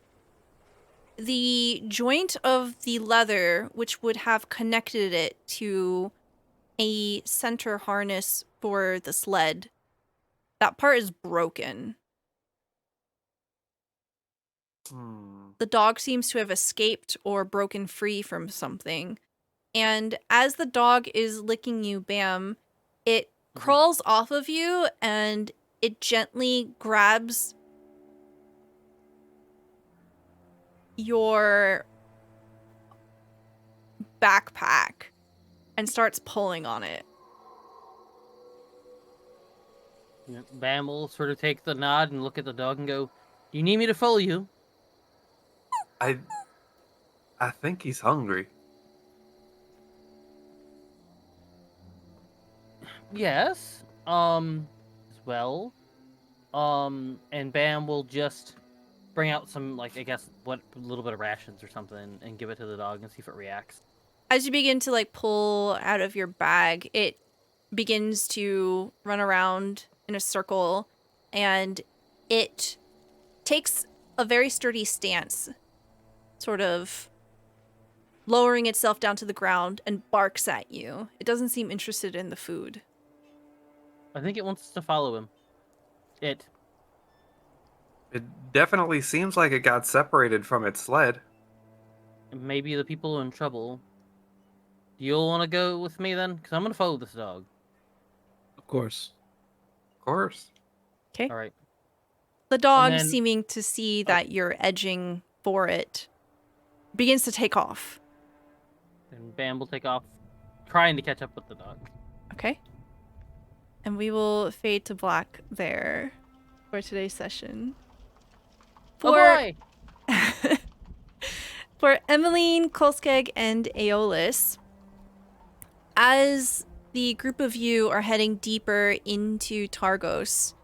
the joint of the leather, which would have connected it to a center harness for the sled, that part is broken. The dog seems to have escaped or broken free from something. And as the dog is licking you, Bam, it crawls off of you and it gently grabs your backpack and starts pulling on it. Bam will sort of take the nod and look at the dog and go, "Do you need me to follow you?" I think he's hungry. Yes. As well. And Bam will just bring out some, like, I guess, what, a little bit of rations or something and give it to the dog and see if it reacts. As you begin to like pull out of your bag, it begins to run around in a circle, and it takes a very sturdy stance, sort of lowering itself down to the ground and barks at you. It doesn't seem interested in the food. I think it wants to follow him. It. It definitely seems like it got separated from its sled. Maybe the people are in trouble. You'll want to go with me then? Because I'm going to follow this dog. Of course. Of course. Okay. All right. The dog, then- seeming to see that you're edging for it, begins to take off. And Bam will take off, trying to catch up with the dog. Okay. And we will fade to black there for today's session. Oh boy! For Emmeline, Kolskeg, and Aeolus, as the group of you are heading deeper into Targos,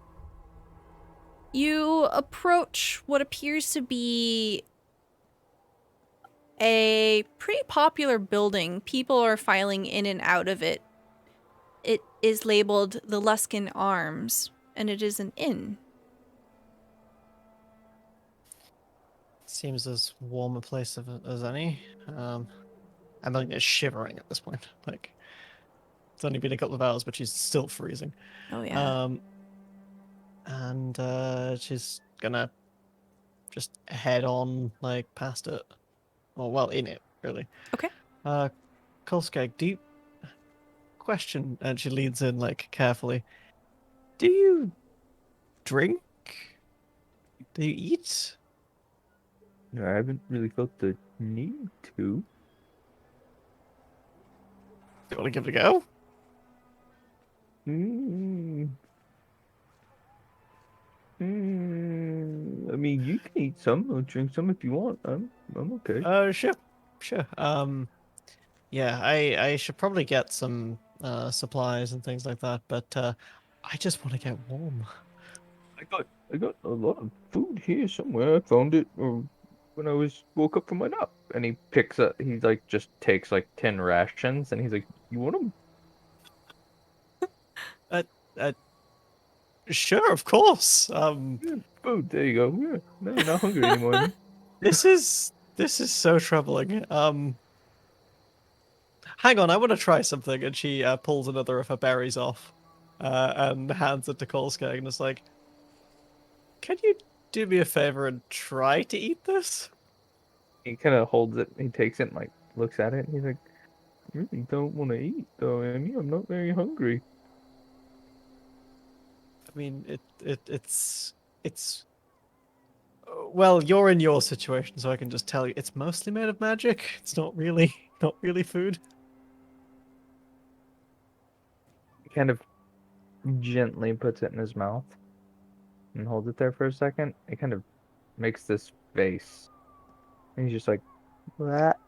you approach what appears to be a pretty popular building. People are filing in and out of it. It is labeled the Luskan Arms, and it is an inn. Seems as warm a place as any. Emily is shivering at this point. Like, it's only been a couple of hours, but she's still freezing. Oh, yeah. And she's gonna just head on, like, past it. Or, well, in it, really. Okay. Kolskeg, question, and she leans in, like, carefully. Do you drink? Do you eat? No, I haven't really felt the need to. Do you want to give it a go? I mean, you can eat some or drink some if you want. I'm okay. Sure. Yeah, I should probably get some supplies and things like that, but I just want to get warm. I got a lot of food here somewhere. I found it when I woke up from my nap. And he picks up. He like just takes like 10 rations, and he's like, "You want them?" Sure, of course. Yeah, food. There you go. Yeah, no, you're not hungry anymore. This is so troubling. Hang on, I want to try something, and she pulls another of her berries off, and hands it to Kolskeg, and is like, "Can you do me a favor and try to eat this?" He kind of holds it. He takes it and like looks at it. And he's like, "I really don't want to eat, though, Amy. I'm not very hungry." I mean, it's well, you're in your situation, so I can just tell you it's mostly made of magic. It's not really food. He kind of gently puts it in his mouth and holds it there for a second. It kind of makes this face. And he's just like, "What?"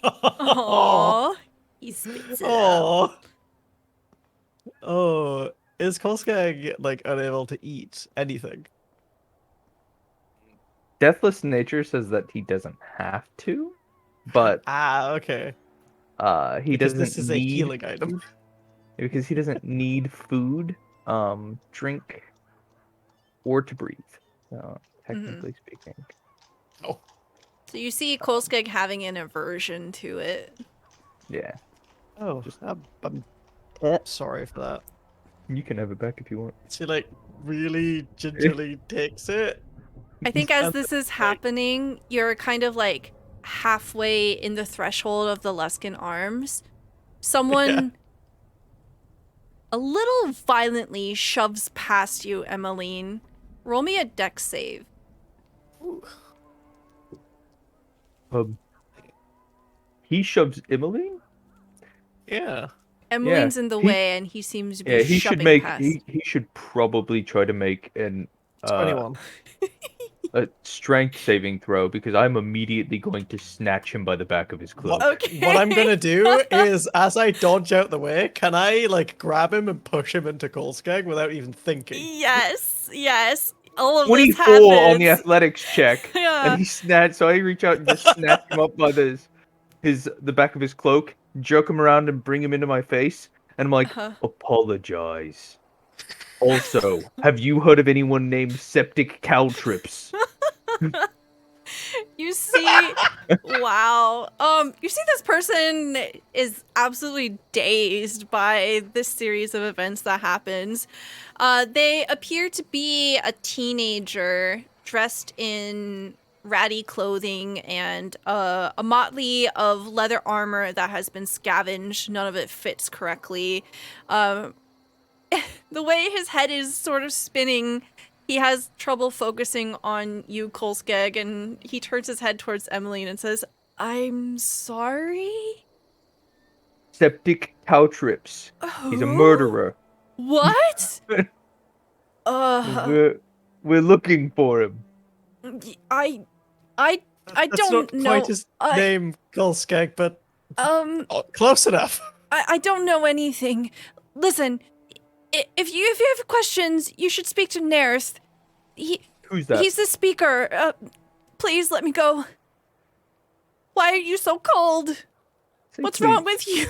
Aww. He spits it out. Oh, is Kolskeg like unable to eat anything? Deathless nature says that he doesn't have to, but Okay. he Because doesn't this is a need healing item. because he doesn't need food, drink, or to breathe. Technically speaking. Oh. So you see Kolskeg having an aversion to it. Yeah, Oh, I'm sorry for that. you can have it back if you want. She like really gingerly takes it. I think as this is happening, you're kind of like halfway in the threshold of the Luskan Arms. Someone a little violently shoves past you, Emmeline. Roll me a dex save. He shoves Emmeline? Yeah. Emmeline's in the he- way, and he seems to be Yeah, he should shoving make past. he should probably try to make an 21. a strength saving throw because I'm immediately going to snatch him by the back of his cloak. Okay. What I'm gonna do is, as I dodge out the way, can I like grab him and push him into Kolskeg without even thinking? Yes, yes. All of this 24 happens. on the athletics check, Yeah. and he snatched. So I reach out and just snatch him up by the back of his cloak, jerk him around, and bring him into my face. And I'm like, Uh-huh. apologize. Also, have you heard of anyone named Septic Caltrips? You see, wow. You see this person is absolutely dazed by this series of events that happens. They appear to be a teenager dressed in ratty clothing and a motley of leather armor that has been scavenged. None of it fits correctly. The way his head is sort of spinning, he has trouble focusing on you, Kolskeg, and he turns his head towards Emmeline and says, "I'm sorry?" Septic Caltrips. He's a murderer. What? We're looking for him. I That's don't not know. quite his name, Kolskeg, but close enough. I don't know anything. Listen, if you have questions, you should speak to Nerth. Who's that? He's the speaker. Please let me go. Why are you so cold? Say What's please. wrong with you?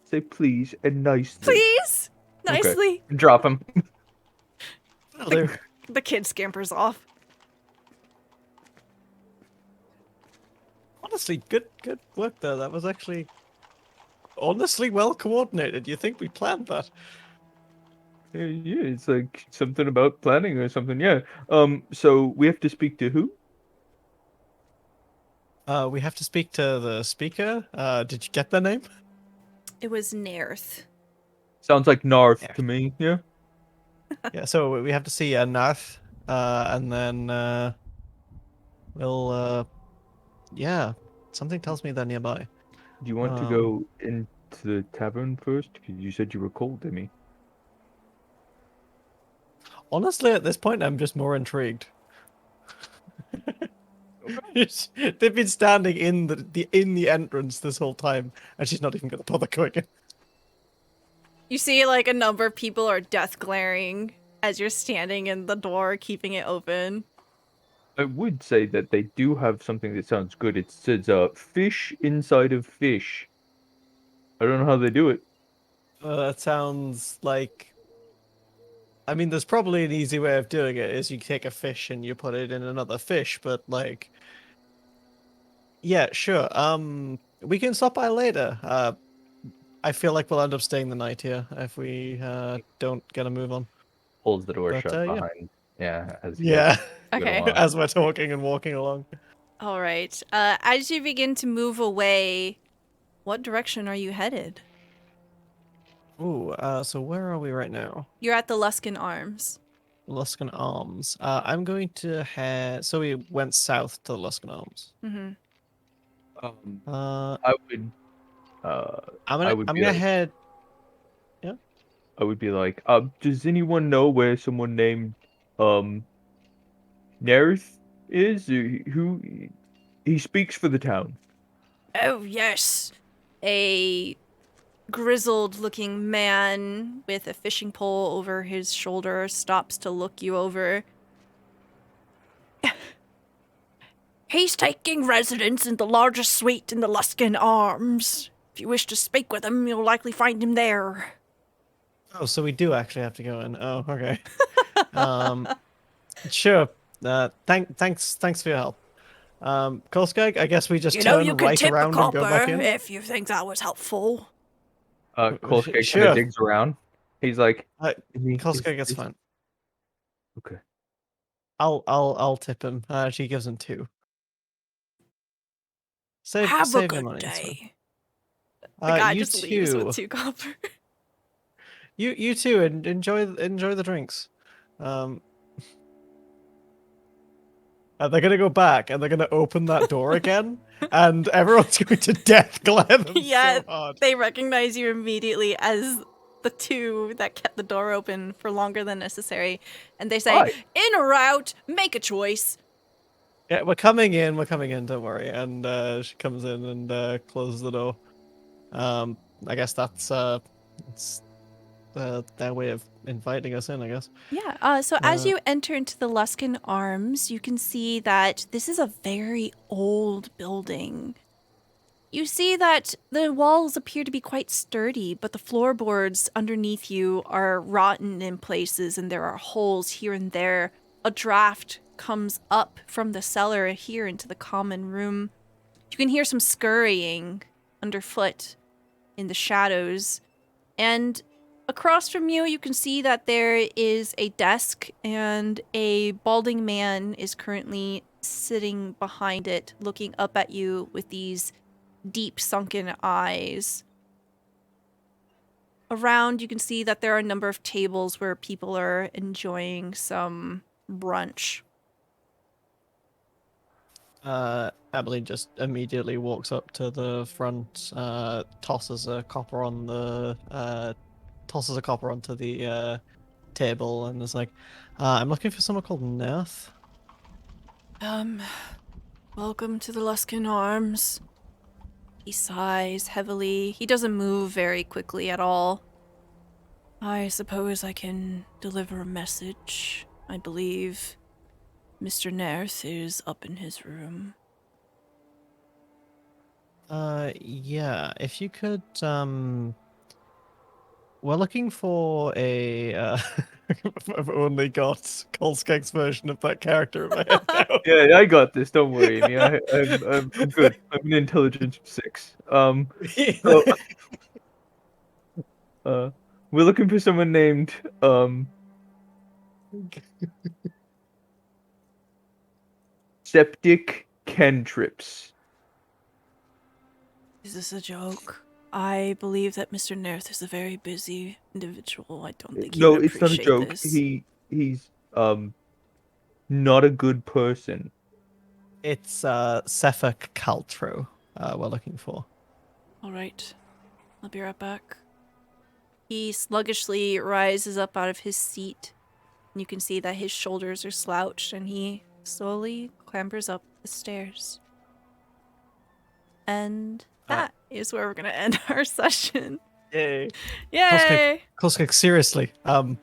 Say please and nicely. Please? Nicely. Okay. Drop him. Will do. The kid scampers off. Honestly, good work there. That was actually honestly well coordinated. You think we planned that? Yeah, it's like something about planning or something. Yeah. So we have to speak to who? We have to speak to the speaker. Did you get their name? It was Nerth. Sounds like Narth Yeah. to me. Yeah. Yeah, so we have to see Nath, and then we'll yeah, something tells me they're nearby. Do you want to go into the tavern first? Because you said you were cold to me. Honestly, at this point, I'm just more intrigued. They've been standing in the entrance this whole time, and she's not even gonna bother going in. You see, like, a number of people are death glaring as you're standing in the door, keeping it open. I would say that they do have something that sounds good. It says fish inside of fish. I don't know how they do it. That sounds like. I mean, there's probably an easy way of doing it. Is you take a fish and you put it in another fish, but like. Yeah, sure. We can stop by later. I feel like we'll end up staying the night here if we don't get a move on. Pulls the door But, shut yeah. behind. Yeah. As you Yeah, guys go Okay. along. as we're talking and walking along. All right. As you begin to move away, what direction are you headed? Ooh, so where are we right now? You're at the Luskan Arms. Luskan Arms. I'm going to head. So we went south to the Luskan Arms. Mm-hmm. I would. I'm gonna head. I would be like, does anyone know where someone named Nerth is? Who he speaks for the town. Oh, yes. A grizzled-looking man with a fishing pole over his shoulder stops to look you over. He's taking residence in the largest suite in the Luskan Arms. If you wish to speak with him, you'll likely find him there. Oh, so we do actually have to go in. Oh, okay. Sure. Thanks for your help. Kolskeg, I guess we just You know, turn you could right tip a around and go back copper in. if you think that was helpful. Kolskeg kind Sure. of digs around. He's like, Kolskeg gets is- fine. Okay. I'll tip him. She gives him 2. Save Have a your good money. It's fine. day. The guy you just leaves too. with 2 copper. You too, and enjoy the drinks. and they're gonna go back, and they're gonna open that door again, and everyone's going to death glare them Yeah, so hard. they recognize you immediately as the two that kept the door open for longer than necessary. And they say, Hi. in or out, make a choice. Yeah, we're coming in, don't worry. And she comes in and closes the door. I guess that's their way of inviting us in, I guess. Yeah, so as Uh, you enter into the Luskan Arms, you can see that this is a very old building. You see that the walls appear to be quite sturdy, but the floorboards underneath you are rotten in places and there are holes here and there. A draft comes up from the cellar here into the common room. You can hear some scurrying underfoot in the shadows. And across from you, you can see that there is a desk and a balding man is currently sitting behind it, looking up at you with these deep sunken eyes. Around, you can see that there are a number of tables where people are enjoying some brunch. Emily just immediately walks up to the front, tosses a copper onto the table, and is like, "I'm looking for someone called Nerth." Welcome to the Luskan Arms. He sighs heavily. He doesn't move very quickly at all. I suppose I can deliver a message. I believe Mr. Nerth is up in his room. Yeah, if you could, we're looking for a, I've only got Kolskeg's version of that character in my head now. Yeah, I got this. Don't worry, Amy. I'm good. I'm an intelligence 6. So, we're looking for someone named Septic Cantrips. Is this a joke? I believe that Mr. Nerth is a very busy individual. I don't think he No, would it's not a appreciate joke. this. He's not a good person. It's Sefak Caltro we're looking for. All right. I'll be right back. He sluggishly rises up out of his seat. And you can see that his shoulders are slouched and he slowly clambers up the stairs. And that is where we're going to end our session. Yay! Yay! Kolskeg, seriously, I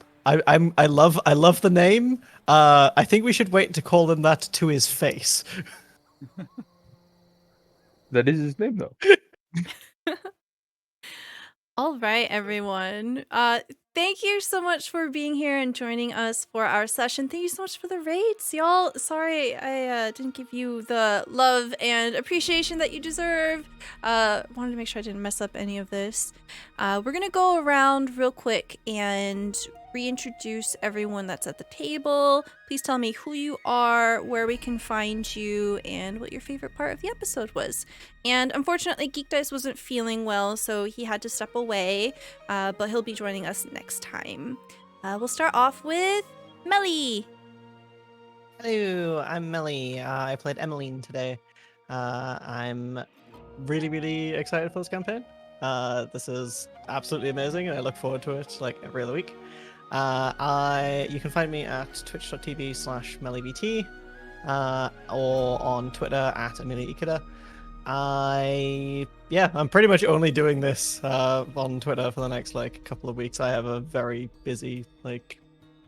love the name. I think we should wait to call him that to his face. That is his name, though. All right, everyone. Thank you so much for being here and joining us for our session. Thank you so much for the raids, y'all. Sorry I didn't give you the love and appreciation that you deserve. Wanted to make sure I didn't mess up any of this. We're going to go around real quick and reintroduce everyone that's at the table. Please tell me who you are, where we can find you, and what your favorite part of the episode was. And unfortunately, GeekDice wasn't feeling well, so he had to step away, but he'll be joining us next time. We'll start off with Melly. Hello, I'm Melly. I played Emmeline today. I'm really excited for this campaign. This is absolutely amazing, and I look forward to it like every other week. You can find me at twitch.tv/mellybt, or on Twitter at AmeliaIkeda. I'm pretty much only doing this on Twitter for the next couple of weeks. I have a very busy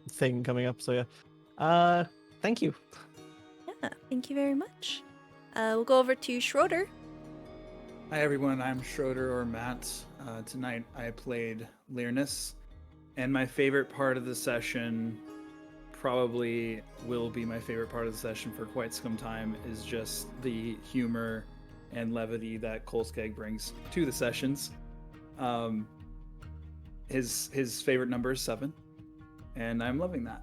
thing coming up, so yeah. Thank you. Yeah, thank you very much. We'll go over to Schroeder. Hi everyone, I'm Schroeder or Matt. Tonight I played Learness, and my favorite part of the session, probably will be my favorite part of the session for quite some time, is just the humor and levity that Kolskeg brings to the sessions. His favorite number is 7, and I'm loving that.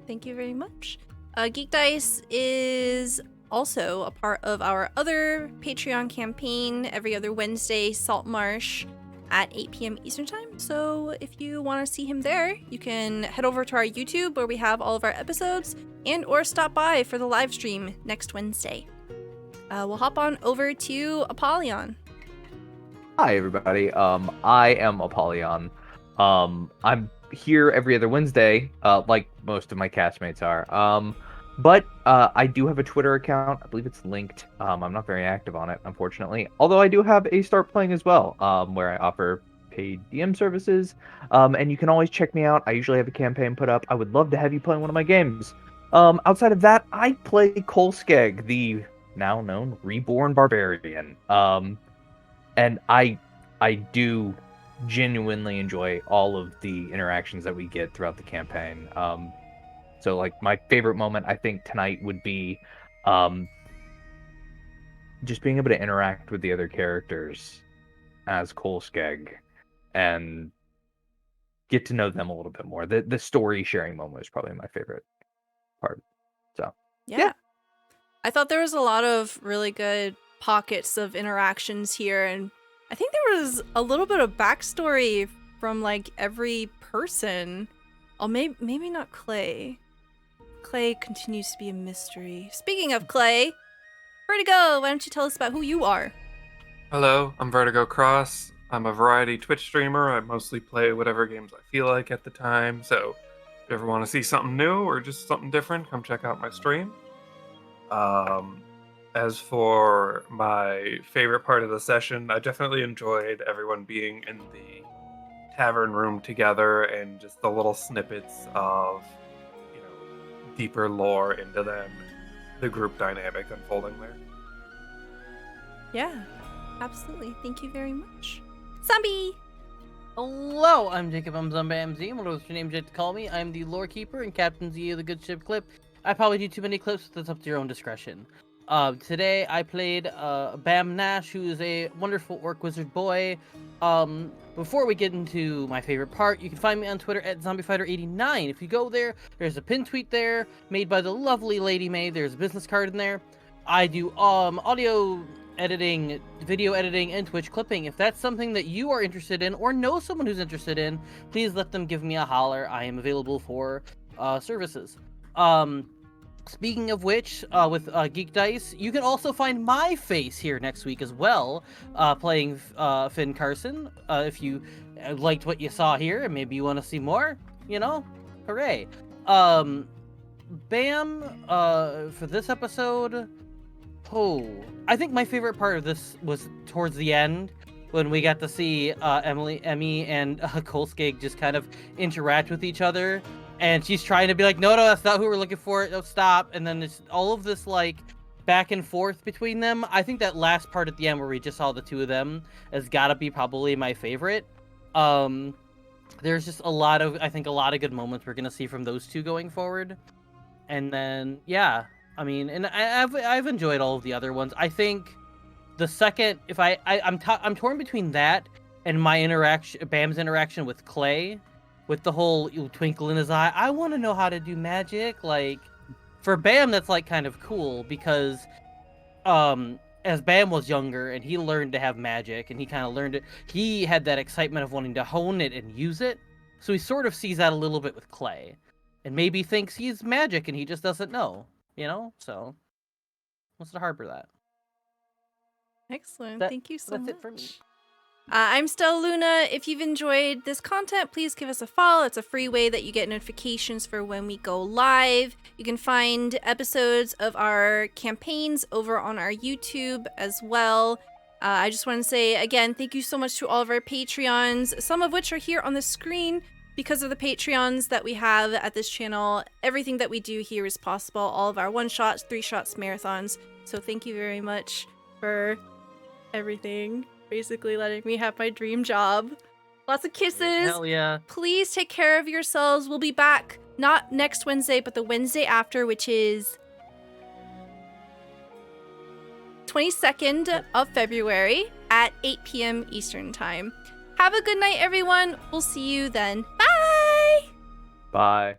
Thank you very much. GeekDice is also a part of our other Patreon campaign every other Wednesday, Saltmarsh. at 8 p.m. Eastern Time. So if you want to see him there, you can head over to our YouTube where we have all of our episodes and or stop by for the live stream next Wednesday. We'll hop on over to Apollyon. Hi, everybody. I am Apollyon. I'm here every other Wednesday, like most of my castmates are. But I do have a Twitter account. I believe it's linked. I'm not very active on it, unfortunately. Although I do have a Start Playing as well, where I offer paid DM services. And you can always check me out. I usually have a campaign put up. I would love to have you playing one of my games. Outside of that, I play Kolskeg, the now known Reborn Barbarian. And I do genuinely enjoy all of the interactions that we get throughout the campaign. So like my favorite moment I think tonight would be just being able to interact with the other characters as Kolskeg and get to know them a little bit more. The story sharing moment is probably my favorite part. So Yeah. I thought there was a lot of really good pockets of interactions here, and I think there was a little bit of backstory from like every person. Oh, maybe not Clay. Clay continues to be a mystery. Speaking of Clay, Vertigo, why don't you tell us about who you are? Hello, I'm Vertigo Cross. I'm a variety Twitch streamer. I mostly play whatever games I feel like at the time. So if you ever want to see something new or just something different, come check out my stream. As for my favorite part of the session, I definitely enjoyed everyone being in the tavern room together and just the little snippets of, deeper lore into them, the group dynamic unfolding there. Yeah, absolutely. Thank you very much. Zombie! Hello, I'm Jacob. I'm Zombie MZ. Whatever your name, to call me. I'm the lore keeper and Captain Z of the Good Ship Clip. I probably do too many clips, but that's up to your own discretion. Today I played Bam Nash, who is a wonderful orc wizard boy. Before we get into my favorite part, you can find me on Twitter at ZombieFighter89. If you go there, there's a pin tweet there made by the lovely Lady May. There's a business card in there. I do audio editing, video editing, and Twitch clipping. If that's something that you are interested in or know someone who's interested in, please let them give me a holler. I am available for services. Speaking of which, with GeekDice, you can also find my face here next week as well, playing Finn Carson. If you liked what you saw here and maybe you want to see more, hooray. Bam, for this episode, I think my favorite part of this was towards the end, when we got to see Emmy and Kolskeg just kind of interact with each other. And she's trying to be like, no, that's not who we're looking for. No, stop. And then it's all of this, like, back and forth between them. I think that last part at the end where we just saw the two of them has got to be probably my favorite. There's just a lot of good moments we're going to see from those two going forward. And then, yeah, I mean, and I've enjoyed all of the other ones. I think the second, I'm torn between that and my Bam's interaction with Clay. With the whole twinkle in his eye, I want to know how to do magic. Like, for Bam, that's like kind of cool because, as Bam was younger and he learned to have magic and he kind of learned it, he had that excitement of wanting to hone it and use it. So he sort of sees that a little bit with Clay, and maybe thinks he's magic and he just doesn't know, So, wants to harbor that. Excellent. Thank you so much. That's it for me. I'm Stella Luna. If you've enjoyed this content, please give us a follow. It's a free way that you get notifications for when we go live. You can find episodes of our campaigns over on our YouTube as well. I just want to say, again, thank you so much to all of our Patreons, some of which are here on the screen because of the Patreons that we have at this channel. Everything that we do here is possible. All of our one-shots, three-shots, marathons. So thank you very much for everything. Basically letting me have my dream job. Lots of kisses. Hell yeah. Please take care of yourselves. We'll be back not next Wednesday, but the Wednesday after, which is 22nd of February at 8 p.m. Eastern Time. Have a good night, everyone. We'll see you then. Bye! bye.